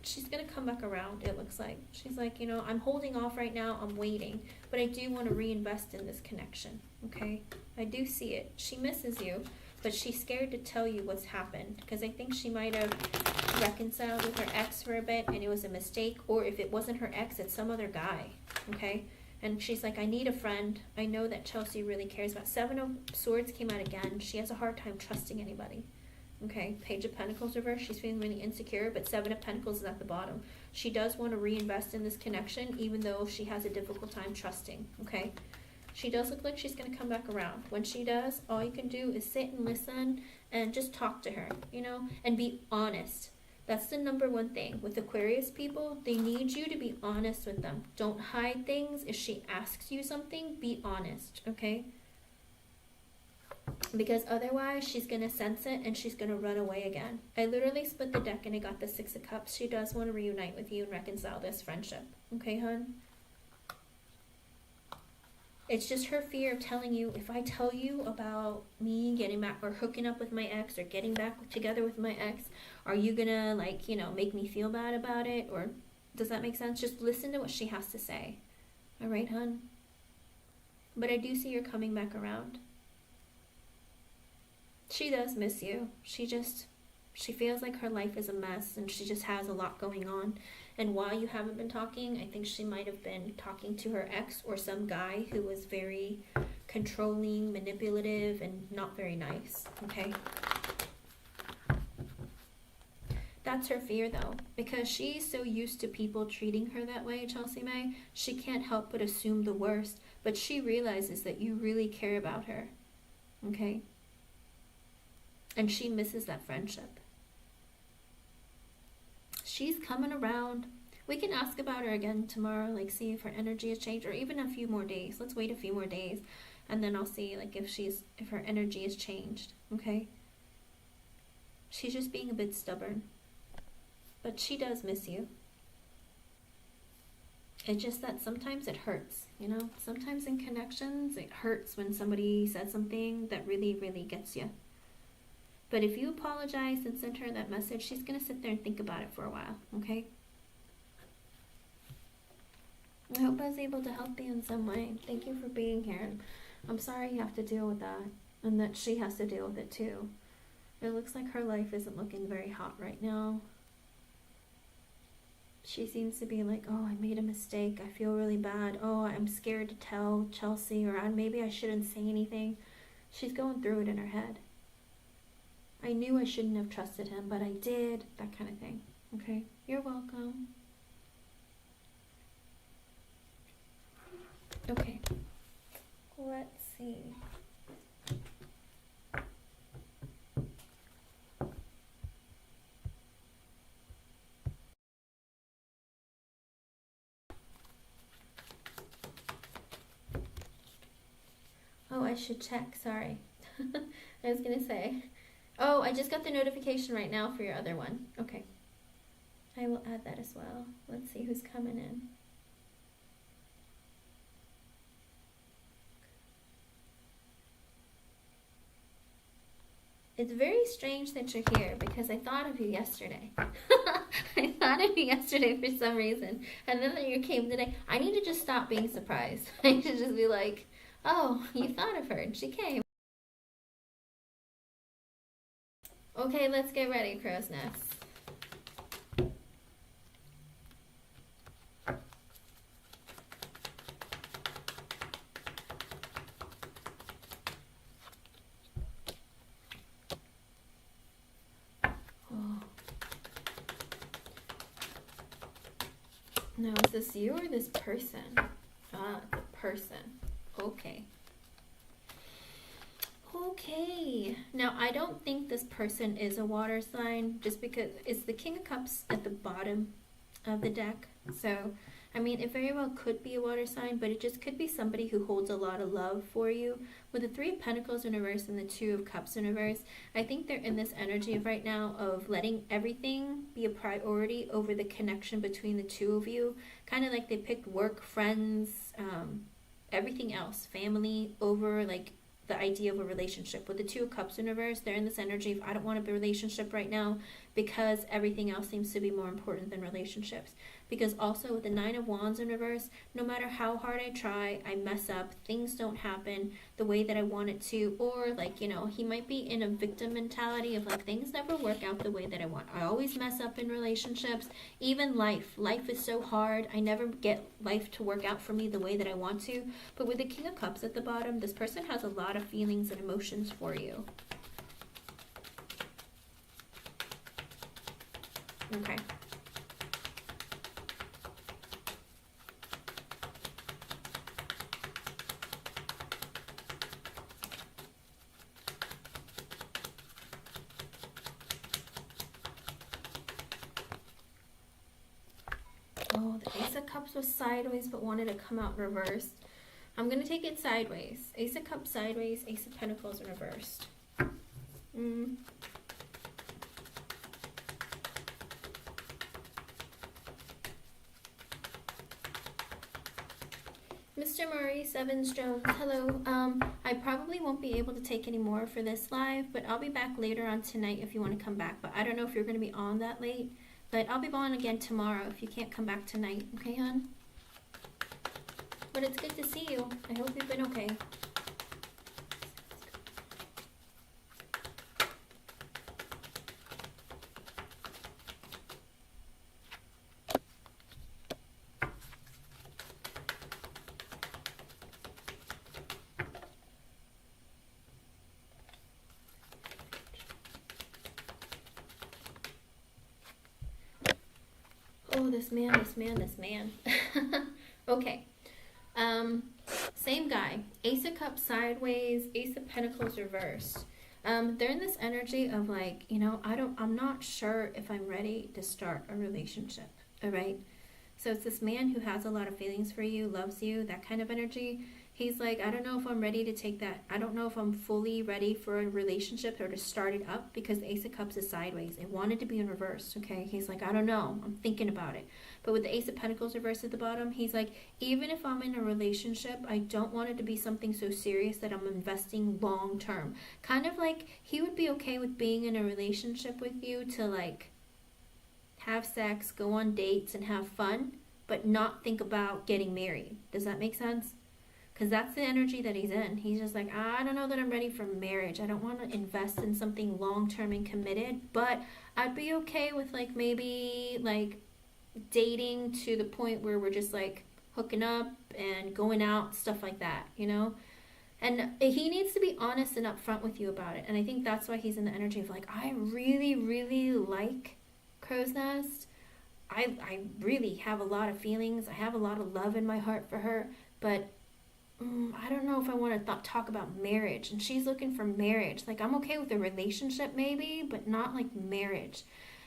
she's gonna come back around, it looks like. She's like, you know, I'm holding off right now, I'm waiting, but I do want to reinvest in this connection, okay? I do see it. She misses you, but she's scared to tell you what's happened, because I think she might have reconciled with her ex for a bit, and it was a mistake, or if it wasn't her ex, it's some other guy, okay? And she's like, I need a friend. I know that Chelsea really cares about. 7 of Swords came out again. She has a hard time trusting anybody. Okay, Page of Pentacles reverse. She's feeling really insecure, but 7 of Pentacles is at the bottom. She does want to reinvest in this connection, even though she has a difficult time trusting. Okay, she does look like she's going to come back around. When she does, all you can do is sit and listen and just talk to her, you know, and be honest. That's the #1 thing. With Aquarius people, they need you to be honest with them. Don't hide things. If she asks you something, be honest, okay? Because otherwise, she's going to sense it and she's going to run away again. I literally split the deck and I got the 6 of Cups. She does want to reunite with you and reconcile this friendship. Okay, hun? It's just her fear of telling you, if I tell you about me getting back or hooking up with my ex or getting back together with my ex, are you gonna, like, you know, make me feel bad about it? Or does that make sense? Just listen to what she has to say. All right, hun? But I do see you're coming back around. She does miss you. She feels like her life is a mess and she just has a lot going on. And while you haven't been talking, I think she might have been talking to her ex or some guy who was very controlling, manipulative, and not very nice, okay? That's her fear, though, because she's so used to people treating her that way, Chelsea May. She can't help but assume the worst, but she realizes that you really care about her, okay? And she misses that friendship. She's coming around. We can ask about her again tomorrow, like see if her energy has changed, or even a few more days. Let's wait a few more days, and then I'll see like if her energy has changed, okay? She's just being a bit stubborn. But she does miss you. It's just that sometimes it hurts, you know? Sometimes in connections, it hurts when somebody says something that really, really gets you. But if you apologize and send her that message, she's going to sit there and think about it for a while, okay? I hope I was able to help you in some way. Thank you for being here. I'm sorry you have to deal with that, and that she has to deal with it too. It looks like her life isn't looking very hot right now. She seems to be like, oh, I made a mistake. I feel really bad. Oh, I'm scared to tell Chelsea, or maybe I shouldn't say anything. She's going through it in her head. I knew I shouldn't have trusted him, but I did. That kind of thing. Okay? You're welcome. Okay. Let's see. Oh, I should check. Sorry. I was going to say. Oh, I just got the notification right now for your other one. Okay. I will add that as well. Let's see who's coming in. It's very strange that you're here because I thought of you yesterday. I thought of you yesterday for some reason. And then you came today. I need to just stop being surprised. I need to just be like, oh, you thought of her and she came. Okay, let's get ready, crow's nest. Oh. Now, is this you or this person? Ah, the person. Okay. Okay, now I don't think this person is a water sign just because it's the King of Cups at the bottom of the deck. So I mean, it very well could be a water sign, but it just could be somebody who holds a lot of love for you. With the Three of Pentacles in reverse and the Two of Cups in reverse, I think they're in this energy of right now of letting everything be a priority over the connection between the two of you. Kind of like they picked work, friends, everything else, family, over like the idea of a relationship. With the Two of Cups in reverse, they're in this energy of I don't want a relationship right now because everything else seems to be more important than relationships. Because also with the Nine of Wands in reverse, no matter how hard I try, I mess up, things don't happen the way that I want it to, or like, you know, he might be in a victim mentality of like things never work out the way that I want. I always mess up in relationships, even life is so hard. I never get life to work out for me the way that I want to. But with the King of Cups at the bottom, this person has a lot of feelings and emotions for you. Okay. Oh, the Ace of Cups was sideways but wanted to come out reversed. I'm going to take it sideways. Ace of Cups sideways, Ace of Pentacles reversed. Mr. Maurice Evans Jones, hello. I probably won't be able to take any more for this live, but I'll be back later on tonight if you want to come back. But I don't know if you're going to be on that late. But I'll be on again tomorrow if you can't come back tonight. Okay, hon? But it's good to see you. I hope you've been okay. Oh, this man. Okay. Same guy. Ace of Cups sideways, Ace of Pentacles reversed. They're in this energy of like, you know, I'm not sure if I'm ready to start a relationship. All right. So it's this man who has a lot of feelings for you, loves you, that kind of energy. He's like, I don't know if I'm ready to take that. I don't know if I'm fully ready for a relationship or to start it up because the Ace of Cups is sideways. It wanted to be in reverse, okay? He's like, I don't know. I'm thinking about it. But with the Ace of Pentacles reversed at the bottom, he's like, even if I'm in a relationship, I don't want it to be something so serious that I'm investing long term. Kind of like he would be okay with being in a relationship with you to like have sex, go on dates and have fun, but not think about getting married. Does that make sense? Because that's the energy that he's in. He's just like, I don't know that I'm ready for marriage. I don't want to invest in something long-term and committed, but I'd be okay with like maybe like dating to the point where we're just like hooking up and going out, stuff like that, you know? And he needs to be honest and upfront with you about it. And I think that's why he's in the energy of like, I really, really like Crow's Nest. I really have a lot of feelings. I have a lot of love in my heart for her, but I don't know if I want to talk about marriage. And she's looking for marriage. Like, I'm okay with a relationship maybe, but not like marriage.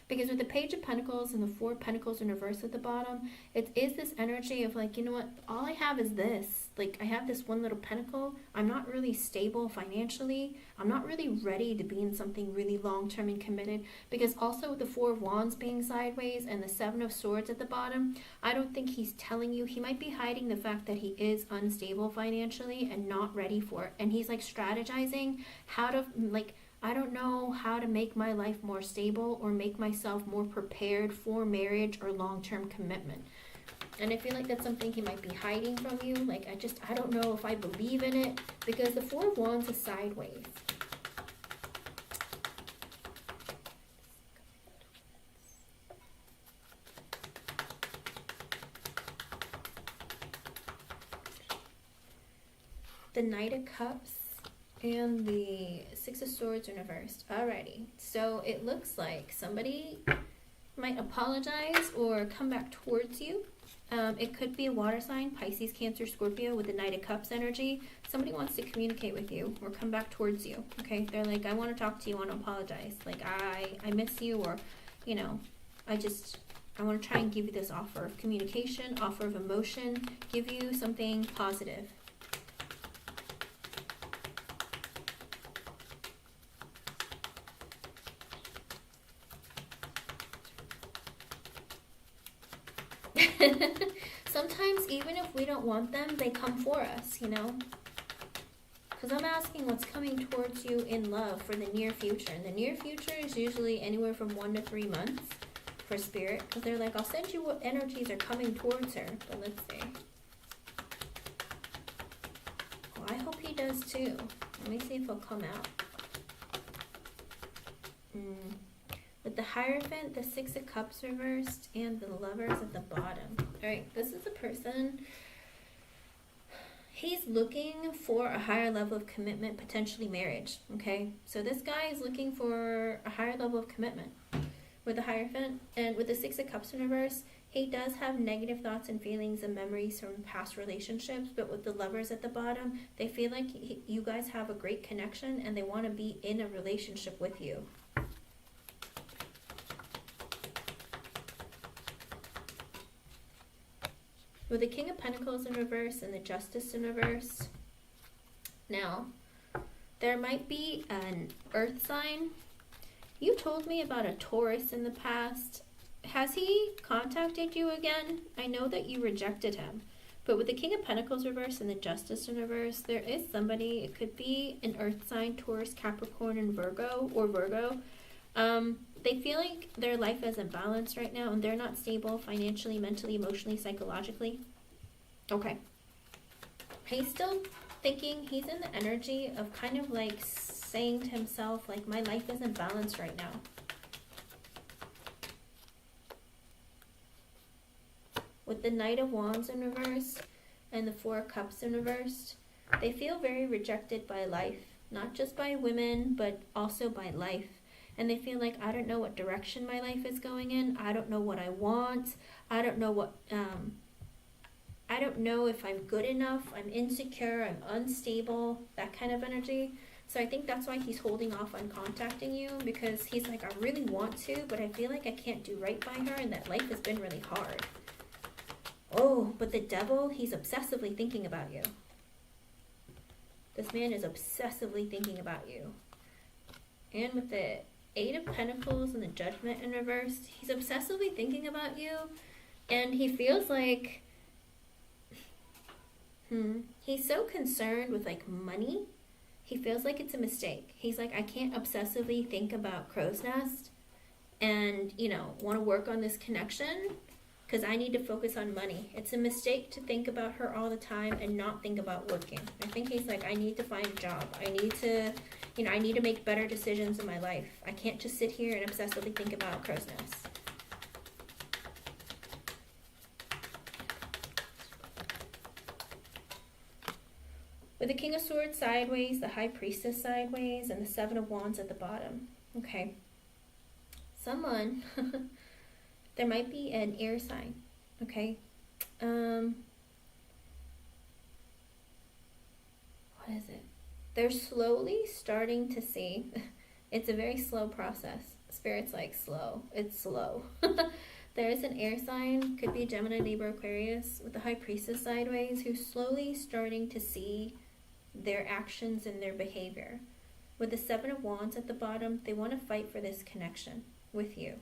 Because with the Page of Pentacles and the Four of Pentacles in reverse at the bottom, it is this energy of like, you know what, all I have is this. Like, I have this one little pentacle. I'm not really stable financially. I'm not really ready to be in something really long-term and committed. Because also with the Four of Wands being sideways and the Seven of Swords at the bottom, I don't think he's telling you. He might be hiding the fact that he is unstable financially and not ready for it. And he's like strategizing how to like, I don't know how to make my life more stable or make myself more prepared for marriage or long-term commitment. And I feel like that's something he might be hiding from you. Like, I don't know if I believe in it because the Four of Wands is sideways. The Knight of Cups and the Six of Swords are reversed. Alrighty, so it looks like somebody might apologize or come back towards you. It could be a water sign, Pisces, Cancer, Scorpio with the Knight of Cups energy. Somebody wants to communicate with you or come back towards you, okay? They're like, I want to talk to you, I want to apologize. Like, I miss you, or, you know, I want to try and give you this offer of communication, offer of emotion, give you something positive. Sometimes even if we don't want them, they come for us, you know? Because I'm asking what's coming towards you in love for the near future. And the near future is usually anywhere from 1 to 3 months for spirit. Because they're like, I'll send you what energies are coming towards her. But let's see. Well, I hope he does too. Let me see if he'll come out. With the Hierophant, the Six of Cups reversed, and the Lovers at the bottom. Alright, this is a person. He's looking for a higher level of commitment, potentially marriage. Okay, so this guy is looking for a higher level of commitment with the Hierophant. And with the Six of Cups in reverse, he does have negative thoughts and feelings and memories from past relationships. But with the Lovers at the bottom, they feel like you guys have a great connection and they want to be in a relationship with you. With the King of Pentacles in reverse and the Justice in reverse. Now, there might be an earth sign. You told me about a Taurus in the past. Has he contacted you again? I know that you rejected him. But with the King of Pentacles reverse and the Justice in reverse, there is somebody, it could be an earth sign, Taurus, Capricorn, and Virgo, or Virgo. They feel like their life isn't balanced right now and they're not stable financially, mentally, emotionally, psychologically. Okay. He's still thinking, he's in the energy of kind of like saying to himself, like, my life isn't balanced right now. With the Knight of Wands in reverse and the Four of Cups in reverse, they feel very rejected by life. Not just by women, but also by life. And they feel like, I don't know what direction my life is going in. I don't know what I want. I don't know what, I don't know if I'm good enough. I'm insecure. I'm unstable. That kind of energy. So I think that's why he's holding off on contacting you. Because he's like, I really want to, but I feel like I can't do right by her. And that life has been really hard. Oh, but the Devil, he's obsessively thinking about you. This man is obsessively thinking about you. And with the Eight of Pentacles and the Judgment in reverse, he's obsessively thinking about you, and he feels like he's so concerned with like money, he feels like it's a mistake. He's like, I can't obsessively think about Crow's Nest and, you know, want to work on this connection because I need to focus on money. It's a mistake to think about her all the time and not think about working. I think he's like, I need to find a job. I need to, you know, I need to make better decisions in my life. I can't just sit here and obsessively think about Crow's Nest. With the King of Swords sideways, the High Priestess sideways, and the Seven of Wands at the bottom. Okay. Someone, there might be an air sign. Okay. What is it? They're slowly starting to see. It's a very slow process. Spirit's like slow. It's slow. There is an air sign, could be Gemini, Libra, Aquarius, with the High Priestess sideways, who's slowly starting to see their actions and their behavior. With the Seven of Wands at the bottom, they want to fight for this connection with you.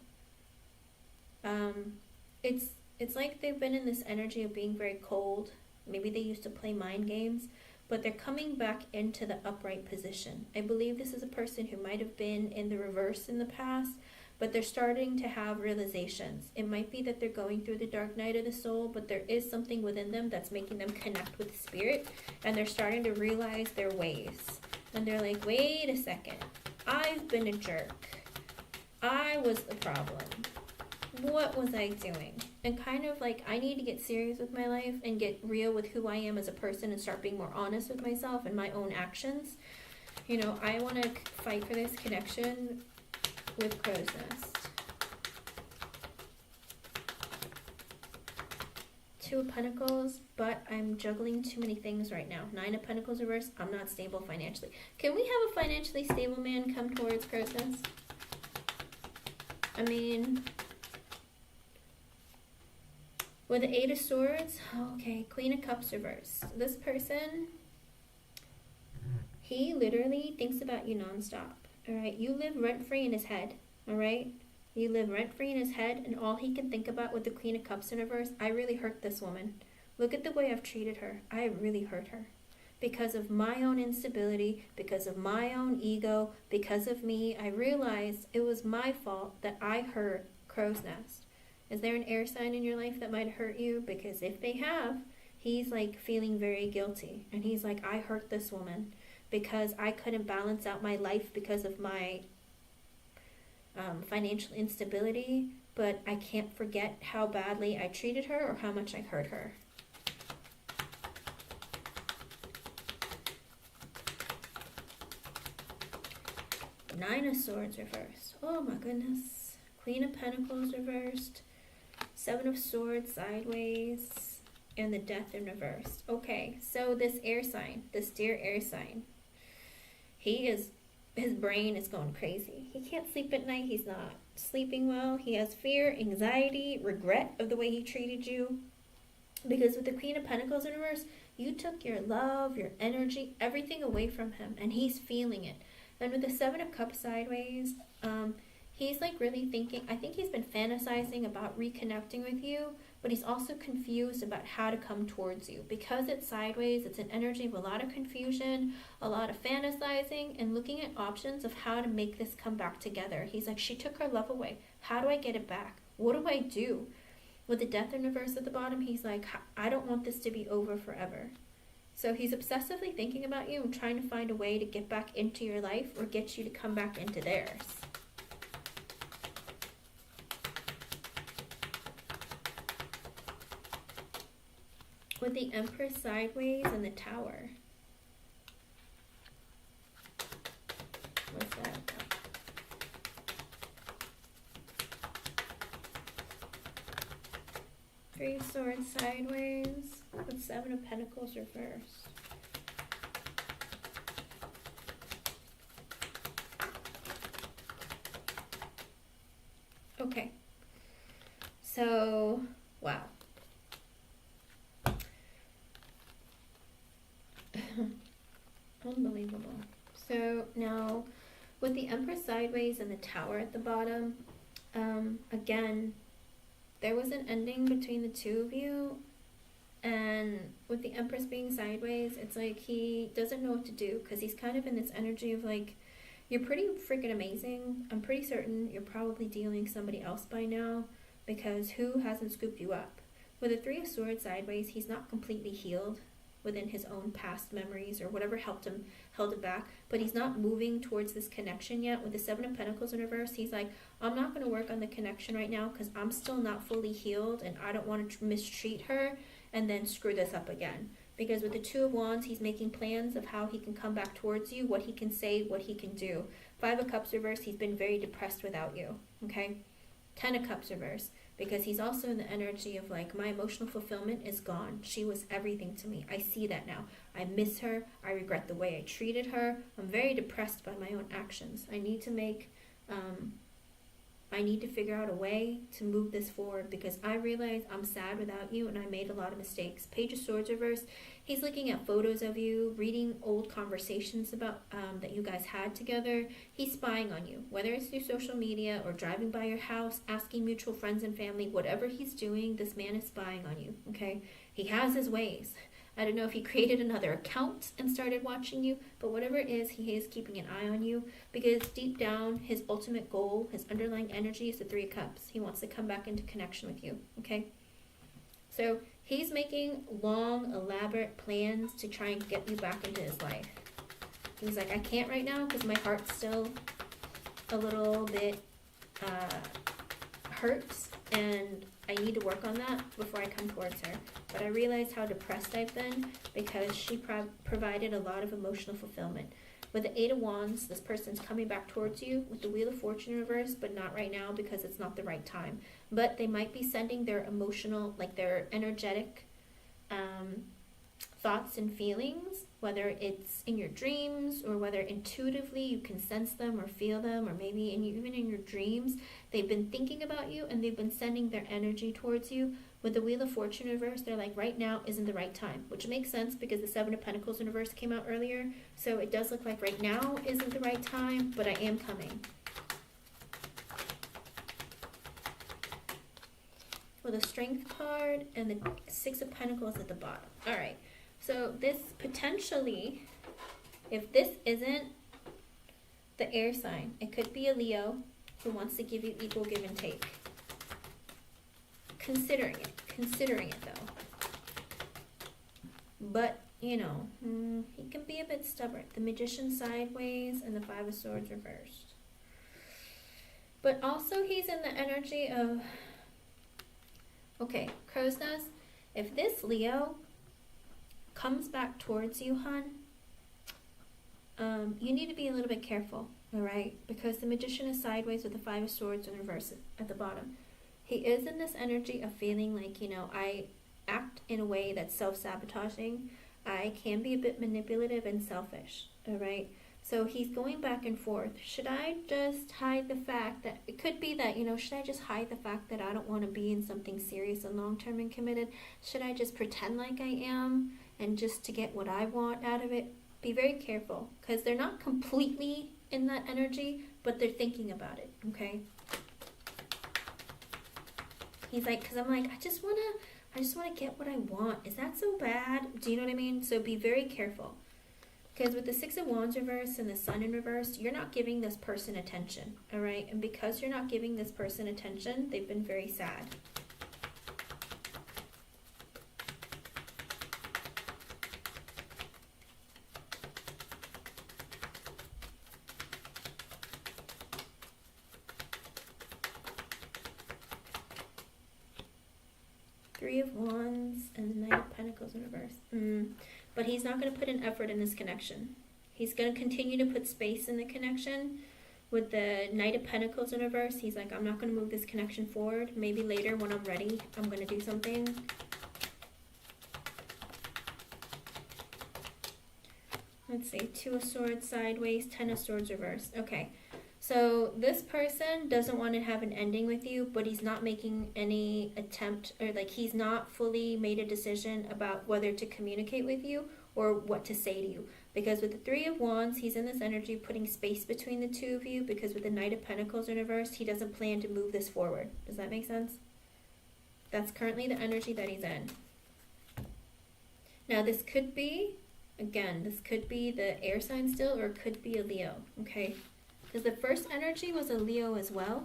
It's like they've been in this energy of being very cold. Maybe they used to play mind games, but they're coming back into the upright position. I believe this is a person who might have been in the reverse in the past, but they're starting to have realizations. It might be that they're going through the dark night of the soul, but there is something within them that's making them connect with spirit, and they're starting to realize their ways. And they're like, wait a second, I've been a jerk. I was the problem. What was I doing? And kind of like, I need to get serious with my life and get real with who I am as a person and start being more honest with myself and my own actions. You know, I want to fight for this connection with Crow's Nest. Two of Pentacles, but I'm juggling too many things right now. Nine of Pentacles reverse, I'm not stable financially. Can we have a financially stable man come towards Crow's Nest? I mean, With the Eight of Swords, okay, Queen of Cups reversed. This person, he literally thinks about you nonstop. All right, you live rent-free in his head. All right, you live rent-free in his head, and all he can think about with the Queen of Cups in reverse, I really hurt this woman. Look at the way I've treated her. I really hurt her. Because of my own instability, because of my own ego, because of me, I realized it was my fault that I hurt Crow's Nest. Is there an air sign in your life that might hurt you? Because if they have, he's like feeling very guilty. And he's like, I hurt this woman because I couldn't balance out my life because of my financial instability. But I can't forget how badly I treated her or how much I hurt her. Nine of Swords reversed. Oh my goodness. Queen of Pentacles reversed. Seven of Swords sideways. And the Death in reverse. Okay, so this air sign, this dear air sign, his brain is going crazy. He can't sleep at night. He's not sleeping well. He has fear, anxiety, regret of the way he treated you. Because with the Queen of Pentacles in reverse, you took your love, your energy, everything away from him. And he's feeling it. And with the Seven of Cups sideways, he's like really thinking, I think he's been fantasizing about reconnecting with you, but he's also confused about how to come towards you. Because it's sideways, it's an energy of a lot of confusion, a lot of fantasizing, and looking at options of how to make this come back together. He's like, she took her love away. How do I get it back? What do I do? With the Death in reverse at the bottom, he's like, I don't want this to be over forever. So he's obsessively thinking about you and trying to find a way to get back into your life or get you to come back into theirs. With the Empress sideways and the Tower. What's that about? Three of Swords sideways. With Seven of Pentacles reversed. Okay. So, wow. Unbelievable. So now, with the Empress sideways and the Tower at the bottom, again, there was an ending between the two of you. And with the Empress being sideways, it's like he doesn't know what to do because he's kind of in this energy of like, you're pretty freaking amazing. I'm pretty certain you're probably dealing somebody else by now because who hasn't scooped you up? With the Three of Swords sideways, he's not completely healed within his own past memories or whatever held him back, but he's not moving towards this connection yet. With the Seven of Pentacles in reverse, he's like, I'm not going to work on the connection right now because I'm still not fully healed and I don't want to mistreat her and then screw this up again. Because with the Two of Wands, he's making plans of how he can come back towards you, what he can say, what he can do. Five of Cups reverse, he's been very depressed without you, okay? 10 of Cups reverse, because he's also in the energy of like, my emotional fulfillment is gone. She was everything to me. I see that now. I miss her. I regret the way I treated her. I'm very depressed by my own actions. I need to figure out a way to move this forward because I realize I'm sad without you and I made a lot of mistakes. Page of Swords reverse, he's looking at photos of you, reading old conversations about that you guys had together. He's spying on you, whether it's through social media or driving by your house, asking mutual friends and family, whatever he's doing, this man is spying on you, okay? He has his ways. I don't know if he created another account and started watching you, but whatever it is, he is keeping an eye on you because deep down, his ultimate goal, his underlying energy is the Three of Cups. He wants to come back into connection with you, okay? So he's making long, elaborate plans to try and get you back into his life. He's like, I can't right now because my heart's still a little bit hurts and I need to work on that before I come towards her. But I realized how depressed I've been because she provided a lot of emotional fulfillment. With the Eight of Wands, this person's coming back towards you with the Wheel of Fortune in reverse, but not right now because it's not the right time. But they might be sending their emotional, like their energetic thoughts and feelings, whether it's in your dreams or whether intuitively you can sense them or feel them, or maybe even in your dreams, they've been thinking about you and they've been sending their energy towards you, With the Wheel of Fortune in reverse, they're like, right now isn't the right time, which makes sense because the Seven of Pentacles in reverse came out earlier. So it does look like right now isn't the right time, but I am coming. With a Strength card and the Six of Pentacles at the bottom. All right. So this potentially, if this isn't the air sign, it could be a Leo who wants to give you equal give and take. Considering it though. But, you know, he can be a bit stubborn. The Magician sideways and the Five of Swords reversed. But also he's in the energy of, okay, crow's nest, if this Leo comes back towards you, hun, you need to be a little bit careful, all right? Because the Magician is sideways with the Five of Swords in reverse at the bottom. He is in this energy of feeling like, you know, I act in a way that's self-sabotaging. I can be a bit manipulative and selfish, all right? So he's going back and forth. Should I just hide the fact that, it could be that, you know, should I just hide the fact that I don't want to be in something serious and long-term and committed? Should I just pretend like I am and just to get what I want out of it? Be very careful, because they're not completely in that energy, but they're thinking about it, okay? He's like, because I'm like, I just want to get what I want. Is that so bad? Do you know what I mean? So be very careful. Because with the Six of Wands reverse and the Sun in reverse, you're not giving this person attention, all right? And because you're not giving this person attention, they've been very sad. Three of Wands and the Knight of Pentacles in reverse. But he's not going to put an effort in this connection. He's going to continue to put space in the connection. With the Knight of Pentacles in reverse, he's like, I'm not going to move this connection forward. Maybe later when I'm ready, I'm going to do something. Let's see, Two of Swords sideways, Ten of Swords reverse. Okay. So this person doesn't want to have an ending with you, but he's not making any attempt, or like he's not fully made a decision about whether to communicate with you or what to say to you. Because with the Three of Wands, he's in this energy putting space between the two of you, because with the Knight of Pentacles in reverse, he doesn't plan to move this forward. Does that make sense? That's currently the energy that he's in. Now this could be, again, this could be the air sign still, or it could be a Leo, okay? Because the first energy was a Leo as well.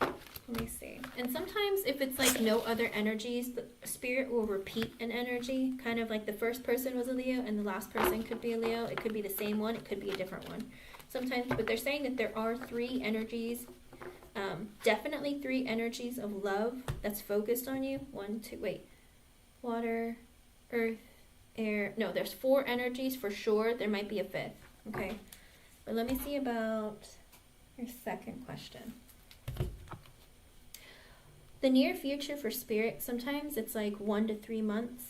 Let me see. And sometimes if it's like no other energies, the spirit will repeat an energy. Kind of like the first person was a Leo and the last person could be a Leo. It could be the same one. It could be a different one. Sometimes, but they're saying that there are three energies. Definitely three energies of love that's focused on you. Water, earth, air. No, there's four energies for sure. There might be a fifth. Okay. But let me see about your second question. The near future for spirit, sometimes it's like 1 to 3 months.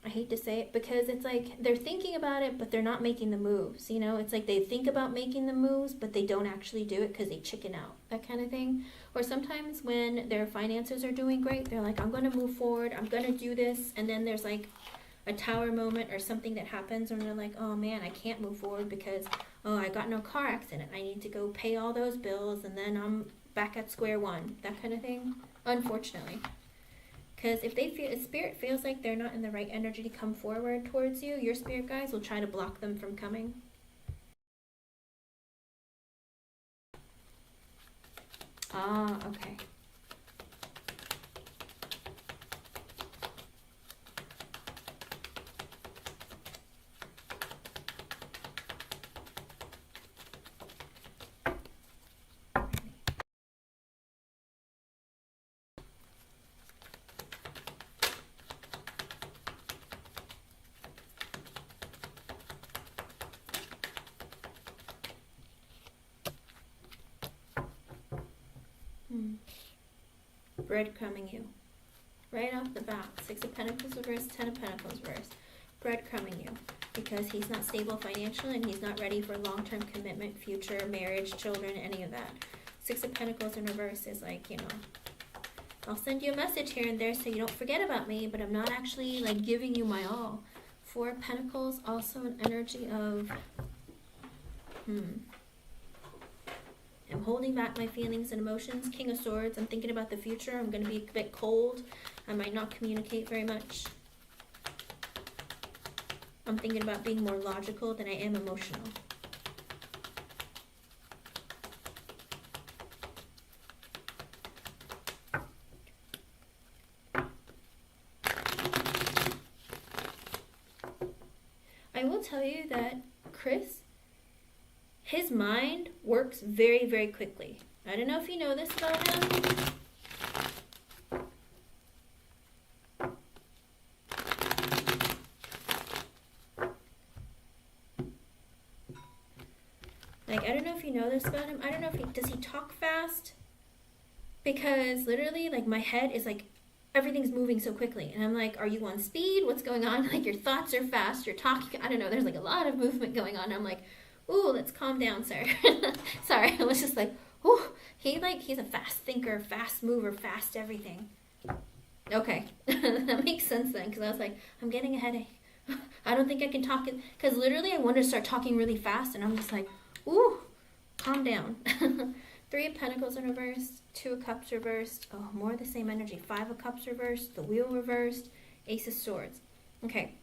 I hate to say it, because it's like they're thinking about it, but they're not making the moves. You know, it's like they think about making the moves, but they don't actually do it because they chicken out, that kind of thing. Or sometimes when their finances are doing great, they're like, I'm going to move forward, I'm going to do this. And then there's like a tower moment or something that happens and they're like, oh man, I can't move forward because, oh, I got in a car accident. I need to go pay all those bills and then I'm back at square one, that kind of thing, unfortunately. Because if they feel, if spirit feels like they're not in the right energy to come forward towards you, your spirit guides will try to block them from coming. Ah, okay. Breadcrumbing you. Right off the bat. 6 of Pentacles reverse, 10 of Pentacles reverse. Breadcrumbing you. Because he's not stable financially and he's not ready for long-term commitment, future, marriage, children, any of that. 6 of Pentacles in reverse is like, you know, I'll send you a message here and there so you don't forget about me, but I'm not actually like giving you my all. Four of Pentacles, also an energy of, I'm holding back my feelings and emotions. King of Swords, I'm thinking about the future. I'm going to be a bit cold. I might not communicate very much. I'm thinking about being more logical than I am emotional. I will tell you that Chris, his mind works very, very quickly. I don't know if you know this about him. Like, I don't know if you know this about him. I don't know if does he talk fast? Because literally, like, my head is like, everything's moving so quickly. And I'm like, are you on speed? What's going on? Like, your thoughts are fast. You're talking. I don't know. There's like a lot of movement going on. I'm like, ooh, let's calm down, sir. Sorry. I was just like, ooh. He's a fast thinker, fast mover, fast everything. Okay. That makes sense then. Because I was like, I'm getting a headache. I don't think I can talk it. Because literally, I wanted to start talking really fast. And I'm just like, ooh, calm down. Three of Pentacles in reverse, Two of Cups reversed. Oh, more of the same energy. Five of Cups reversed, the Wheel reversed, Ace of Swords. Okay.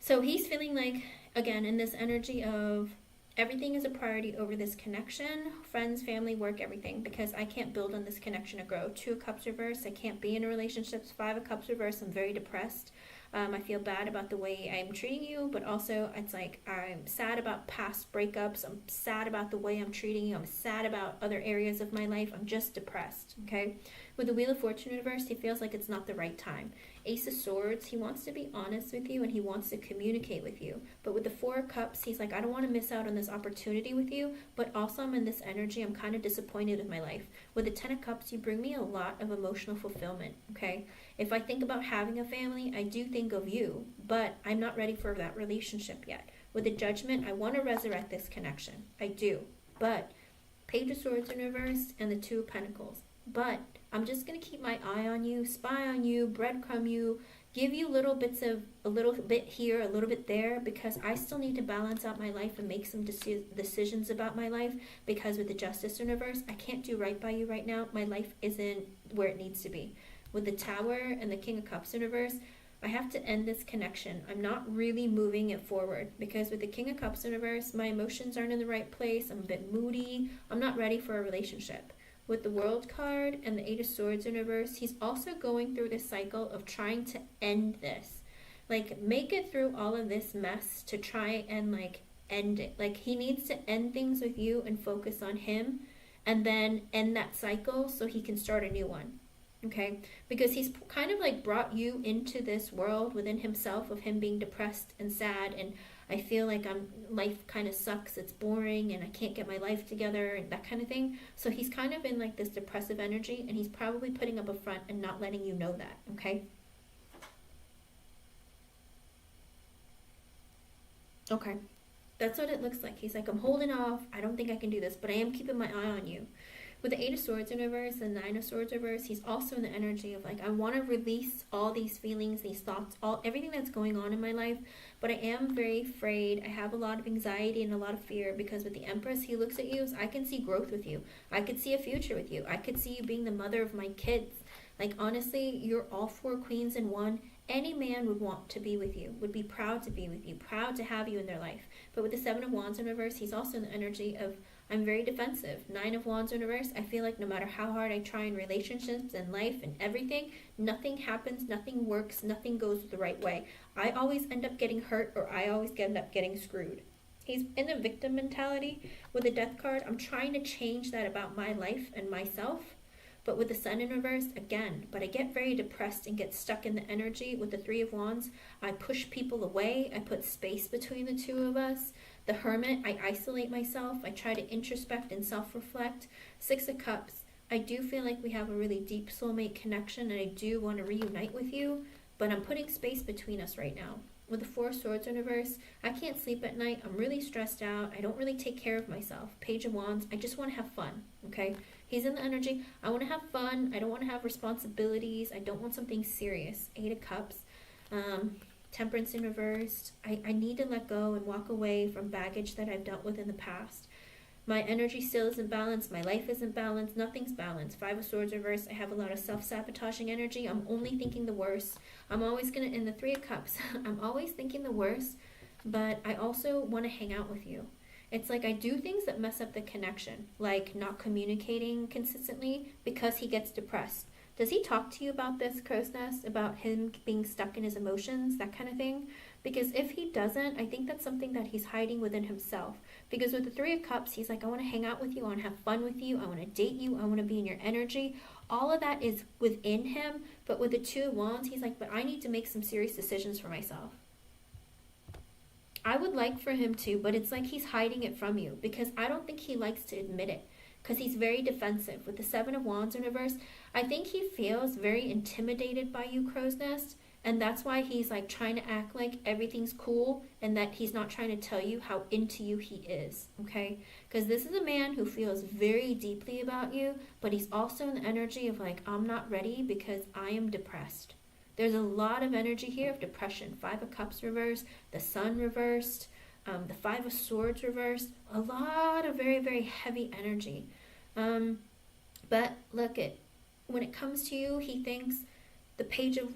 So he's feeling like, again, in this energy of everything is a priority over this connection. Friends, family, work, everything. Because I can't build on this connection to grow. Two of Cups reversed. I can't be in a relationship. Five of Cups reversed. I'm very depressed. I feel bad about the way I'm treating you, but also it's like I'm sad about past breakups. I'm sad about the way I'm treating you. I'm sad about other areas of my life. I'm just depressed, okay? With the Wheel of Fortune reversed, he feels like it's not the right time. Ace of Swords, he wants to be honest with you and he wants to communicate with you. But with the Four of Cups, he's like, I don't want to miss out on this opportunity with you, but also I'm in this energy. I'm kind of disappointed with my life. With the Ten of Cups, you bring me a lot of emotional fulfillment, okay? If I think about having a family, I do think of you, but I'm not ready for that relationship yet. With the Judgment, I want to resurrect this connection. I do. But Page of Swords in reverse and the Two of Pentacles. But I'm just going to keep my eye on you, spy on you, breadcrumb you, give you little bits of a little bit here, a little bit there, because I still need to balance out my life and make some decisions about my life, because with the Justice in reverse, I can't do right by you right now. My life isn't where it needs to be. With the Tower and the King of Cups in reverse, I have to end this connection. I'm not really moving it forward, because with the King of Cups in reverse, my emotions aren't in the right place. I'm a bit moody. I'm not ready for a relationship. With the World card and the Eight of Swords in reverse, he's also going through this cycle of trying to end this. Like, make it through all of this mess to try and, like, end it. Like, he needs to end things with you and focus on him, and then end that cycle so he can start a new one. Okay? Because he's kind of, like, brought you into this world within himself of him being depressed and sad, and I feel like life kind of sucks, it's boring, and I can't get my life together, and that kind of thing. So he's kind of in like this depressive energy, and he's probably putting up a front and not letting you know that, okay? Okay. That's what it looks like. He's like, I'm holding off. I don't think I can do this, but I am keeping my eye on you. With the Eight of Swords in reverse and Nine of Swords reverse, he's also in the energy of like, I want to release all these feelings, these thoughts, everything that's going on in my life, but I am very afraid. I have a lot of anxiety and a lot of fear, because with the Empress, he looks at you as, I can see growth with you. I could see a future with you. I could see you being the mother of my kids. Like, honestly, you're all four queens in one. Any man would want to be with you, would be proud to be with you, proud to have you in their life. But with the Seven of Wands in reverse, he's also in the energy of, I'm very defensive. Nine of Wands in reverse, I feel like no matter how hard I try in relationships and life and everything, nothing happens, nothing works, nothing goes the right way. I always end up getting hurt, or I always end up getting screwed. He's in a victim mentality. With the Death card, I'm trying to change that about my life and myself. But with the Sun in reverse, again, but I get very depressed and get stuck in the energy. With the Three of Wands, I push people away. I put space between the two of us. The Hermit, I isolate myself. I try to introspect and self-reflect. Six of Cups, I do feel like we have a really deep soulmate connection, and I do want to reunite with you, but I'm putting space between us right now. With the Four of Swords in reverse, I can't sleep at night. I'm really stressed out. I don't really take care of myself. Page of Wands, I just want to have fun, okay? He's in the energy, I want to have fun, I don't want to have responsibilities, I don't want something serious. 8 of Cups, Temperance in reversed. I need to let go and walk away from baggage that I've dealt with in the past. My energy still isn't balanced, my life isn't balanced, nothing's balanced. 5 of Swords reversed, I have a lot of self-sabotaging energy, I'm only thinking the worst. I'm always gonna, in the 3 of Cups, I'm always thinking the worst, but I also want to hang out with you. It's like I do things that mess up the connection, like not communicating consistently because he gets depressed. Does he talk to you about this, Crow's Nest, about him being stuck in his emotions, that kind of thing? Because if he doesn't, I think that's something that he's hiding within himself. Because with the 3 of Cups, he's like, I want to hang out with you, I want to have fun with you, I want to date you, I want to be in your energy. All of that is within him, but with the 2 of Wands, he's like, but I need to make some serious decisions for myself. I would like for him to, but it's like he's hiding it from you because I don't think he likes to admit it because he's very defensive. With the 7 of Wands in reverse, I think he feels very intimidated by you, Crow's Nest, and that's why he's like trying to act like everything's cool and that he's not trying to tell you how into you he is, okay? Because this is a man who feels very deeply about you, but he's also in the energy of like, I'm not ready because I am depressed. There's a lot of energy here of depression. 5 of Cups reversed, the Sun reversed, the 5 of Swords reversed. A lot of very, very heavy energy. But look, when it comes to you, he thinks the Page of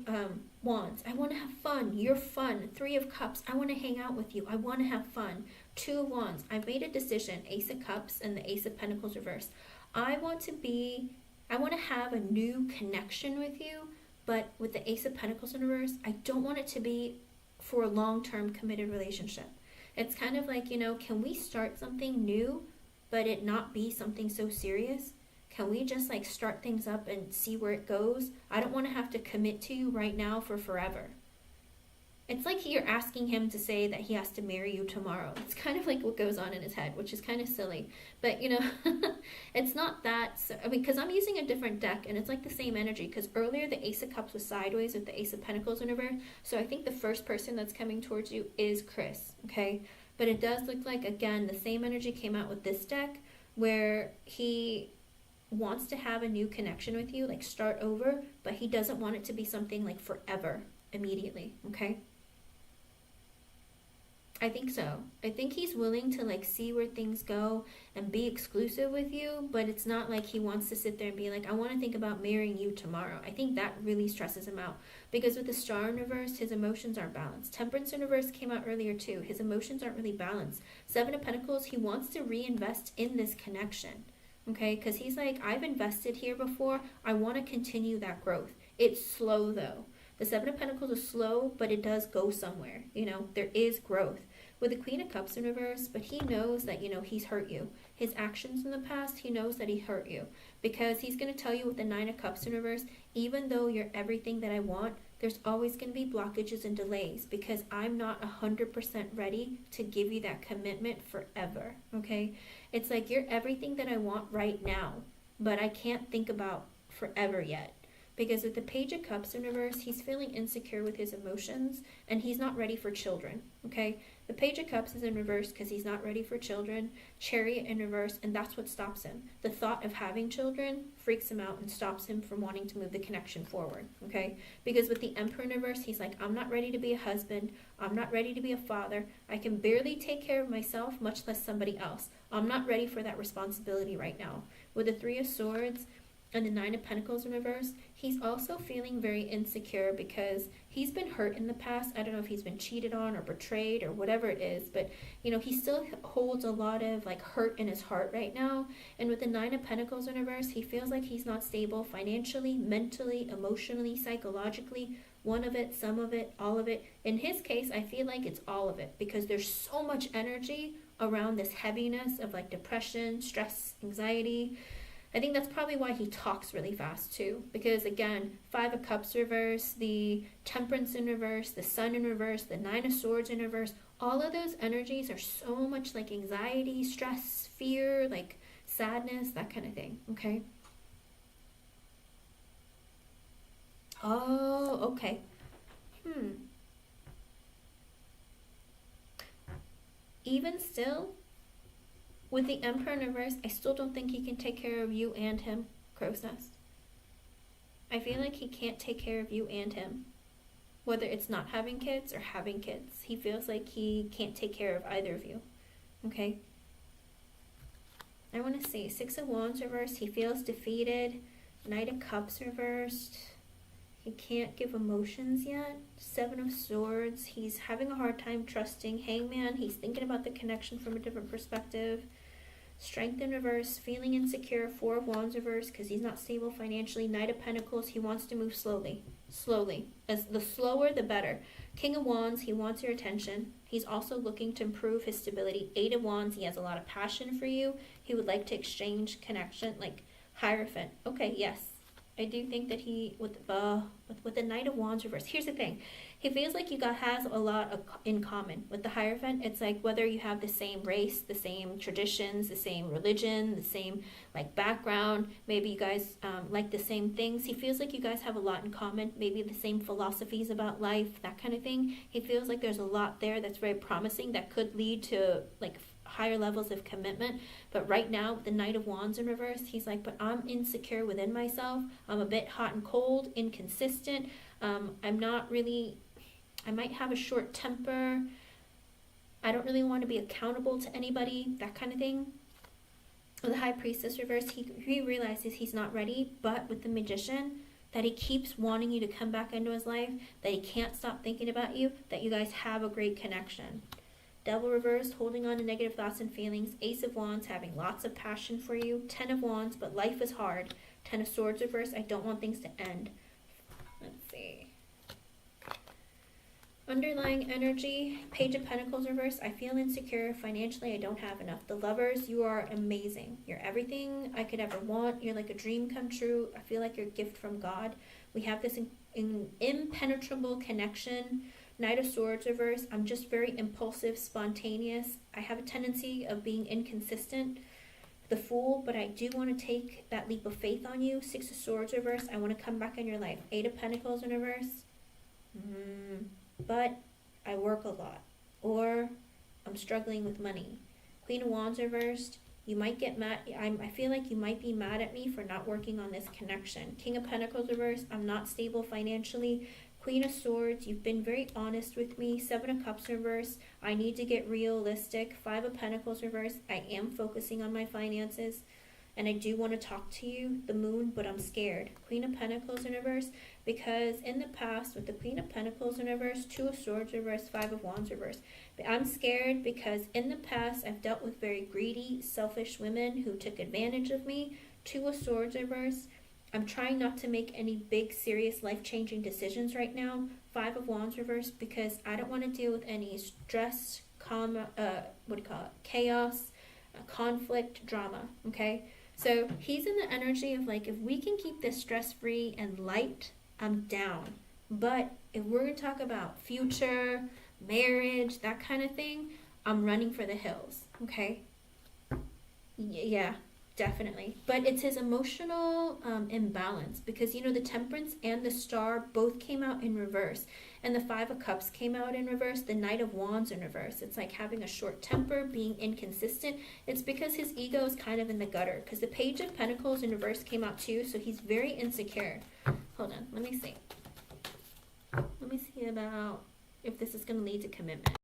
Wands. I want to have fun. You're fun. 3 of Cups. I want to hang out with you. I want to have fun. 2 of Wands. I've made a decision. Ace of Cups and the Ace of Pentacles reversed. I want to have a new connection with you. But with the Ace of Pentacles in reverse, I don't want it to be for a long-term committed relationship. It's kind of like, can we start something new, but it not be something so serious? Can we just like start things up and see where it goes? I don't want to have to commit to you right now for forever. It's like you're asking him to say that he has to marry you tomorrow. It's kind of like what goes on in his head, which is kind of silly. But, it's not that. Because I'm using a different deck, and it's like the same energy. Because earlier, the Ace of Cups was sideways with the Ace of Pentacles in reverse. So I think the first person that's coming towards you is Chris, okay? But it does look like, again, the same energy came out with this deck, where he wants to have a new connection with you, like start over, but he doesn't want it to be something like forever, immediately, okay? I think so. I think he's willing to like see where things go and be exclusive with you, but it's not like he wants to sit there and be like, I want to think about marrying you tomorrow. I think that really stresses him out because with the Star in reverse, his emotions aren't balanced. Temperance in reverse came out earlier too. His emotions aren't really balanced. 7 of Pentacles, he wants to reinvest in this connection, okay? Because he's like, I've invested here before. I want to continue that growth. It's slow though. The 7 of Pentacles is slow, but it does go somewhere. There is growth. With the Queen of Cups in reverse, but he knows that, he's hurt you. His actions in the past, he knows that he hurt you. Because he's going to tell you with the 9 of Cups in reverse, even though you're everything that I want, there's always going to be blockages and delays because I'm not 100% ready to give you that commitment forever, okay? It's like you're everything that I want right now, but I can't think about forever yet. Because with the Page of Cups in reverse, he's feeling insecure with his emotions and he's not ready for children, okay? The Page of Cups is in reverse because he's not ready for children. Chariot in reverse, and that's what stops him. The thought of having children freaks him out and stops him from wanting to move the connection forward, okay? Because with the Emperor in reverse, he's like, I'm not ready to be a husband. I'm not ready to be a father. I can barely take care of myself, much less somebody else. I'm not ready for that responsibility right now. With the 3 of Swords and the 9 of Pentacles in reverse, he's also feeling very insecure because he's been hurt in the past. I don't know if he's been cheated on or betrayed or whatever it is, but he still holds a lot of like hurt in his heart right now. And with the 9 of Pentacles in reverse, he feels like he's not stable financially, mentally, emotionally, psychologically. One of it, some of it, all of it. In his case, I feel like it's all of it because there's so much energy around this heaviness of like depression, stress, anxiety. I think that's probably why he talks really fast too. Because again, 5 of Cups reverse, the Temperance in reverse, the Sun in reverse, the 9 of Swords in reverse, all of those energies are so much like anxiety, stress, fear, like sadness, that kind of thing, okay? Oh, okay. Even still, With the Emperor in reverse, I still don't think he can take care of you and him, crow's nest. I feel like he can't take care of you and him. Whether it's not having kids or having kids. He feels like he can't take care of either of you. Okay? I want to say 6 of Wands reversed. He feels defeated. Knight of Cups reversed. He can't give emotions yet. 7 of Swords. He's having a hard time trusting. Hangman. He's thinking about the connection from a different perspective. Strength in reverse. Feeling insecure. 4 of Wands reverse because he's not stable financially. Knight of Pentacles. He wants to move slowly. Slowly. As the slower, the better. King of Wands. He wants your attention. He's also looking to improve his stability. 8 of Wands. He has a lot of passion for you. He would like to exchange connection. Like Hierophant. Okay, yes. I do think that he, with the Knight of Wands reverse, here's the thing. He feels like you guys has a lot in common. With the Hierophant, it's like whether you have the same race, the same traditions, the same religion, the same like background, maybe you guys like the same things. He feels like you guys have a lot in common, maybe the same philosophies about life, that kind of thing. He feels like there's a lot there that's very promising that could lead to like higher levels of commitment. But right now, the Knight of Wands in reverse, he's like, but I'm insecure within myself. I'm a bit hot and cold, inconsistent. I'm not really, I might have a short temper. I don't really want to be accountable to anybody, that kind of thing. With the High Priestess reverse, he realizes he's not ready, but with the Magician, that he keeps wanting you to come back into his life, that he can't stop thinking about you, that you guys have a great connection. Devil reversed, holding on to negative thoughts and feelings. Ace of Wands, having lots of passion for you. 10 of Wands, but life is hard. 10 of Swords reversed, I don't want things to end. Let's see. Underlying energy, Page of Pentacles reversed, I feel insecure. Financially, I don't have enough. The Lovers, you are amazing. You're everything I could ever want. You're like a dream come true. I feel like you're a gift from God. We have this impenetrable connection. Knight of Swords reverse, I'm just very impulsive, spontaneous. I have a tendency of being inconsistent. The Fool, but I do want to take that leap of faith on you. 6 of Swords reverse, I want to come back in your life. 8 of Pentacles in reverse, but I work a lot. Or I'm struggling with money. Queen of Wands reversed, you might get mad. I feel like you might be mad at me for not working on this connection. King of Pentacles reversed, I'm not stable financially. Queen of Swords, you've been very honest with me. 7 of Cups reverse, I need to get realistic. 5 of Pentacles reverse, I am focusing on my finances and I do want to talk to you. The Moon, but I'm scared. Queen of Pentacles in reverse, because in the past with the Queen of Pentacles in reverse, 2 of Swords reverse, 5 of Wands reverse. But I'm scared because in the past I've dealt with very greedy, selfish women who took advantage of me. 2 of Swords reverse, I'm trying not to make any big, serious, life-changing decisions right now. 5 of Wands reverse, because I don't want to deal with any stress, chaos, conflict, drama, okay? So he's in the energy of like, if we can keep this stress-free and light, I'm down. But if we're going to talk about future, marriage, that kind of thing, I'm running for the hills, okay? Yeah. Definitely. But it's his emotional imbalance, because you know the Temperance and the Star both came out in reverse, and the 5 of Cups came out in reverse, the Knight of Wands in reverse. It's like having a short temper, being inconsistent. It's because his ego is kind of in the gutter, because the Page of Pentacles in reverse came out too, so he's very insecure. Hold on, let me see. Let me see about if this is going to lead to commitment.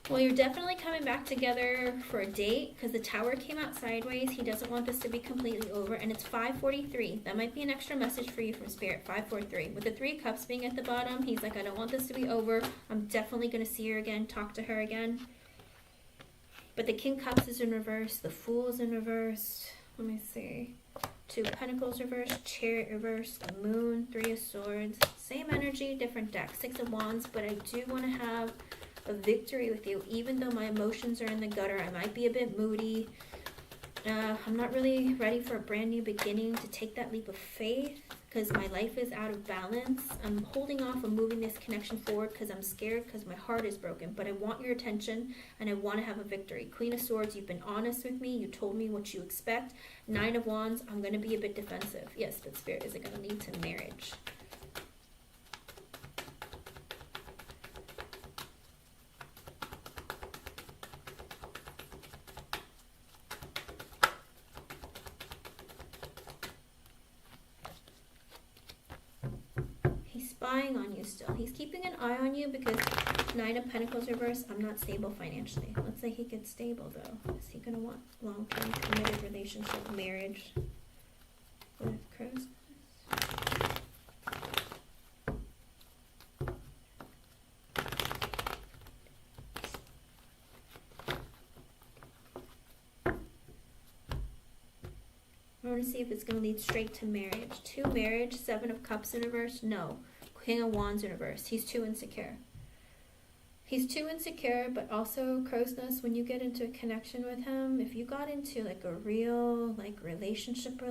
Well, you're definitely coming back together for a date, because the Tower came out sideways. He doesn't want this to be completely over, and it's 5:43. That might be an extra message for you from Spirit, 5:43. With the 3 Cups being at the bottom, he's like, I don't want this to be over. I'm definitely going to see her again, talk to her again. But the King Cups is in reverse. The Fool is in reverse. Let me see. 2 Pentacles reverse, Chariot reverse, the Moon, 3 of Swords. Same energy, different deck. 6 of Wands, but I do want to have a victory with you, even though my emotions are in the gutter. I might be a bit moody. I'm not really ready for a brand new beginning to take that leap of faith because my life is out of balance. I'm holding off on moving this connection forward because I'm scared because my heart is broken. But I want your attention and I want to have a victory. Queen of Swords, you've been honest with me. You told me what you expect. 9 of Wands, I'm going to be a bit defensive. Yes, but Spirit, is it going to lead to marriage? Spying on you still. He's keeping an eye on you because 9 of Pentacles reverse, I'm not stable financially. Let's say he gets stable though. Is he going to want long-term committed relationship, marriage with Crow's? I want to see if it's going to lead straight to marriage. To marriage, 7 of Cups in reverse, no. King of Wands in reverse. He's too insecure. He's too insecure, but also, Crow's Nest, when you get into a connection with him, if you got into like a real like relationship,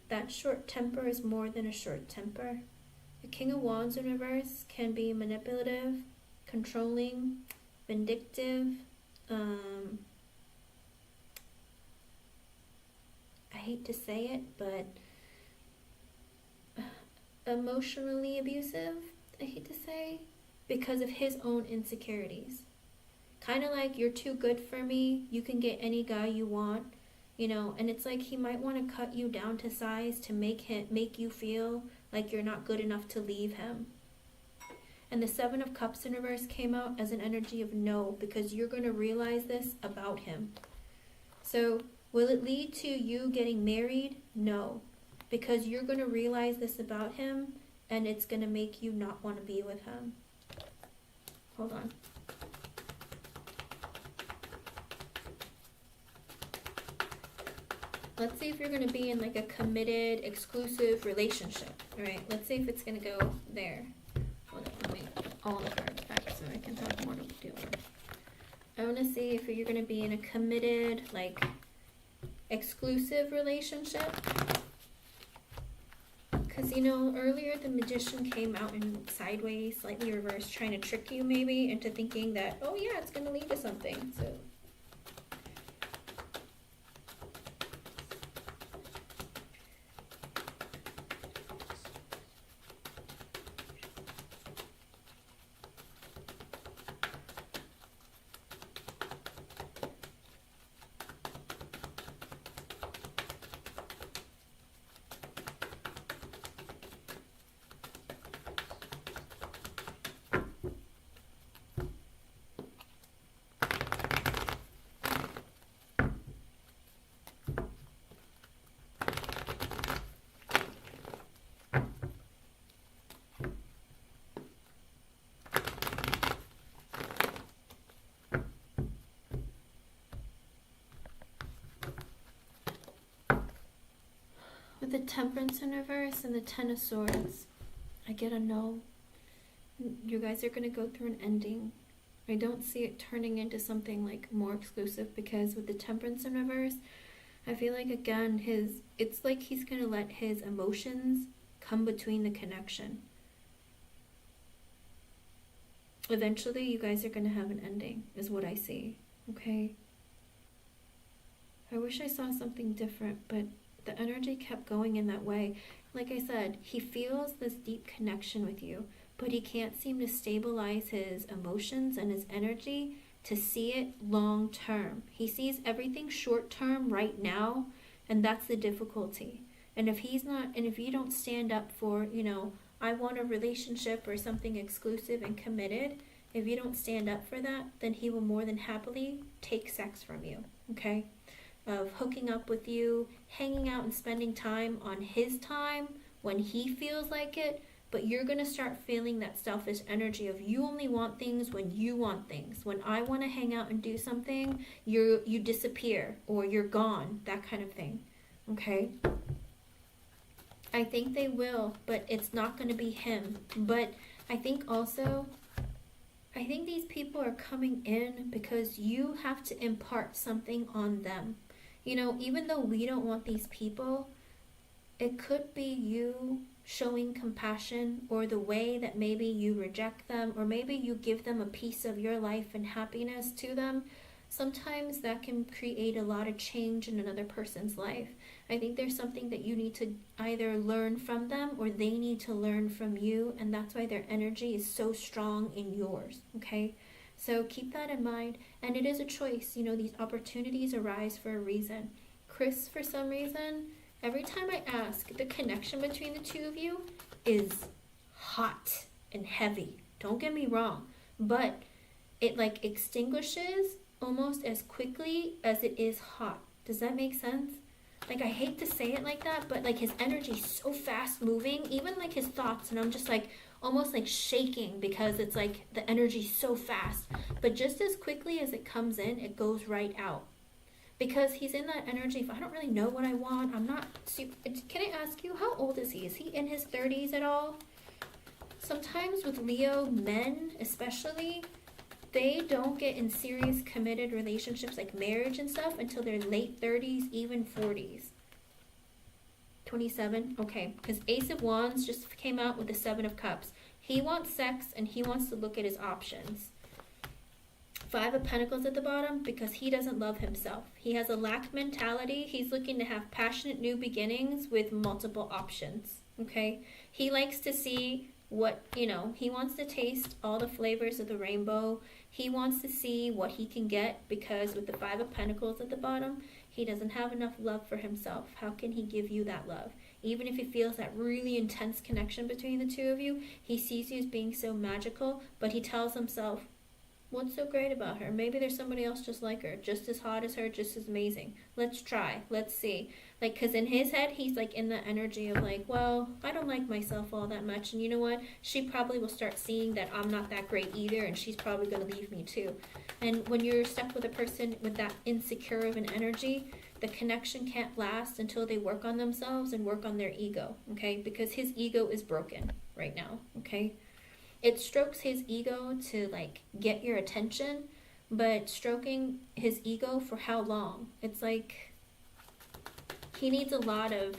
that short temper is more than a short temper. The King of Wands in reverse can be manipulative, controlling, vindictive, I hate to say it, but emotionally abusive, I hate to say, because of his own insecurities. Kind of like, you're too good for me, you can get any guy you want, you know, and it's like he might want to cut you down to size to make you feel like you're not good enough to leave him. And the 7 of Cups in reverse came out as an energy of no, because you're going to realize this about him. So, will it lead to you getting married? No. Because you're going to realize this about him, and it's going to make you not want to be with him. Hold on. Let's see if you're going to be in like a committed, exclusive relationship. All right, let's see if it's going to go there. Hold on, let me put all the cards back so I can have more to do with. I want to see if you're going to be in a committed, like, exclusive relationship. Because, you know, earlier the Magician came out in sideways, slightly reversed, trying to trick you maybe into thinking that, oh yeah, it's going to lead to something. So, with the Temperance in reverse and the 10 of Swords, I get a no. You guys are going to go through an ending. I don't see it turning into something like more exclusive, because with the Temperance in reverse, I feel like, again, it's like he's going to let his emotions come between the connection. Eventually, you guys are going to have an ending, is what I see. Okay? I wish I saw something different, but the energy kept going in that way. Like I said, he feels this deep connection with you, but he can't seem to stabilize his emotions and his energy to see it long term. He sees everything short term right now, and that's the difficulty. And if you don't stand up for, you know, I want a relationship or something exclusive and committed, if you don't stand up for that, then he will more than happily take sex from you, okay? Of hooking up with you, hanging out and spending time on his time when he feels like it, but you're going to start feeling that selfish energy of you only want things when you want things. When I want to hang out and do something, you disappear or you're gone, that kind of thing, okay? I think they will, but it's not going to be him. But I think these people are coming in because you have to impart something on them. You know, even though we don't want these people, it could be you showing compassion, or the way that maybe you reject them, or maybe you give them a piece of your life and happiness to them. Sometimes that can create a lot of change in another person's life. I think there's something that you need to either learn from them, or they need to learn from you, and that's why their energy is so strong in yours, okay? So keep that in mind, and it is a choice. You know, these opportunities arise for a reason. Chris, for some reason, every time I ask, the connection between the two of you is hot and heavy. Don't get me wrong, but it like extinguishes almost as quickly as it is hot. Does that make sense? Like, I hate to say it like that, but like his energy's so fast moving, even like his thoughts, and I'm just like almost like shaking because it's like the energy's so fast. But just as quickly as it comes in, it goes right out. Because he's in that energy. If I don't really know what I want, I'm not super. Can I ask you, how old is he? Is he in his 30s at all? Sometimes with Leo men, especially, they don't get in serious committed relationships like marriage and stuff until their late 30s, even 40s. 27? Okay, because Ace of Wands just came out with the Seven of Cups. He wants sex and he wants to look at his options. Five of Pentacles at the bottom, because he doesn't love himself. He has a lack mentality. He's looking to have passionate new beginnings with multiple options, okay? He likes to see what, you know, he wants to taste all the flavors of the rainbow. He wants to see what he can get, because with the Five of Pentacles at the bottom, he doesn't have enough love for himself. How can he give you that love? Even if he feels that really intense connection between the two of you, he sees you as being so magical, but he tells himself, what's so great about her? Maybe there's somebody else just like her, just as hot as her, just as amazing. Let's try. Let's see. Like, because in his head, he's like in the energy of like, well, I don't like myself all that much. And you know what? She probably will start seeing that I'm not that great either, and she's probably going to leave me too. And when you're stuck with a person with that insecure of an energy, the connection can't last until they work on themselves and work on their ego, okay? Because his ego is broken right now, okay? It strokes his ego to like get your attention, but stroking his ego for how long? It's like he needs a lot of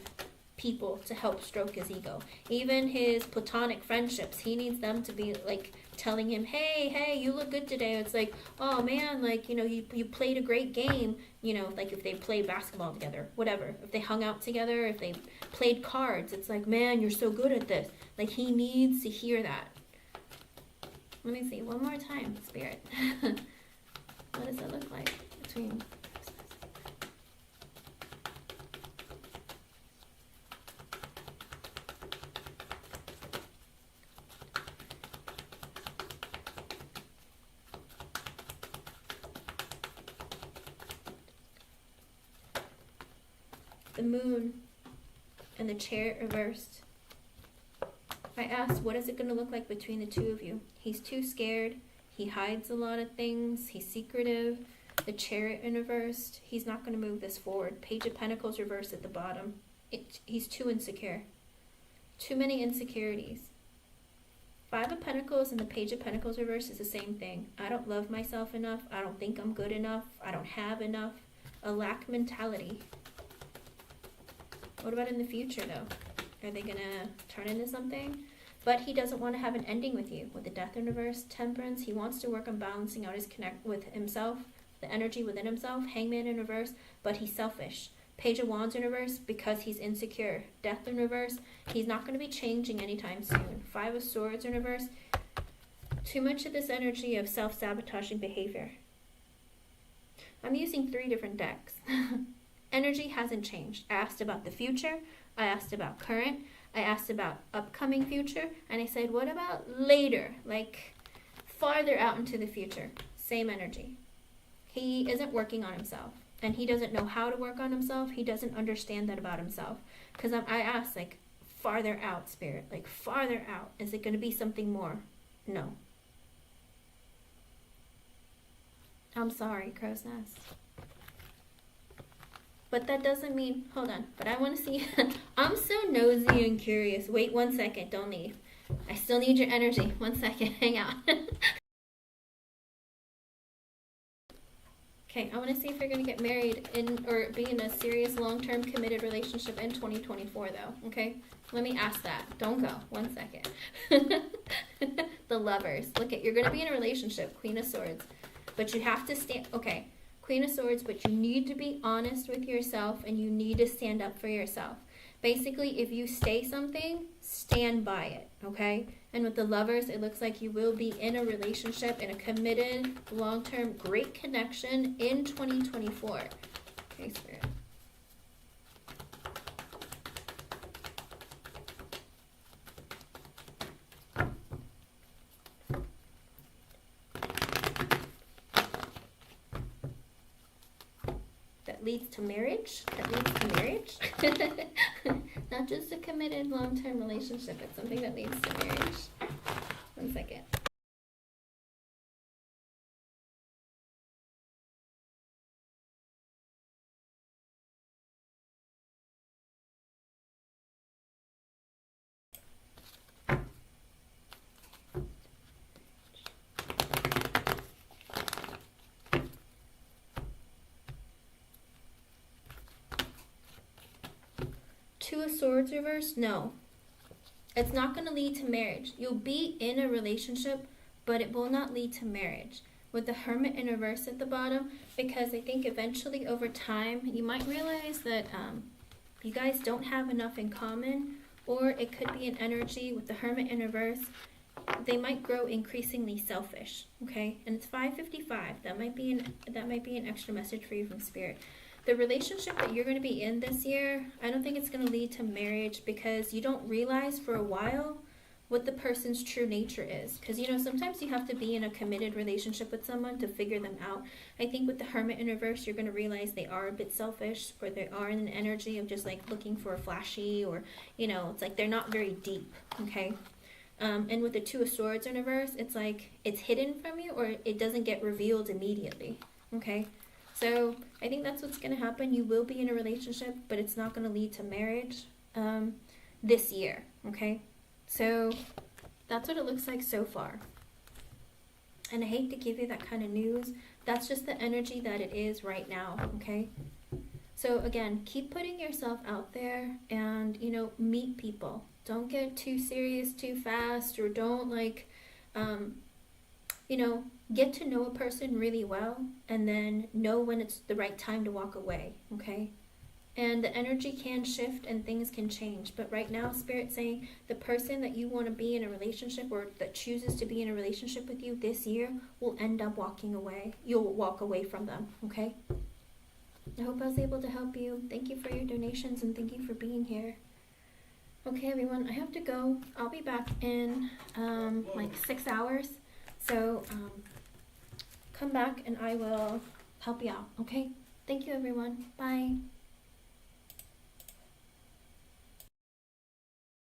people to help stroke his ego. Even his platonic friendships, he needs them to be like telling him, hey, you look good today. It's like, oh man, like, you know, you played a great game. You know, like if they played basketball together, whatever. If they hung out together, if they played cards, it's like, man, you're so good at this. Like, he needs to hear that. Let me see, one more time, Spirit. What does it look like between... the Moon and the Chariot reversed. I asked, what is it going to look like between the two of you? He's too scared. He hides a lot of things. He's secretive. The Chariot in reversed. He's not going to move this forward. Page of Pentacles reversed at the bottom. He's too insecure. Too many insecurities. Five of Pentacles and the Page of Pentacles reversed is the same thing. I don't love myself enough. I don't think I'm good enough. I don't have enough. A lack mentality. What about in the future, though? Are they going to turn into something? But he doesn't want to have an ending with you. With the Death in reverse, Temperance, he wants to work on balancing out his connect with himself, the energy within himself. Hangman in reverse, but he's selfish. Page of Wands in reverse, because he's insecure. Death in reverse, he's not going to be changing anytime soon. Five of Swords in reverse, too much of this energy of self-sabotaging behavior. I'm using 3 different decks. Energy hasn't changed. I asked about the future. I asked about current. I asked about upcoming future. And I said, what about later? Like farther out into the future. Same energy. He isn't working on himself. And he doesn't know how to work on himself. He doesn't understand that about himself. Because I asked, like, farther out, Spirit. Like, farther out. Is it going to be something more? No. I'm sorry, Crow's Nest. But that doesn't mean, hold on, but I want to see, I'm so nosy and curious. Wait 1 second, don't leave. I still need your energy. 1 second, hang out. Okay, I want to see if you're going to get married in or be in a serious long-term committed relationship in 2024 though, okay? Let me ask that. Don't go. 1 second. The Lovers. Look at, you're going to be in a relationship, Queen of Swords. But you have to stand, okay, Queen of Swords, but you need to be honest with yourself and you need to stand up for yourself. Basically, if you say something, stand by it, okay? And with the Lovers, it looks like you will be in a relationship, in a committed, long-term, great connection in 2024. Okay, Spirit. That leads to marriage? That leads to marriage? Not just a committed long-term relationship, it's something that leads to marriage. 1 second. Two of Swords reversed? No. It's not going to lead to marriage. You'll be in a relationship, but it will not lead to marriage. With the Hermit in reverse at the bottom, because I think eventually over time, you might realize that you guys don't have enough in common, or it could be an energy with the Hermit in reverse. They might grow increasingly selfish, okay? And it's 5:55. That might be an extra message for you from Spirit. The relationship that you're going to be in this year, I don't think it's going to lead to marriage because you don't realize for a while what the person's true nature is. Because, you know, sometimes you have to be in a committed relationship with someone to figure them out. I think with the Hermit in reverse, you're going to realize they are a bit selfish, or they are in an energy of just like looking for a flashy, or, you know, it's like they're not very deep, okay? And with the Two of Swords in reverse, it's like it's hidden from you or it doesn't get revealed immediately, okay? So I think that's what's going to happen. You will be in a relationship, but it's not going to lead to marriage this year, okay? So that's what it looks like so far. And I hate to give you that kind of news. That's just the energy that it is right now, okay? So again, keep putting yourself out there and, you know, meet people. Don't get too serious too fast, or don't like, you know, get to know a person really well and then know when it's the right time to walk away, okay? And the energy can shift and things can change. But right now, Spirit's saying the person that you want to be in a relationship, or that chooses to be in a relationship with you this year, will end up walking away. You'll walk away from them, okay? I hope I was able to help you. Thank you for your donations and thank you for being here. Okay, everyone, I have to go. I'll be back in like 6 hours. So come back and I will help you out, okay? Thank you, everyone. Bye.